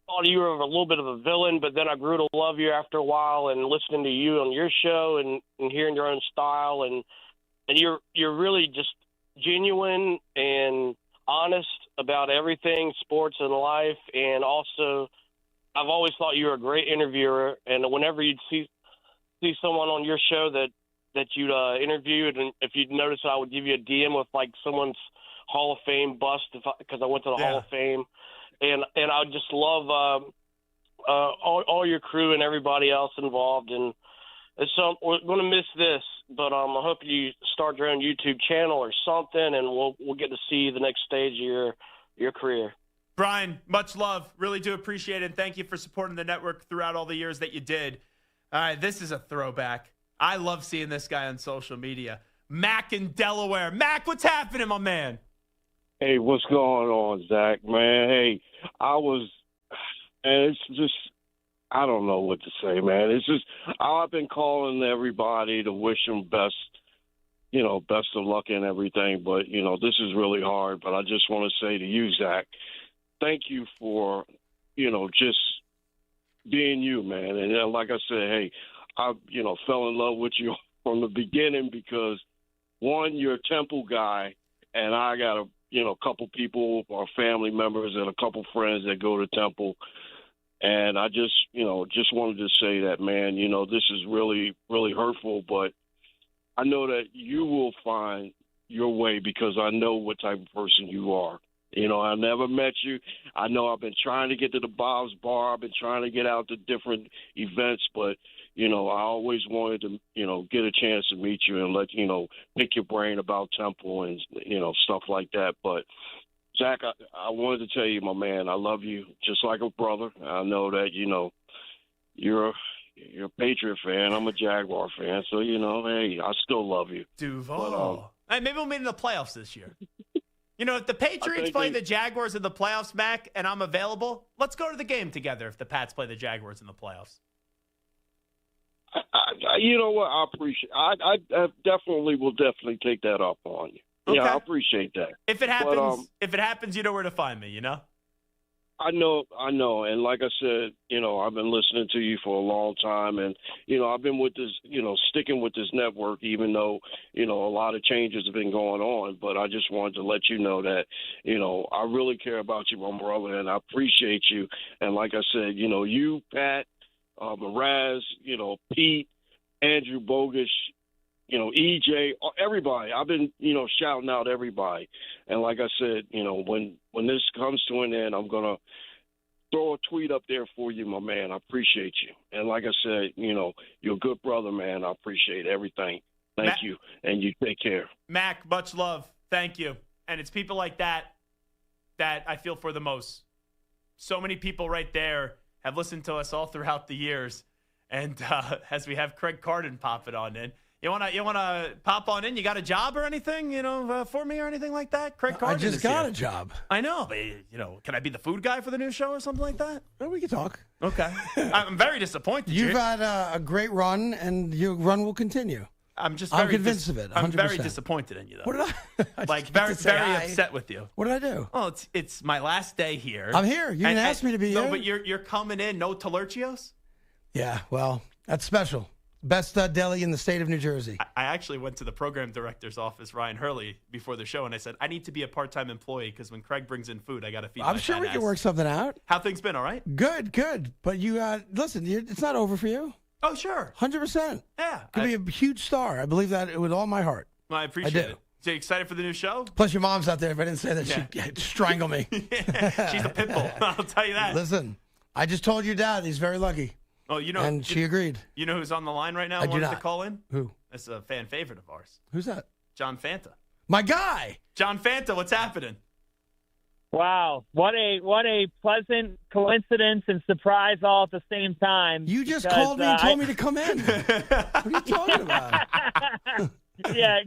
thought you were a little bit of a villain, but then I grew to love you after a while and listening to you on your show and hearing your own style. And you're really just genuine and honest about everything, sports and life. And also, I've always thought you were a great interviewer. And whenever you'd see someone on your show that you'd interviewed, and if you'd notice, I would give you a DM with like someone's Hall of Fame bust because I went to the Hall of Fame. And I just love all your crew and everybody else involved. And so we're going to miss this, but I hope you start your own YouTube channel or something, and we'll get to see the next stage of your career. Brian, much love. Really do appreciate it. And thank you for supporting the network throughout all the years that you did. All right, this is a throwback. I love seeing this guy on social media. Mac in Delaware. Mac, what's happening, my man? Hey, what's going on, Zach, man? Hey, it's just, I don't know what to say, man. It's just, I've been calling everybody to wish them best of luck and everything. But, this is really hard. But I just want to say to you, Zach, thank you for, just being you, man. And like I said, hey, I, fell in love with you from the beginning because, one, you're a Temple guy, and I got a couple people, our family members, and a couple friends that go to Temple. And I just wanted to say that, man, this is really, really hurtful, but I know that you will find your way because I know what type of person you are. I never met you. I know I've been trying to get to the Bob's Bar. I've been trying to get out to different events, but, I always wanted to, get a chance to meet you and let, pick your brain about Temple and, stuff like that. But, Zach, I wanted to tell you, my man, I love you just like a brother. I know that, you're a Patriot fan. I'm a Jaguar fan. So, hey, I still love you. Duval. Hey, maybe we'll meet in the playoffs this year. If the Patriots play the Jaguars in the playoffs, Mac, and I'm available, let's go to the game together if the Pats play the Jaguars in the playoffs. You know what? I appreciate. I definitely will take that up on you. Okay. Yeah, I appreciate that. If it happens, you know where to find me. I know, and like I said, I've been listening to you for a long time, and I've been with this, sticking with this network, even though a lot of changes have been going on. But I just wanted to let you know that I really care about you, my brother, and I appreciate you. And like I said, you, Pat, Mraz, Pete, Andrew Bogus, EJ, everybody. I've been, shouting out everybody. And like I said, when this comes to an end, I'm going to throw a tweet up there for you, my man. I appreciate you. And like I said, you're a good brother, man. I appreciate everything. Thank you. And you take care. Mac, much love. Thank you. And it's people like that I feel for the most. So many people right there have listened to us all throughout the years. And as we have Craig Carden popping on in, you wanna pop on in? You got a job or anything, for me or anything like that? Craig Carden. I just got a job. I know, but can I be the food guy for the new show or something like that? Well, we can talk. Okay. I'm very disappointed. You've had a great run, and your run will continue. I'm convinced of it. 100%. I'm very disappointed in you, though. What did I? Like very upset with you. What did I do? Well, it's my last day here. I'm here. You didn't ask me to be here. No, but you're coming in. No Talerchios? Yeah. Well, that's special. Best deli in the state of New Jersey. I actually went to the program director's office, Ryan Hurley, before the show, and I said, I need to be a part-time employee because when Craig brings in food, I got to feed I'm my sure fat we ass. can work something out. How things been, all right? Good. But you, listen, it's not over for you. Oh, sure. 100%. Yeah. Could be a huge star. I believe that with all my heart. Well, I appreciate it. So you excited for the new show? Plus, your mom's out there. If I didn't say that, she'd strangle me. She's a pit bull. I'll tell you that. Listen, I just told your dad he's very lucky. Oh, you know, and she agreed. You know who's on the line right now? I do wanted not. to call in? Who? It's a fan favorite of ours. Who's that? John Fanta. My guy. John Fanta, what's happening? Wow, what a pleasant coincidence and surprise all at the same time. You just called me and told me to come in. What are you talking about? Yeah,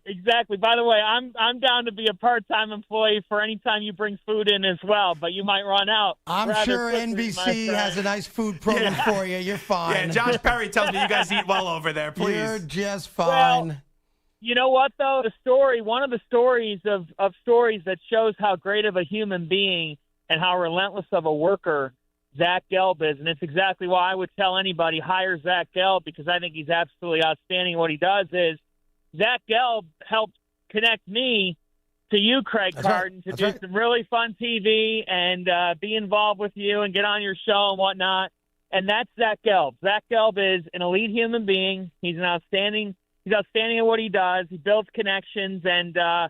exactly. By the way, I'm down to be a part-time employee for any time you bring food in as well, but you might run out. I'm sure NBC has a nice food program for you. You're fine. Yeah, Josh Perry tells me you guys eat well over there. Please. You're just fine. Well, you know what, though? One of the stories of stories that shows how great of a human being and how relentless of a worker Zach Gelb is, and it's exactly why I would tell anybody, hire Zach Gelb, because I think he's absolutely outstanding. What he does is Zach Gelb helped connect me to you, Craig Carton, to do some really fun TV and be involved with you and get on your show and whatnot. And that's Zach Gelb. Zach Gelb is an elite human being. He's outstanding at what he does. He builds connections, and I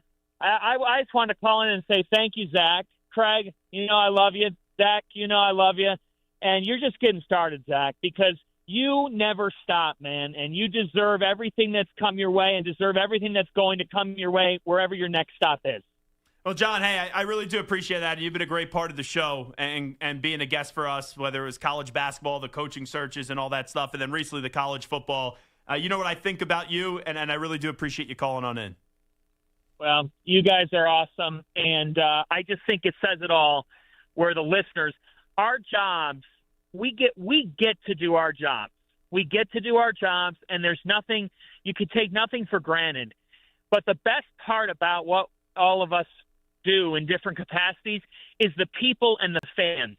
just wanted to call in and say thank you, Zach. Craig, you know I love you. Zach, you know I love you. And you're just getting started, Zach, because you never stop, man, and you deserve everything that's come your way and deserve everything that's going to come your way wherever your next stop is. Well, John, hey, I really do appreciate that. You've been a great part of the show and being a guest for us, whether it was college basketball, the coaching searches, and all that stuff, and then recently the college football. You know what I think about you, and I really do appreciate you calling on in. Well, you guys are awesome, and I just think it says it all. Where the listeners, our jobs, we get to do our jobs. We get to do our jobs, and there's nothing, you could take nothing for granted. But the best part about what all of us do in different capacities is the people and the fans.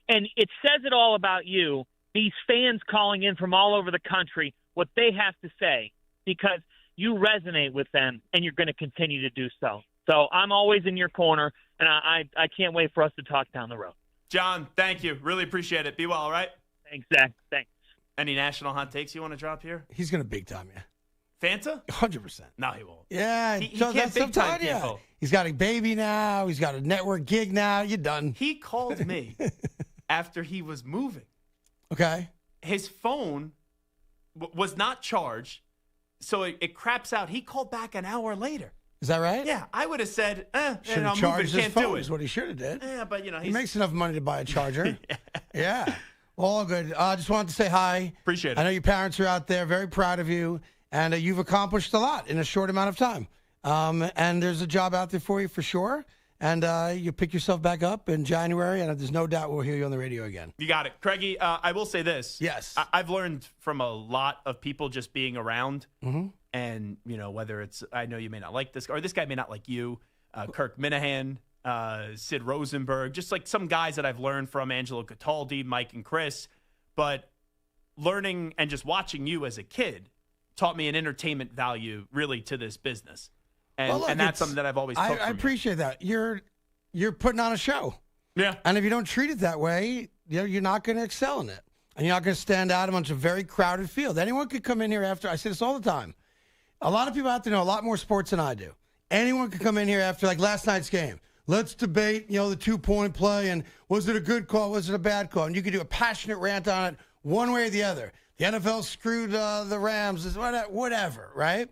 And it says it all about you, these fans calling in from all over the country, what they have to say, because you resonate with them, and you're going to continue to do so. So I'm always in your corner, and I can't wait for us to talk down the road. John, thank you. Really appreciate it. Be well, all right? Thanks, Zach. Thanks. Any national hot takes you want to drop here? He's going to big time you. Fanta? 100%. No, he won't. Yeah, he can't big time people. He's got a baby now. He's got a network gig now. You're done. He called me after he was moving. Okay. His phone was not charged, so it craps out. He called back an hour later. Is that right? Yeah, I would have said, should have I'm charged moving, his can't do phone it. is what he should have did. Yeah, but, he makes enough money to buy a charger. Yeah. All good. I just wanted to say hi. Appreciate it. I know your parents are out there, very proud of you, and you've accomplished a lot in a short amount of time. And there's a job out there for you for sure. And you pick yourself back up in January, and there's no doubt we'll hear you on the radio again. You got it. Craigie, I will say this. Yes. I've learned from a lot of people just being around. Mm-hmm. And, whether it's, I know you may not like this, or this guy may not like you, Kirk Minahan, Sid Rosenberg, just like some guys that I've learned from, Angelo Cataldi, Mike and Chris. But learning and just watching you as a kid taught me an entertainment value really to this business. And, Well, look, and that's something that I've always took I from you. appreciate that. You're putting on a show. Yeah. And if you don't treat it that way, you're not going to excel in it. And you're not going to stand out amongst a very crowded field. Anyone could come in here after. I say this all the time. A lot of people out there know a lot more sports than I do. Anyone could come in here after, like last night's game. Let's debate, the 2-point play and was it a good call, was it a bad call? And you could do a passionate rant on it one way or the other. The NFL screwed the Rams, whatever, right?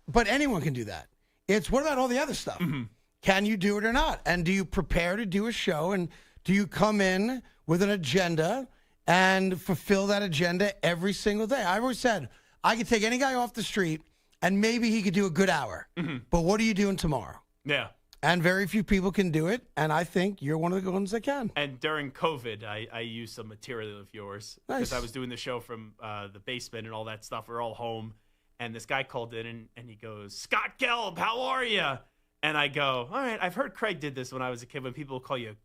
But anyone can do that. It's what about all the other stuff? Mm-hmm. Can you do it or not? And do you prepare to do a show? And do you come in with an agenda and fulfill that agenda every single day? I've always said, I could take any guy off the street and maybe he could do a good hour. Mm-hmm. But what are you doing tomorrow? Yeah. And very few people can do it. And I think you're one of the ones that can. And during COVID, I used some material of yours because I was doing the show from the basement and all that stuff. We're all home. And this guy called in, and he goes, Scott Gelb, how are you? And I go, all right, I've heard Craig did this when I was a kid when people call you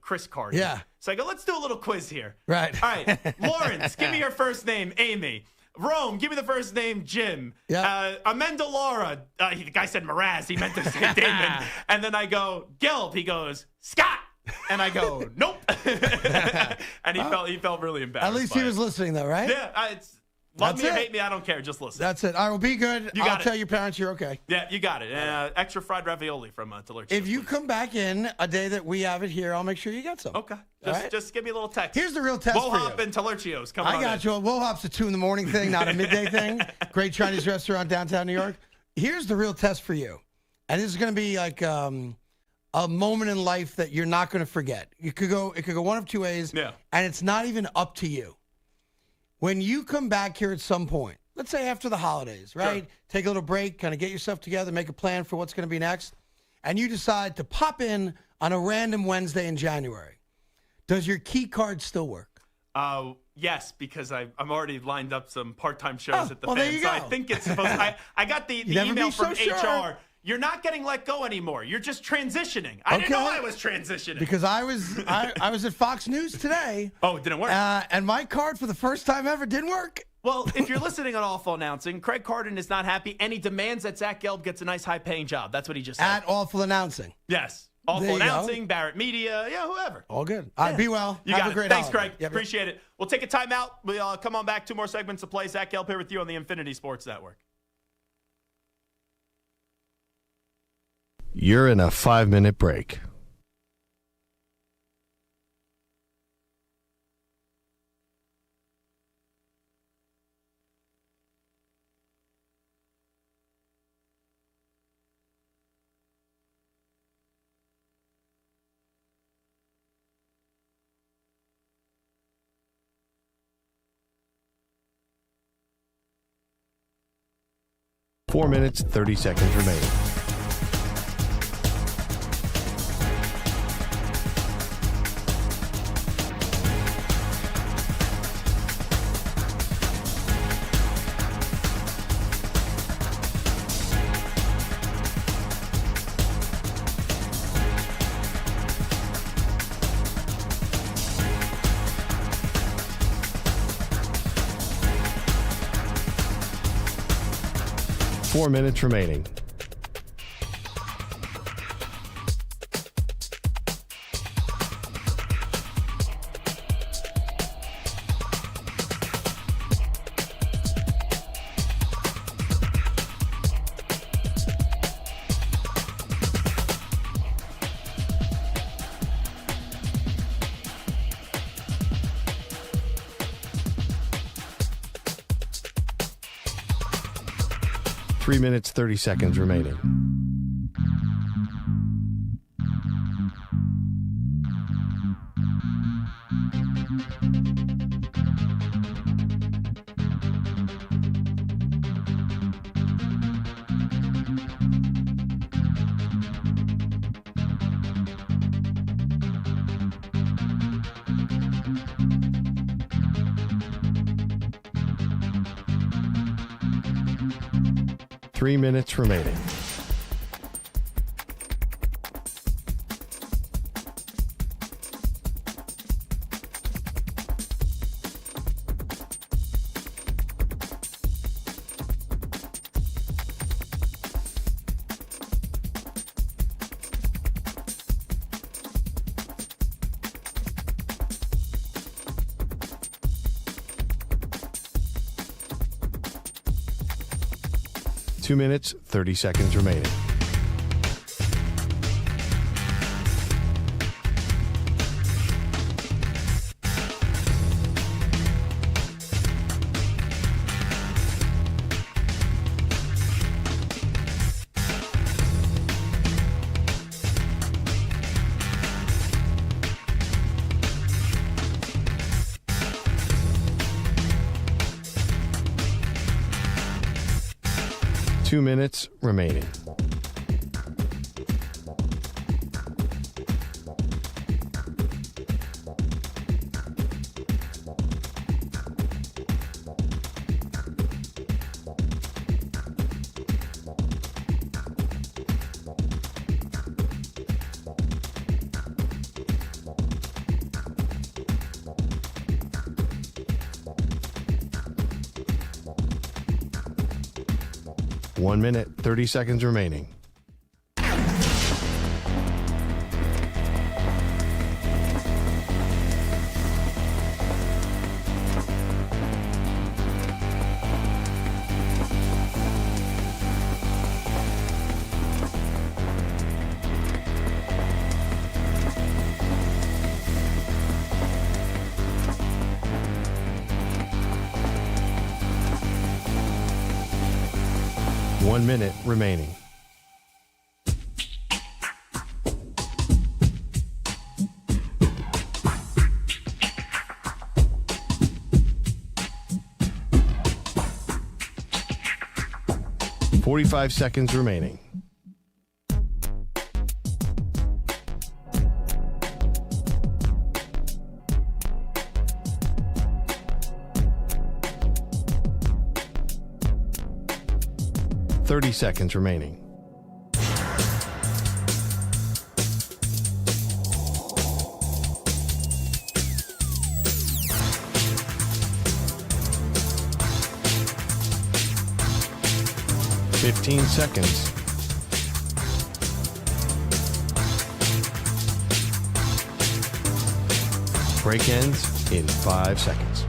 Chris Carter. Yeah. So I go, let's do a little quiz here. Right. All right, Lawrence, give me your first name, Amy. Rome, give me the first name, Jim. Yeah. Amanda Laura. The guy said Mraz. He meant to say Damon. And then I go, Gelb. He goes, Scott. And I go, nope. And he felt really embarrassed. At least he was listening, though, right? Yeah. Love me or hate me, I don't care. Just listen. That's it. I will be good. I'll tell your parents you're okay. Yeah, you got it. Extra fried ravioli from Deluxe. If you come back in a day that we have it here, I'll make sure you get some. Okay. Just Just give me a little text. Here's the real test for you. Wohop and Talercio's. Come on I got you. Wohop's a 2 a.m. thing, not a midday thing. Great Chinese restaurant downtown New York. Here's the real test for you. And this is going to be like a moment in life that you're not going to forget. It could go one of two ways. Yeah. And it's not even up to you. When you come back here at some point, let's say after the holidays, right? Sure. Take a little break, kind of get yourself together, make a plan for what's going to be next, and you decide to pop in on a random Wednesday in January. Does your key card still work? Yes, because I'm already lined up some part-time shows at the there Fan. you So I go. think it's supposed I got the never email be so from sure. HR. You're not getting let go anymore. You're just transitioning. I didn't know I was transitioning. Because I was at Fox News today. Oh, it didn't work. And my card for the first time ever didn't work. Well, if you're listening on Awful Announcing, Craig Carden is not happy, and he demands that Zach Gelb gets a nice high-paying job. That's what he just said. At Awful Announcing. Yes. There Awful you Announcing, Barrett Media, whoever. All good. All right, be well. You Have got a great it. Thanks, holiday. Craig. Yep. Appreciate it. We'll take a timeout. We'll come on back. 2 more segments to play. Zach Gelb here with you on the Infinity Sports Network. You're in a 5-minute break. Four minutes, 30 seconds remaining. Four minutes remaining. Three minutes, 30 seconds remaining. Three minutes remaining. Two minutes, 30 seconds remaining. Two minutes remaining. 1 minute, 30 seconds remaining. One minute remaining. Forty-five seconds remaining. Thirty seconds remaining. Fifteen seconds. Break ends in 5 seconds.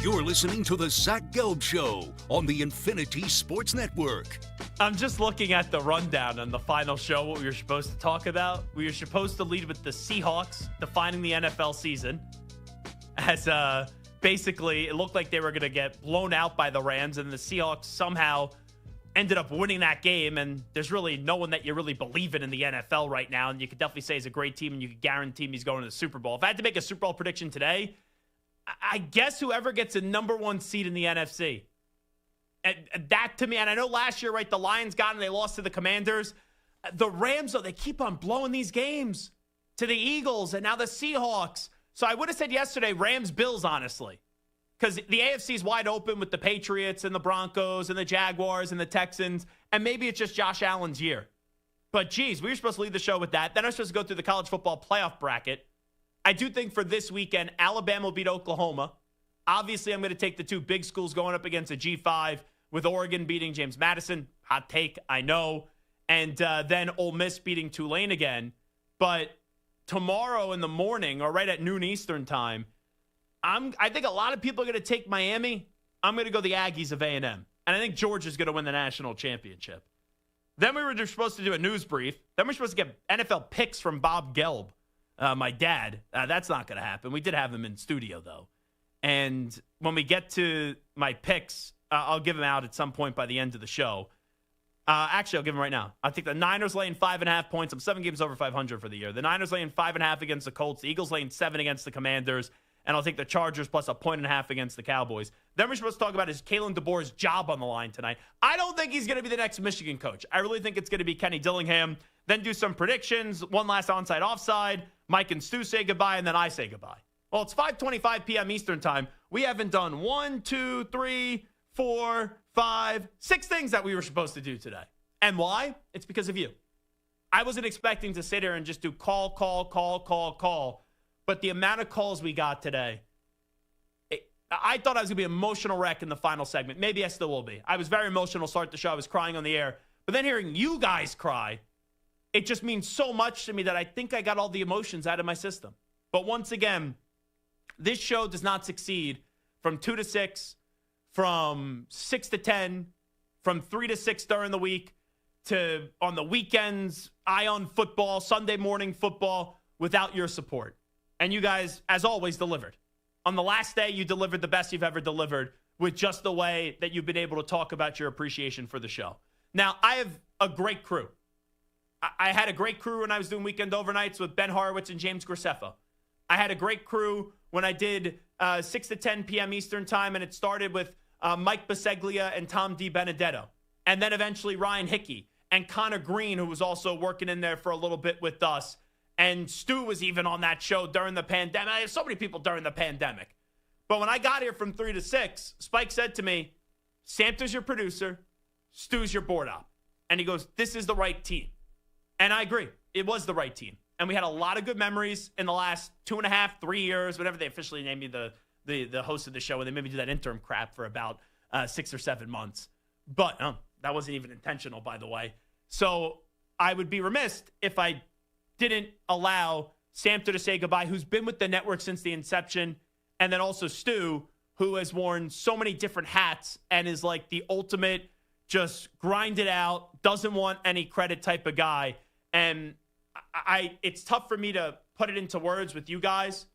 You're listening to the Zach Gelb Show on the Infinity Sports Network. I'm just looking at the rundown on the final show, what we were supposed to talk about. We were supposed to lead with the Seahawks defining the NFL season. As basically, it looked like they were going to get blown out by the Rams, and the Seahawks somehow ended up winning that game. And there's really no one that you really believe in the NFL right now. And you could definitely say he's a great team, and you could guarantee he's going to the Super Bowl. If I had to make a Super Bowl prediction today, I guess whoever gets a number one seed in the NFC. And that to me, and I know last year, right, the Lions got and they lost to the Commanders. The Rams, though, they keep on blowing these games to the Eagles and now the Seahawks. So I would have said yesterday, Rams-Bills, honestly. Because the AFC is wide open with the Patriots and the Broncos and the Jaguars and the Texans. And maybe it's just Josh Allen's year. But, geez, we were supposed to lead the show with that. Then I was supposed to go through the college football playoff bracket. I do think for this weekend, Alabama will beat Oklahoma. Obviously, I'm going to take the two big schools going up against a G5 with Oregon beating James Madison. Hot take, I know. And then Ole Miss beating Tulane again. But tomorrow in the morning, or right at noon Eastern time, I think a lot of people are going to take Miami. I'm going to go the Aggies of A&M. And I think Georgia's going to win the national championship. Then we were just supposed to do a news brief. Then we're supposed to get NFL picks from Bob Gelb. My dad. That's not going to happen. We did have him in studio, though. And when we get to my picks, I'll give them out at some point by the end of the show. Actually, I'll give them right now. I think the Niners laying 5.5 points. I'm 7 games over 500 for the year. The Niners laying 5.5 against the Colts. The Eagles laying 7 against the Commanders. And I'll take the Chargers plus 1.5 against the Cowboys. Then we're supposed to talk about is Kalen DeBoer's job on the line tonight. I don't think he's going to be the next Michigan coach. I really think it's going to be Kenny Dillingham. Then do some predictions. One last onside offside. Mike and Stu say goodbye, and then I say goodbye. Well, it's 5:25 p.m. Eastern time. We haven't done 1, 2, 3, 4, 5, 6 things that we were supposed to do today. And why? It's because of you. I wasn't expecting to sit here and just do call. But the amount of calls we got today, I thought I was going to be an emotional wreck in the final segment. Maybe I still will be. I was very emotional to start the show. I was crying on the air. But then hearing you guys cry, it just means so much to me that I think I got all the emotions out of my system. But once again, this show does not succeed from 2 to 6, from 6 to 10, from 3 to 6 during the week, to on the weekends, Ion football, Sunday morning football, without your support. And you guys, as always, delivered. On the last day, you delivered the best you've ever delivered with just the way that you've been able to talk about your appreciation for the show. Now, I have a great crew. I had a great crew when I was doing weekend overnights with Ben Horowitz and James Graceffa. I had a great crew when I did 6 to 10 p.m. Eastern time, and it started with Mike Biseglia and Tom DiBenedetto, and then eventually Ryan Hickey. and Connor Green, who was also working in there for a little bit with us. And Stu was even on that show during the pandemic. I had so many people during the pandemic. But when I got here from 3 to 6, Spike said to me, Samter's your producer, Stu's your board op. And he goes, this is the right team. And I agree. It was the right team. And we had a lot of good memories in the last 2.5, 3 years, whenever they officially named me the host of the show, and they made me do that interim crap for about 6 or 7 months. But that wasn't even intentional, by the way. So I would be remiss if I didn't allow Samter to say goodbye, who's been with the network since the inception, and then also Stu, who has worn so many different hats and is like the ultimate just grind it out, doesn't want any credit type of guy. And it's tough for me to put it into words with you guys.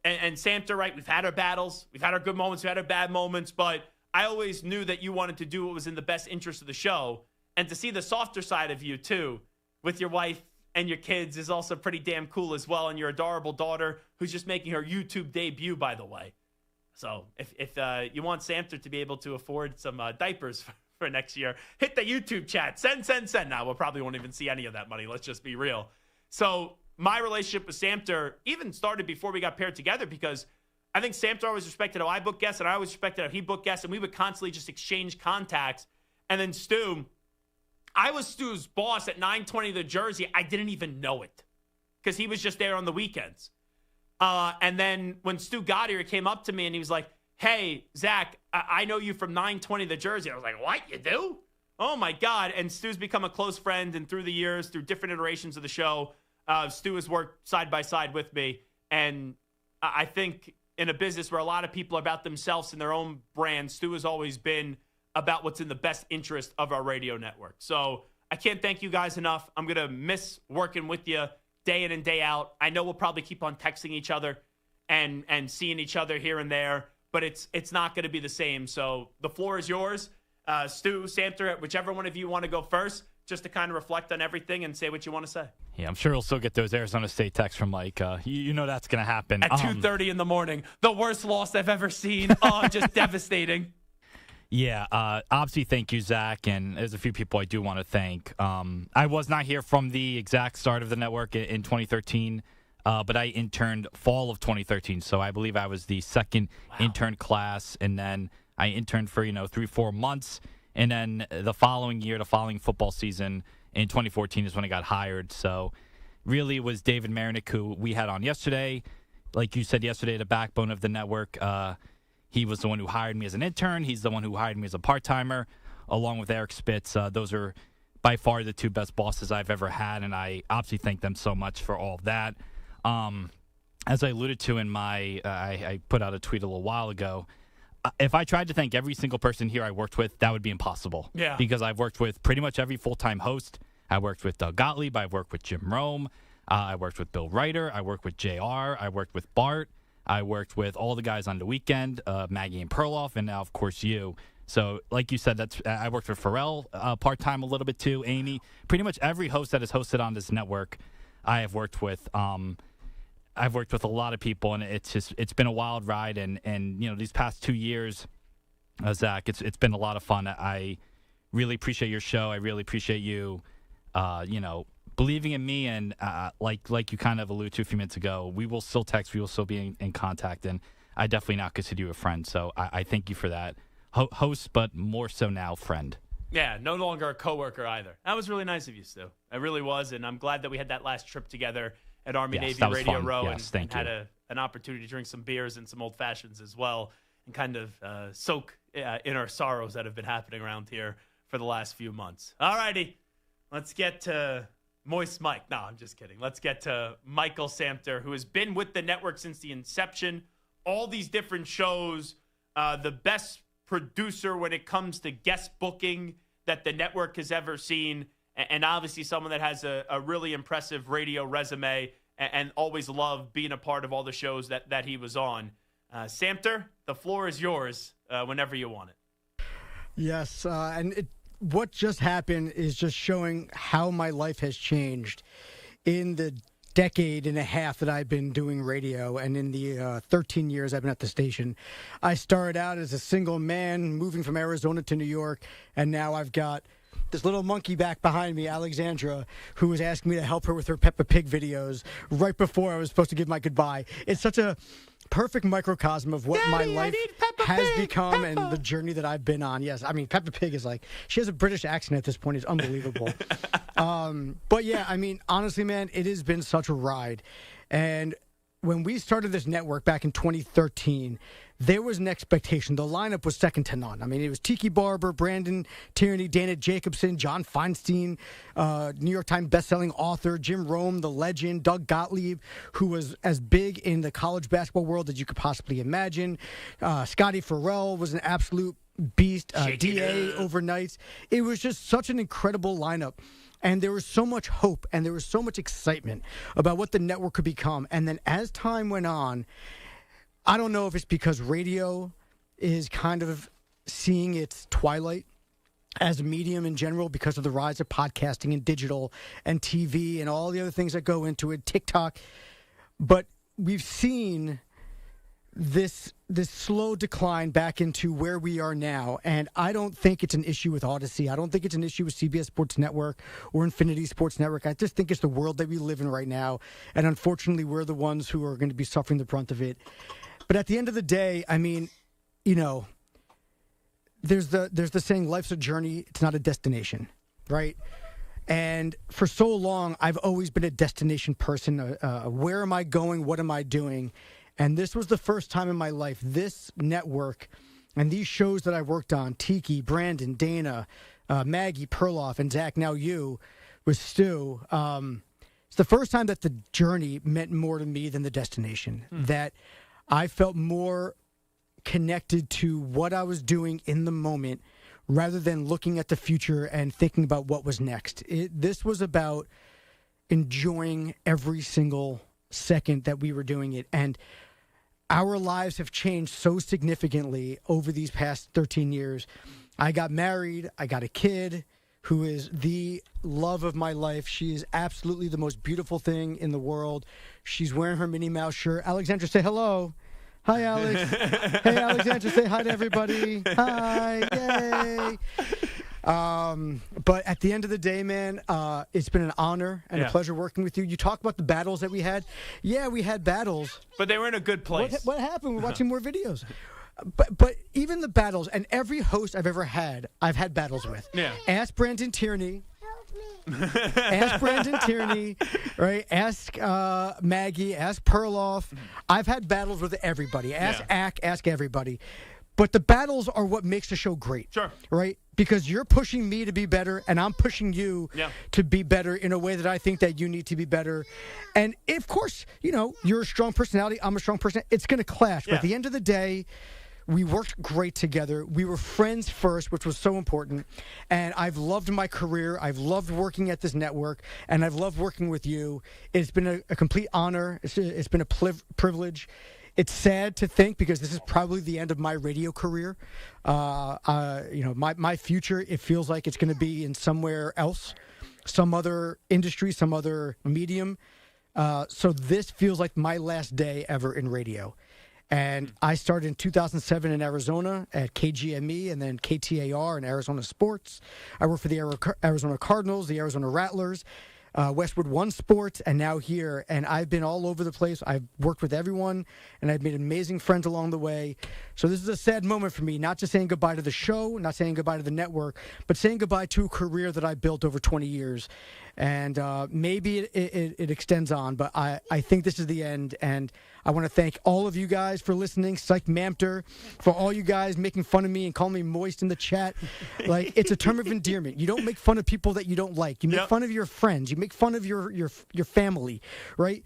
And Samter, right, we've had our battles, we've had our good moments, we've had our bad moments, but I always knew that you wanted to do what was in the best interest of the show. And to see the softer side of you, too, with your wife and your kids is also pretty damn cool as well. And your adorable daughter, who's just making her YouTube debut, by the way. So if you want Samter to be able to afford some diapers for next year, hit the YouTube chat. Send. Now, we probably won't even see any of that money. Let's just be real. So my relationship with Samter even started before we got paired together, because I think Samter always respected how I book guests, and I always respected how he booked guests, and we would constantly just exchange contacts. And then Stu, I was Stu's boss at 920 The Jersey. I didn't even know it because he was just there on the weekends. And then when Stu got here, he came up to me and he was like, hey, Zach, I know you from 920 The Jersey. I was like, what, you do? Oh, my God. And Stu's become a close friend. And through the years, through different iterations of the show, Stu has worked side by side with me. And I think in a business where a lot of people are about themselves and their own brand, Stu has always been about what's in the best interest of our radio network. So I can't thank you guys enough. I'm going to miss working with you day in and day out. I know we'll probably keep on texting each other and seeing each other here and there, but it's not going to be the same. So the floor is yours. Stu, Samter, whichever one of you want to go first, just to kind of reflect on everything and say what you want to say. Yeah, I'm sure he'll still get those Arizona State texts from Mike. You know that's going to happen. At 2:30 in the morning. The worst loss I've ever seen. Oh, just devastating. Yeah, obviously, thank you, Zach, and there's a few people I do want to thank. I was not here from the exact start of the network in 2013, but I interned fall of 2013, so I believe I was the second intern class, and then I interned for 3-4 months, and then the following year, the following football season in 2014 is when I got hired. So really, it was David Marinick, who we had on yesterday. Like you said yesterday, the backbone of the network. He was the one who hired me as an intern. He's the one who hired me as a part-timer, along with Eric Spitz. Those are by far the two best bosses I've ever had, and I obviously thank them so much for all of that. As I alluded to in my I put out a tweet a little while ago, if I tried to thank every single person here I worked with, that would be impossible. Yeah. Because I've worked with pretty much every full-time host. I worked with Doug Gottlieb. I've worked with Jim Rome. I worked with Bill Ryder. I worked with JR. I worked with Bart. I worked with all the guys on the weekend, Maggie and Perloff, and now, of course, you. So, like you said, I worked with Pharrell part-time a little bit, too, Amy. Pretty much every host that is hosted on this network, I have worked with. I've worked with a lot of people, and it's been a wild ride. And these past 2 years, Zach, it's been a lot of fun. I really appreciate your show. I really appreciate you, believing in me, and like you kind of alluded to a few minutes ago, we will still text, we will still be in contact, and I definitely now consider you a friend. So I thank you for that, host, but more so now friend. Yeah, no longer a coworker either. That was really nice of you, Stu. It really was, and I'm glad that we had that last trip together at Army-Navy Radio fun. Row, yes, and had an opportunity to drink some beers and some old fashions as well, and kind of soak in our sorrows that have been happening around here for the last few months. All righty, let's get to Moist Mike. No, I'm just kidding. Let's get to Michael Samter, who has been with the network since the inception, all these different shows, the best producer when it comes to guest booking that the network has ever seen, and obviously someone that has a really impressive radio resume and always loved being a part of all the shows that he was on. Samter, the floor is yours whenever you want it. Yes, what just happened is just showing how my life has changed in the decade and a half that I've been doing radio, and in the 13 years I've been at the station. I started out as a single man moving from Arizona to New York, and now I've got this little monkey back behind me, Alexandra, who was asking me to help her with her Peppa Pig videos right before I was supposed to give my goodbye. It's such a perfect microcosm of what my life has become and the journey that I've been on. Yes, I mean, Peppa Pig is like, she has a British accent at this point. It's unbelievable. But yeah, I mean, honestly, man, it has been such a ride. And when we started this network back in 2013, there was an expectation. The lineup was second to none. I mean, it was Tiki Barber, Brandon Tierney, Dana Jacobson, John Feinstein, New York Times bestselling author, Jim Rome, the legend, Doug Gottlieb, who was as big in the college basketball world as you could possibly imagine. Scotty Farrell was an absolute beast. DA overnight. It was just such an incredible lineup. And there was so much hope and there was so much excitement about what the network could become. And then as time went on, I don't know if it's because radio is kind of seeing its twilight as a medium in general because of the rise of podcasting and digital and TV and all the other things that go into it, TikTok. But we've seen this slow decline back into where we are now. And I don't think it's an issue with Odyssey. I don't think it's an issue with CBS Sports Network or Infinity Sports Network. I just think it's the world that we live in right now. And unfortunately, we're the ones who are going to be suffering the brunt of it. But at the end of the day, I mean, you know, there's the saying, life's a journey, it's not a destination, right? And for so long, I've always been a destination person. Where am I going? What am I doing? And this was the first time in my life, this network and these shows that I worked on, Tiki, Brandon, Dana, Maggie, Perloff, and Zach, now you, with Stu. It's the first time that the journey meant more to me than the destination, that I felt more connected to what I was doing in the moment rather than looking at the future and thinking about what was next. This was about enjoying every single second that we were doing it. And our lives have changed so significantly over these past 13 years. I got married. I got a kid who is the love of my life. She is absolutely the most beautiful thing in the world. She's wearing her Minnie Mouse shirt. Alexandra, say hello. Hi, Alex. Hey, Alexandra, say hi to everybody. Hi, yay. But at the end of the day, man, it's been an honor and a pleasure working with you. You talk about the battles that we had. Yeah, we had battles. But they were in a good place. What happened? We're watching more videos. But even the battles, and every host I've ever had, I've had battles with. Yeah. Ask Brandon Tierney. Ask Brandon Tierney, right? Ask Maggie. Ask Perloff. I've had battles with everybody. Ask Ack. Ask everybody. But the battles are what makes the show great. Sure. Right? Because you're pushing me to be better, and I'm pushing you to be better in a way that I think that you need to be better. And, of course, you know, you're a strong personality. I'm a strong person. It's going to clash. But at the end of the day, we worked great together. We were friends first, which was so important. And I've loved my career. I've loved working at this network, and I've loved working with you. It's been a complete honor. It's been a privilege. It's sad to think because this is probably the end of my radio career. You know, my future, it feels like it's going to be in somewhere else, some other industry, some other medium. So this feels like my last day ever in radio. And I started in 2007 in Arizona at KGME and then KTAR and Arizona Sports. I worked for the Arizona Cardinals, the Arizona Rattlers, Westwood One Sports, and now here. And I've been all over the place. I've worked with everyone, and I've made amazing friends along the way. So this is a sad moment for me, not just saying goodbye to the show, not saying goodbye to the network, but saying goodbye to a career that I built over 20 years. And maybe it extends on, but I think this is the end. And I want to thank all of you guys for listening. Psych Mampter, for all you guys making fun of me and calling me moist in the chat. Like, it's a term of endearment. You don't make fun of people that you don't like. You make fun of your friends. You make fun of your family, right?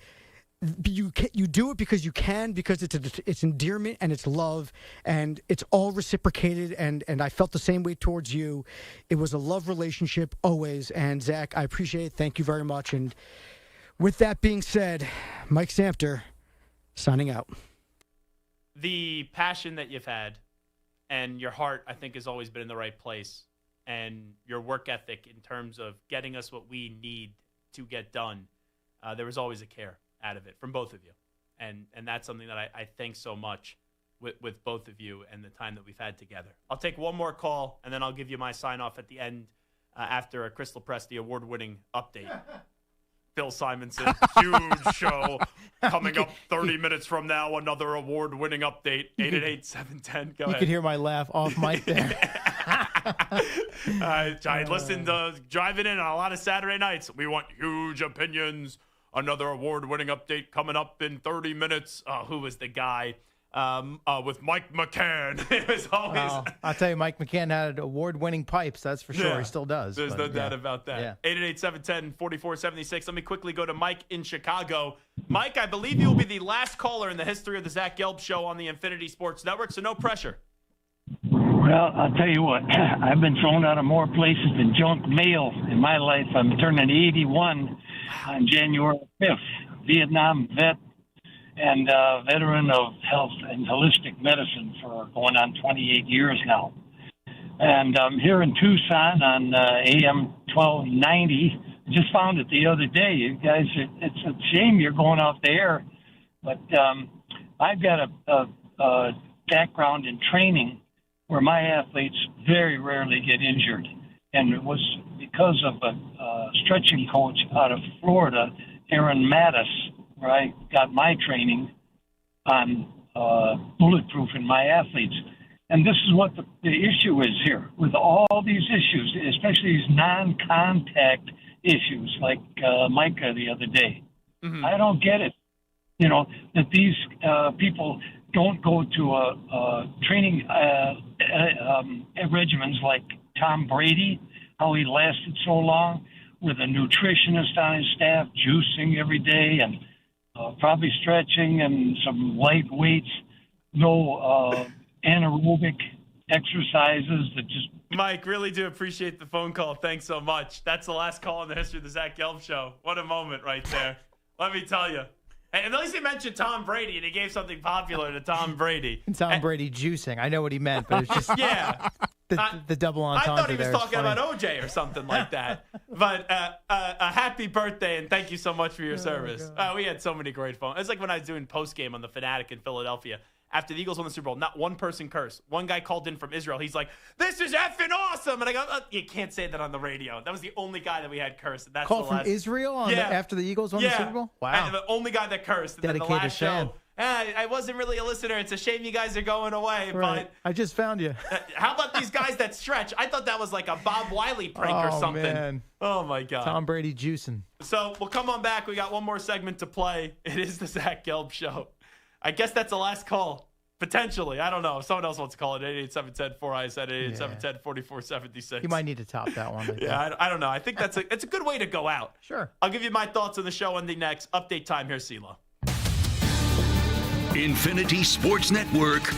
You do it because you can, because it's endearment and it's love, and it's all reciprocated, and I felt the same way towards you. It was a love relationship always, and Zach, I appreciate it. Thank you very much. And with that being said, Mike Samter, signing out. The passion that you've had and your heart, I think, has always been in the right place, and your work ethic in terms of getting us what we need to get done, there was always a care out of it from both of you. And that's something that I thank so much with both of you and the time that we've had together. I'll take one more call, and then I'll give you my sign-off at the end after a Crystal Presti award-winning update. Phil Simonson, huge show coming up 30 minutes from now. Another award-winning update. 888-710. Go ahead. You could hear my laugh off mic there. I listened driving in on a lot of Saturday nights. We want huge opinions. Another award-winning update coming up in 30 minutes. Who was the guy? With Mike McCann. It was always. I'll tell you, Mike McCann had award-winning pipes. That's for sure. Yeah. He still does. There's no doubt about that. Yeah. 888-710-4476. Let me quickly go to Mike in Chicago. Mike, I believe you will be the last caller in the history of the Zach Gelb Show on the Infinity Sports Network, so no pressure. Well, I'll tell you what. I've been thrown out of more places than junk mail in my life. I'm turning 81 on January 5th. Vietnam vet and veteran of health and holistic medicine for going on 28 years now. And I'm here in Tucson on AM 1290. Just found it the other day. You guys, it's a shame you're going off the air, but I've got a background in training where my athletes very rarely get injured. And it was because of a stretching coach out of Florida, Aaron Mattis, where I got my training on bulletproofing my athletes. And this is what the issue is here with all these issues, especially these non-contact issues like Micah the other day. Mm-hmm. I don't get it. You know, that these people don't go to training regimens like Tom Brady, how he lasted so long, with a nutritionist on his staff, juicing every day and probably stretching and some light weights, no anaerobic exercises that just... Mike, really do appreciate the phone call. Thanks so much. That's the last call in the history of the Zach Gelb Show. What a moment right there. Let me tell you. And at least he mentioned Tom Brady, and he gave something popular to Tom Brady. Tom Brady juicing. I know what he meant, but it's just the double entendre. I thought he was there talking about OJ or something like that. But a happy birthday, and thank you so much for your service. We had so many great phones. It's like when I was doing postgame on the Fanatic in Philadelphia. After the Eagles won the Super Bowl, not one person cursed. One guy called in from Israel. He's like, "This is effing awesome!" And I go, "You can't say that on the radio." That was the only guy that we had cursed. That's Call the from last... Israel after the Eagles won the Super Bowl? Wow. And the only guy that cursed. And Dedicated then the last fan. show, I wasn't really a listener. It's a shame you guys are going away. Right. I just found you. But how about these guys that stretch? I thought that was like a Bob Wiley prank or something. Man. Oh, my God. Tom Brady juicing. So we'll come on back. We got one more segment to play. It is the Zach Gelb Show. I guess that's the last call. Potentially. I don't know. If someone else wants to call it, 887-10-4ISN, 887-10-4476. You might need to top that one. I don't know. I think it's a good way to go out. Sure. I'll give you my thoughts on the show ending next. Update time. Here's CeeLo. Infinity Sports Network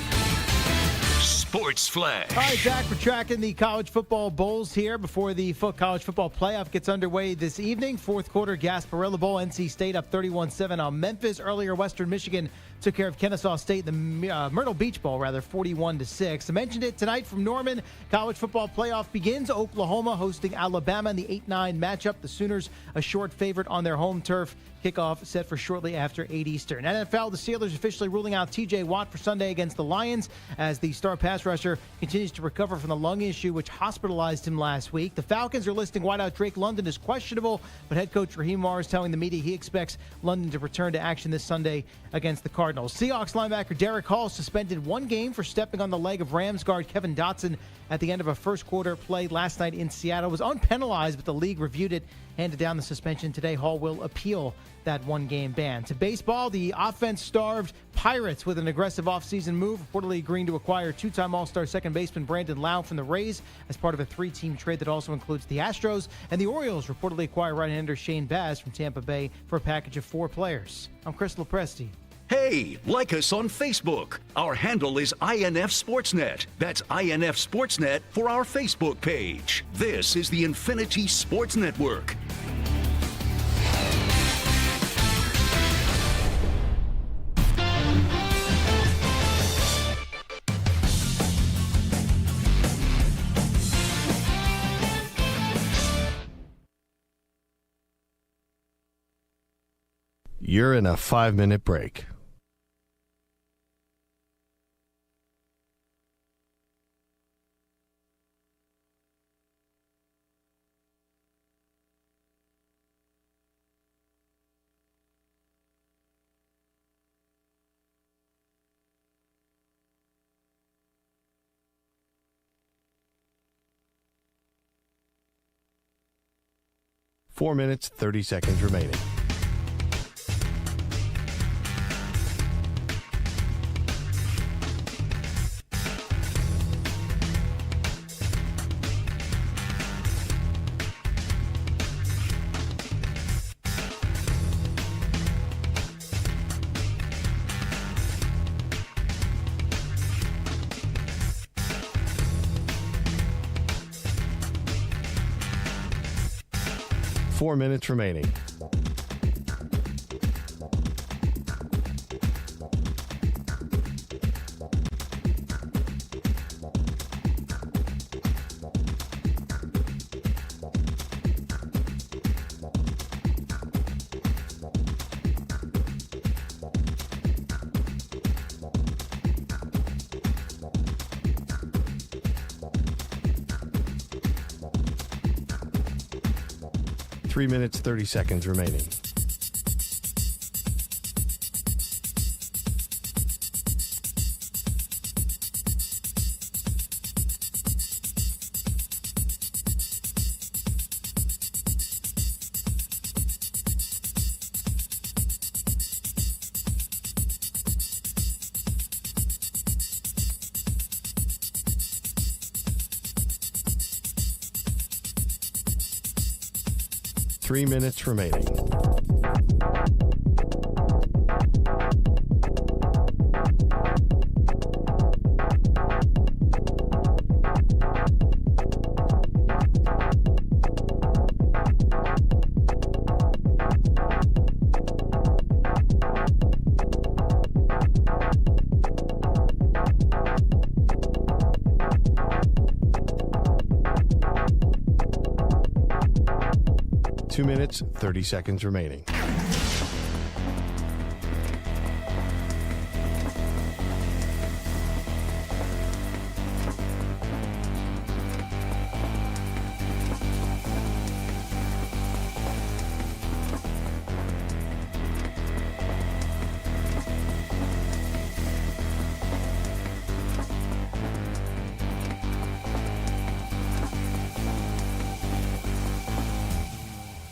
Sports Flash. All right, Zach, we're tracking the college football bowls here before the college football playoff gets underway this evening. Fourth quarter, Gasparilla Bowl, NC State up 31-7 on Memphis. Earlier, Western Michigan took care of Kennesaw State, the Myrtle Beach Bowl, 41-6. I mentioned it tonight from Norman. College football playoff begins. Oklahoma hosting Alabama in the 8-9 matchup. The Sooners a short favorite on their home turf. Kickoff set for shortly after 8 Eastern. NFL, the Steelers officially ruling out T.J. Watt for Sunday against the Lions as the star pass rusher continues to recover from the lung issue which hospitalized him last week. The Falcons are listing wideout Drake London as questionable, but head coach Raheem Morris is telling the media he expects London to return to action this Sunday against the Cardinals. Seahawks linebacker Derek Hall suspended one game for stepping on the leg of Rams guard Kevin Dotson at the end of a first quarter play last night in Seattle. It was unpenalized, but the league reviewed it, handed down the suspension today. Hall will appeal that one-game ban. To baseball, the offense-starved Pirates with an aggressive offseason move, reportedly agreeing to acquire two-time All-Star second baseman Brandon Lau from the Rays as part of a three-team trade that also includes the Astros. And the Orioles reportedly acquire right-hander Shane Baz from Tampa Bay for a package of 4 players. I'm Chris Lopresti. Hey, like us on Facebook. Our handle is INF Sportsnet. That's INF Sportsnet for our Facebook page. This is the Infinity Sports Network. You're in a 5-minute break. 4 minutes, 30 seconds remaining. Four minutes remaining. Three minutes, 30 seconds remaining. Three minutes remaining. Two minutes, 30 seconds remaining.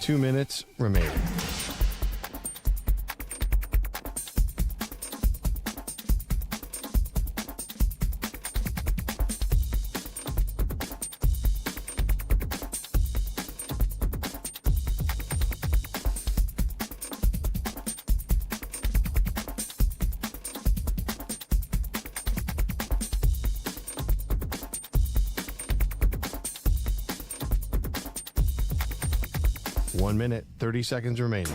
Two minutes remaining. One minute, 30 seconds remaining.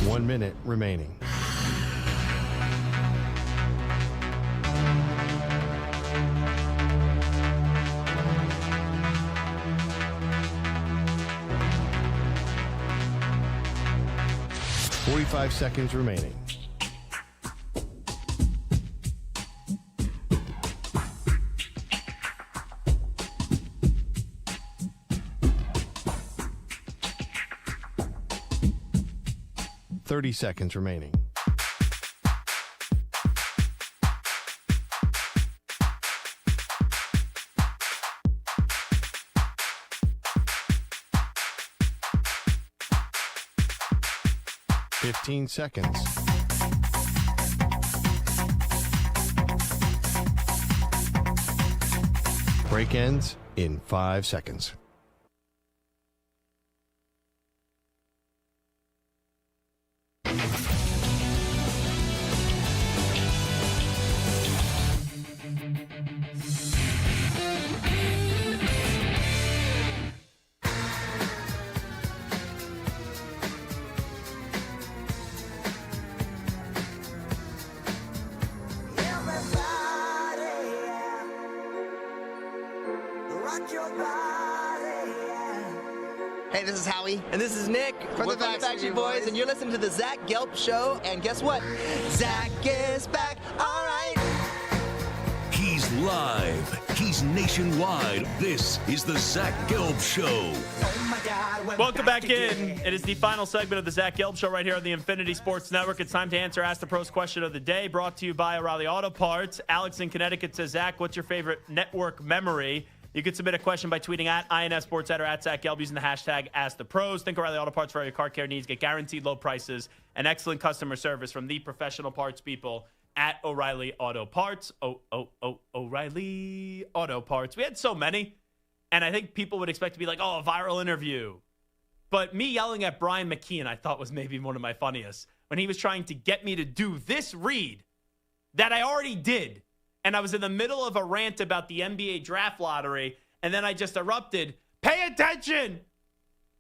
One minute remaining. Forty-five seconds remaining. Thirty seconds remaining. Fifteen seconds. Break ends in 5 seconds. Rock your body. This is Howie. And this is Nick from the Backstreet Boys. And you're listening to the Zach Gelb Show. And guess what? Zach is back. All right. He's live. He's nationwide. This is the Zach Gelb Show. Welcome back in. It is the final segment of the Zach Gelb Show right here on the Infinity Sports Network. It's time to answer Ask the Pros question of the day, brought to you by O'Reilly Auto Parts. Alex in Connecticut says, Zach, what's your favorite network memory? You can submit a question by tweeting at INFSportsEd or at Zach Gelb using the hashtag AskThePros. Think O'Reilly Auto Parts for all your car care needs. Get guaranteed low prices and excellent customer service from the professional parts people at O'Reilly Auto Parts. O'Reilly Auto Parts. We had so many, and I think people would expect to be like, oh, a viral interview. But me yelling at Brian McKeon, I thought was maybe one of my funniest, when he was trying to get me to do this read that I already did. And I was in the middle of a rant about the NBA draft lottery, and then I just erupted, pay attention!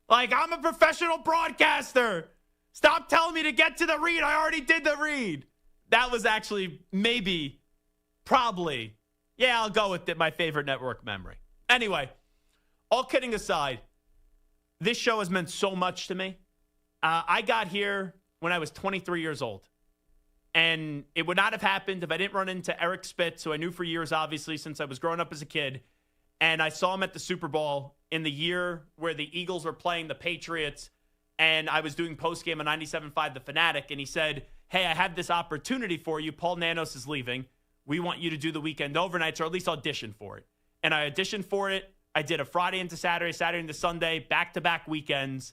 Like, I'm a professional broadcaster! Stop telling me to get to the read. I already did the read. That was actually probably, I'll go with it, my favorite network memory. Anyway, all kidding aside, this show has meant so much to me. I got here when I was 23 years old. And it would not have happened if I didn't run into Eric Spitz, who I knew for years, obviously, since I was growing up as a kid. And I saw him at the Super Bowl in the year where the Eagles were playing the Patriots. And I was doing postgame on 97.5 The Fanatic. And he said, hey, I have this opportunity for you. Paul Nanos is leaving. We want you to do the weekend overnights, or at least audition for it. And I auditioned for it. I did a Friday into Saturday, Saturday into Sunday, back-to-back weekends.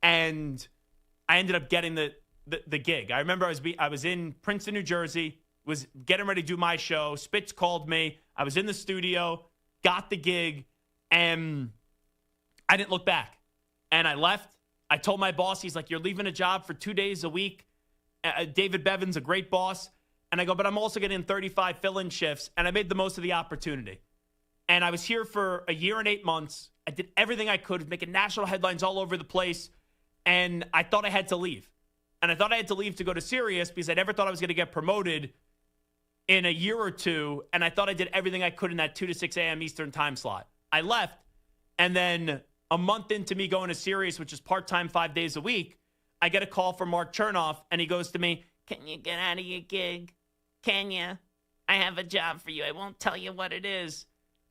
And I ended up getting the gig. I remember I was in Princeton, New Jersey, was getting ready to do my show. Spitz called me. I was in the studio, got the gig, and I didn't look back. And I left. I told my boss, he's like, you're leaving a job for 2 days a week. David Bevan's a great boss. And I go, but I'm also getting 35 fill-in shifts. And I made the most of the opportunity. And I was here for a year and 8 months. I did everything I could, making national headlines all over the place. And I thought I had to leave. And I thought I had to leave to go to Sirius because I never thought I was going to get promoted in a year or two. And I thought I did everything I could in that 2 to 6 a.m. Eastern time slot. I left. And then a month into me going to Sirius, which is part-time 5 days a week, I get a call from Mark Chernoff. And he goes to me, can you get out of your gig? Can you? I have a job for you. I won't tell you what it is.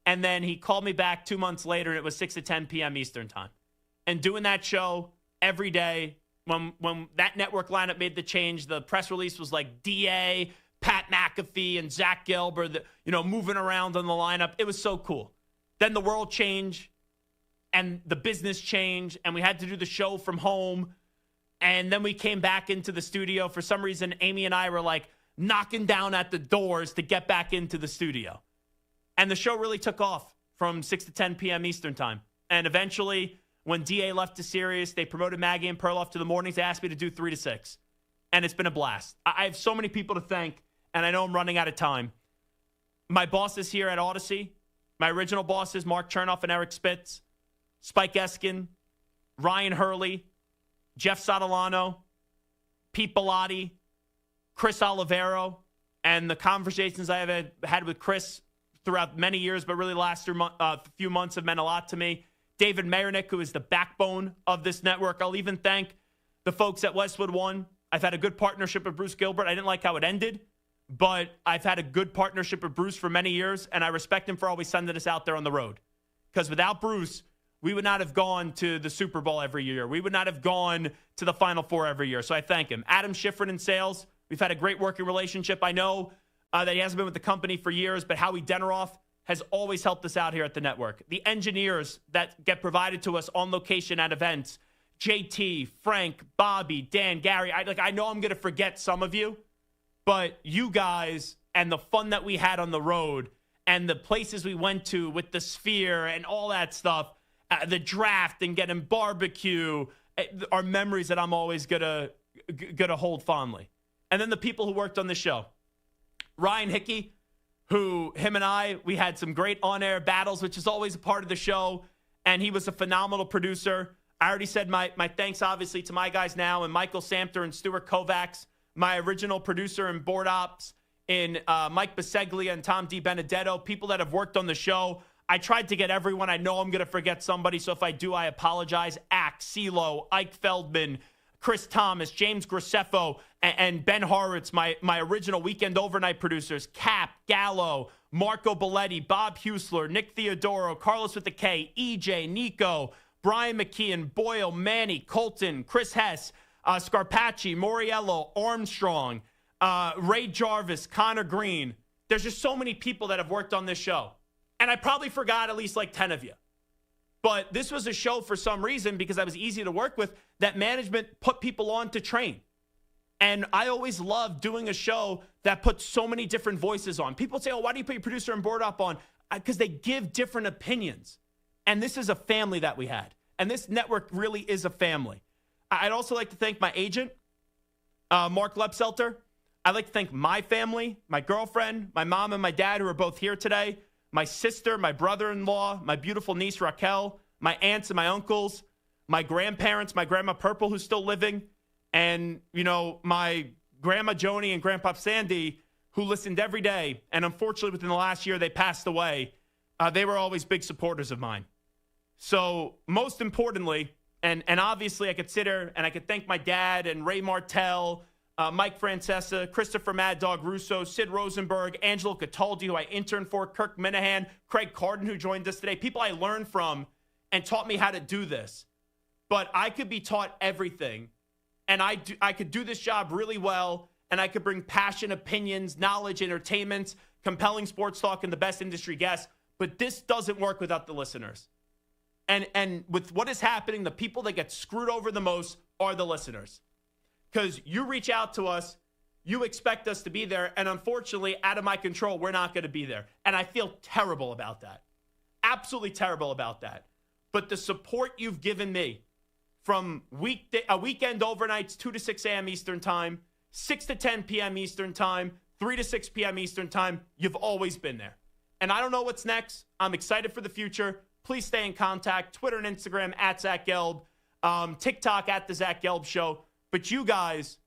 And then he called me back 2 months later, and it was 6 to 10 p.m. Eastern time. And doing that show every day, when that network lineup made the change, the press release was like DA, Pat McAfee, and Zach Gelb are moving around on the lineup. It was so cool. Then the world changed, and the business changed, and we had to do the show from home. And then we came back into the studio. For some reason, Amy and I were like knocking down at the doors to get back into the studio. And the show really took off from 6 to 10 p.m. Eastern time. And eventually, when DA left to Sirius, they promoted Maggie and Perloff to the mornings. They asked me to do 3 to 6. And it's been a blast. I have so many people to thank, and I know I'm running out of time. My bosses here at Odyssey, my original bosses, Mark Chernoff and Eric Spitz, Spike Eskin, Ryan Hurley, Jeff Sotolano, Pete Bellotti, Chris Olivero, and the conversations I have had with Chris throughout many years, but really the last few months have meant a lot to me. David Mayernick, who is the backbone of this network. I'll even thank the folks at Westwood One. I've had a good partnership with Bruce Gilbert. I didn't like how it ended, but I've had a good partnership with Bruce for many years, and I respect him for always sending us out there on the road. Because without Bruce, we would not have gone to the Super Bowl every year. We would not have gone to the Final Four every year. So I thank him. Adam Schifrin in sales. We've had a great working relationship. I know that he hasn't been with the company for years, but Howie Deneroff has always helped us out here at the network. The engineers that get provided to us on location at events, JT, Frank, Bobby, Dan, Gary. I know I'm going to forget some of you, but you guys and the fun that we had on the road and the places we went to with the Sphere and all that stuff, the draft and getting barbecue are memories that I'm always gonna hold fondly. And then the people who worked on the show. Ryan Hickey, him and I, we had some great on-air battles, which is always a part of the show, and he was a phenomenal producer. I already said my thanks, obviously, to my guys now, and Michael Samter and Stuart Kovacs, my original producer and board ops, in Mike Biseglia and Tom DiBenedetto, people that have worked on the show. I tried to get everyone. I know I'm going to forget somebody, so if I do, I apologize. Axe, CeeLo, Ike Feldman, Chris Thomas, James Graceffo, and Ben Horowitz, my original Weekend Overnight producers, Cap, Gallo, Marco Belletti, Bob Husler, Nick Theodoro, Carlos with the K, EJ, Nico, Brian McKeon, Boyle, Manny, Colton, Chris Hess, Scarpacci, Moriello, Armstrong, Ray Jarvis, Connor Green. There's just so many people that have worked on this show. And I probably forgot at least like 10 of you. But this was a show for some reason, because I was easy to work with, that management put people on to train. And I always loved doing a show that puts so many different voices on. People say, oh, why do you put your producer and board up on? Because they give different opinions. And this is a family that we had. And this network really is a family. I'd also like to thank my agent, Mark Lepselter. I'd like to thank my family, my girlfriend, my mom and my dad, who are both here today, my sister, my brother-in-law, my beautiful niece, Raquel, my aunts and my uncles, my grandparents, my grandma Purple, who's still living, and, my grandma Joni and grandpa Sandy, who listened every day. And unfortunately, within the last year, they passed away. They were always big supporters of mine. So most importantly, and obviously I could sit here and I could thank my dad and Ray Martell, Mike Francesa, Christopher Mad Dog Russo, Sid Rosenberg, Angelo Cataldi, who I interned for, Kirk Minahan, Craig Carden, who joined us today, people I learned from and taught me how to do this. But I could be taught everything, and I could do this job really well, and I could bring passion, opinions, knowledge, entertainment, compelling sports talk, and the best industry guests. But this doesn't work without the listeners. And with what is happening, the people that get screwed over the most are the listeners. Because you reach out to us, you expect us to be there, and unfortunately, out of my control, we're not going to be there. And I feel terrible about that. Absolutely terrible about that. But the support you've given me from weekend overnights, 2 to 6 a.m. Eastern Time, 6 to 10 p.m. Eastern Time, 3 to 6 p.m. Eastern Time, you've always been there. And I don't know what's next. I'm excited for the future. Please stay in contact. Twitter and Instagram at Zach Gelb. TikTok at The Zach Gelb Show. But you guys,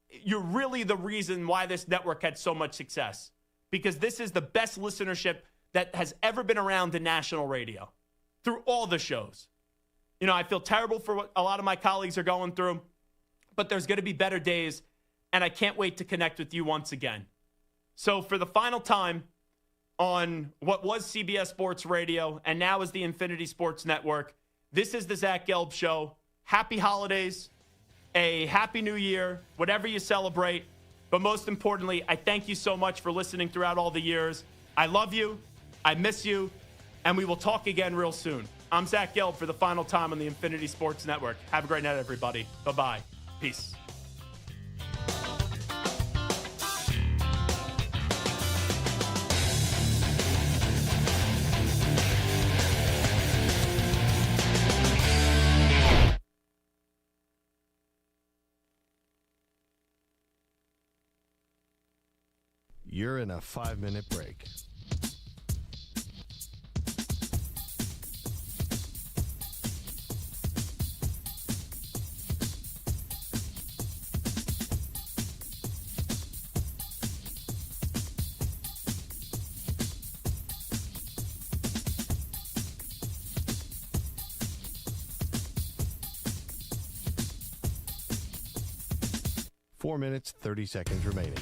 you're really the reason why this network had so much success. Because this is the best listenership that has ever been around in national radio through all the shows. I feel terrible for what a lot of my colleagues are going through, but there's going to be better days, and I can't wait to connect with you once again. So for the final time on what was CBS Sports Radio and now is the Infinity Sports Network, this is the Zach Gelb Show. Happy holidays, a happy new year, whatever you celebrate. But most importantly, I thank you so much for listening throughout all the years. I love you, I miss you, and we will talk again real soon. I'm Zach Gelb for the final time on the Infinity Sports Network. Have a great night, everybody. Bye-bye. Peace. You're in a 5-minute break. Four minutes, 30 seconds remaining.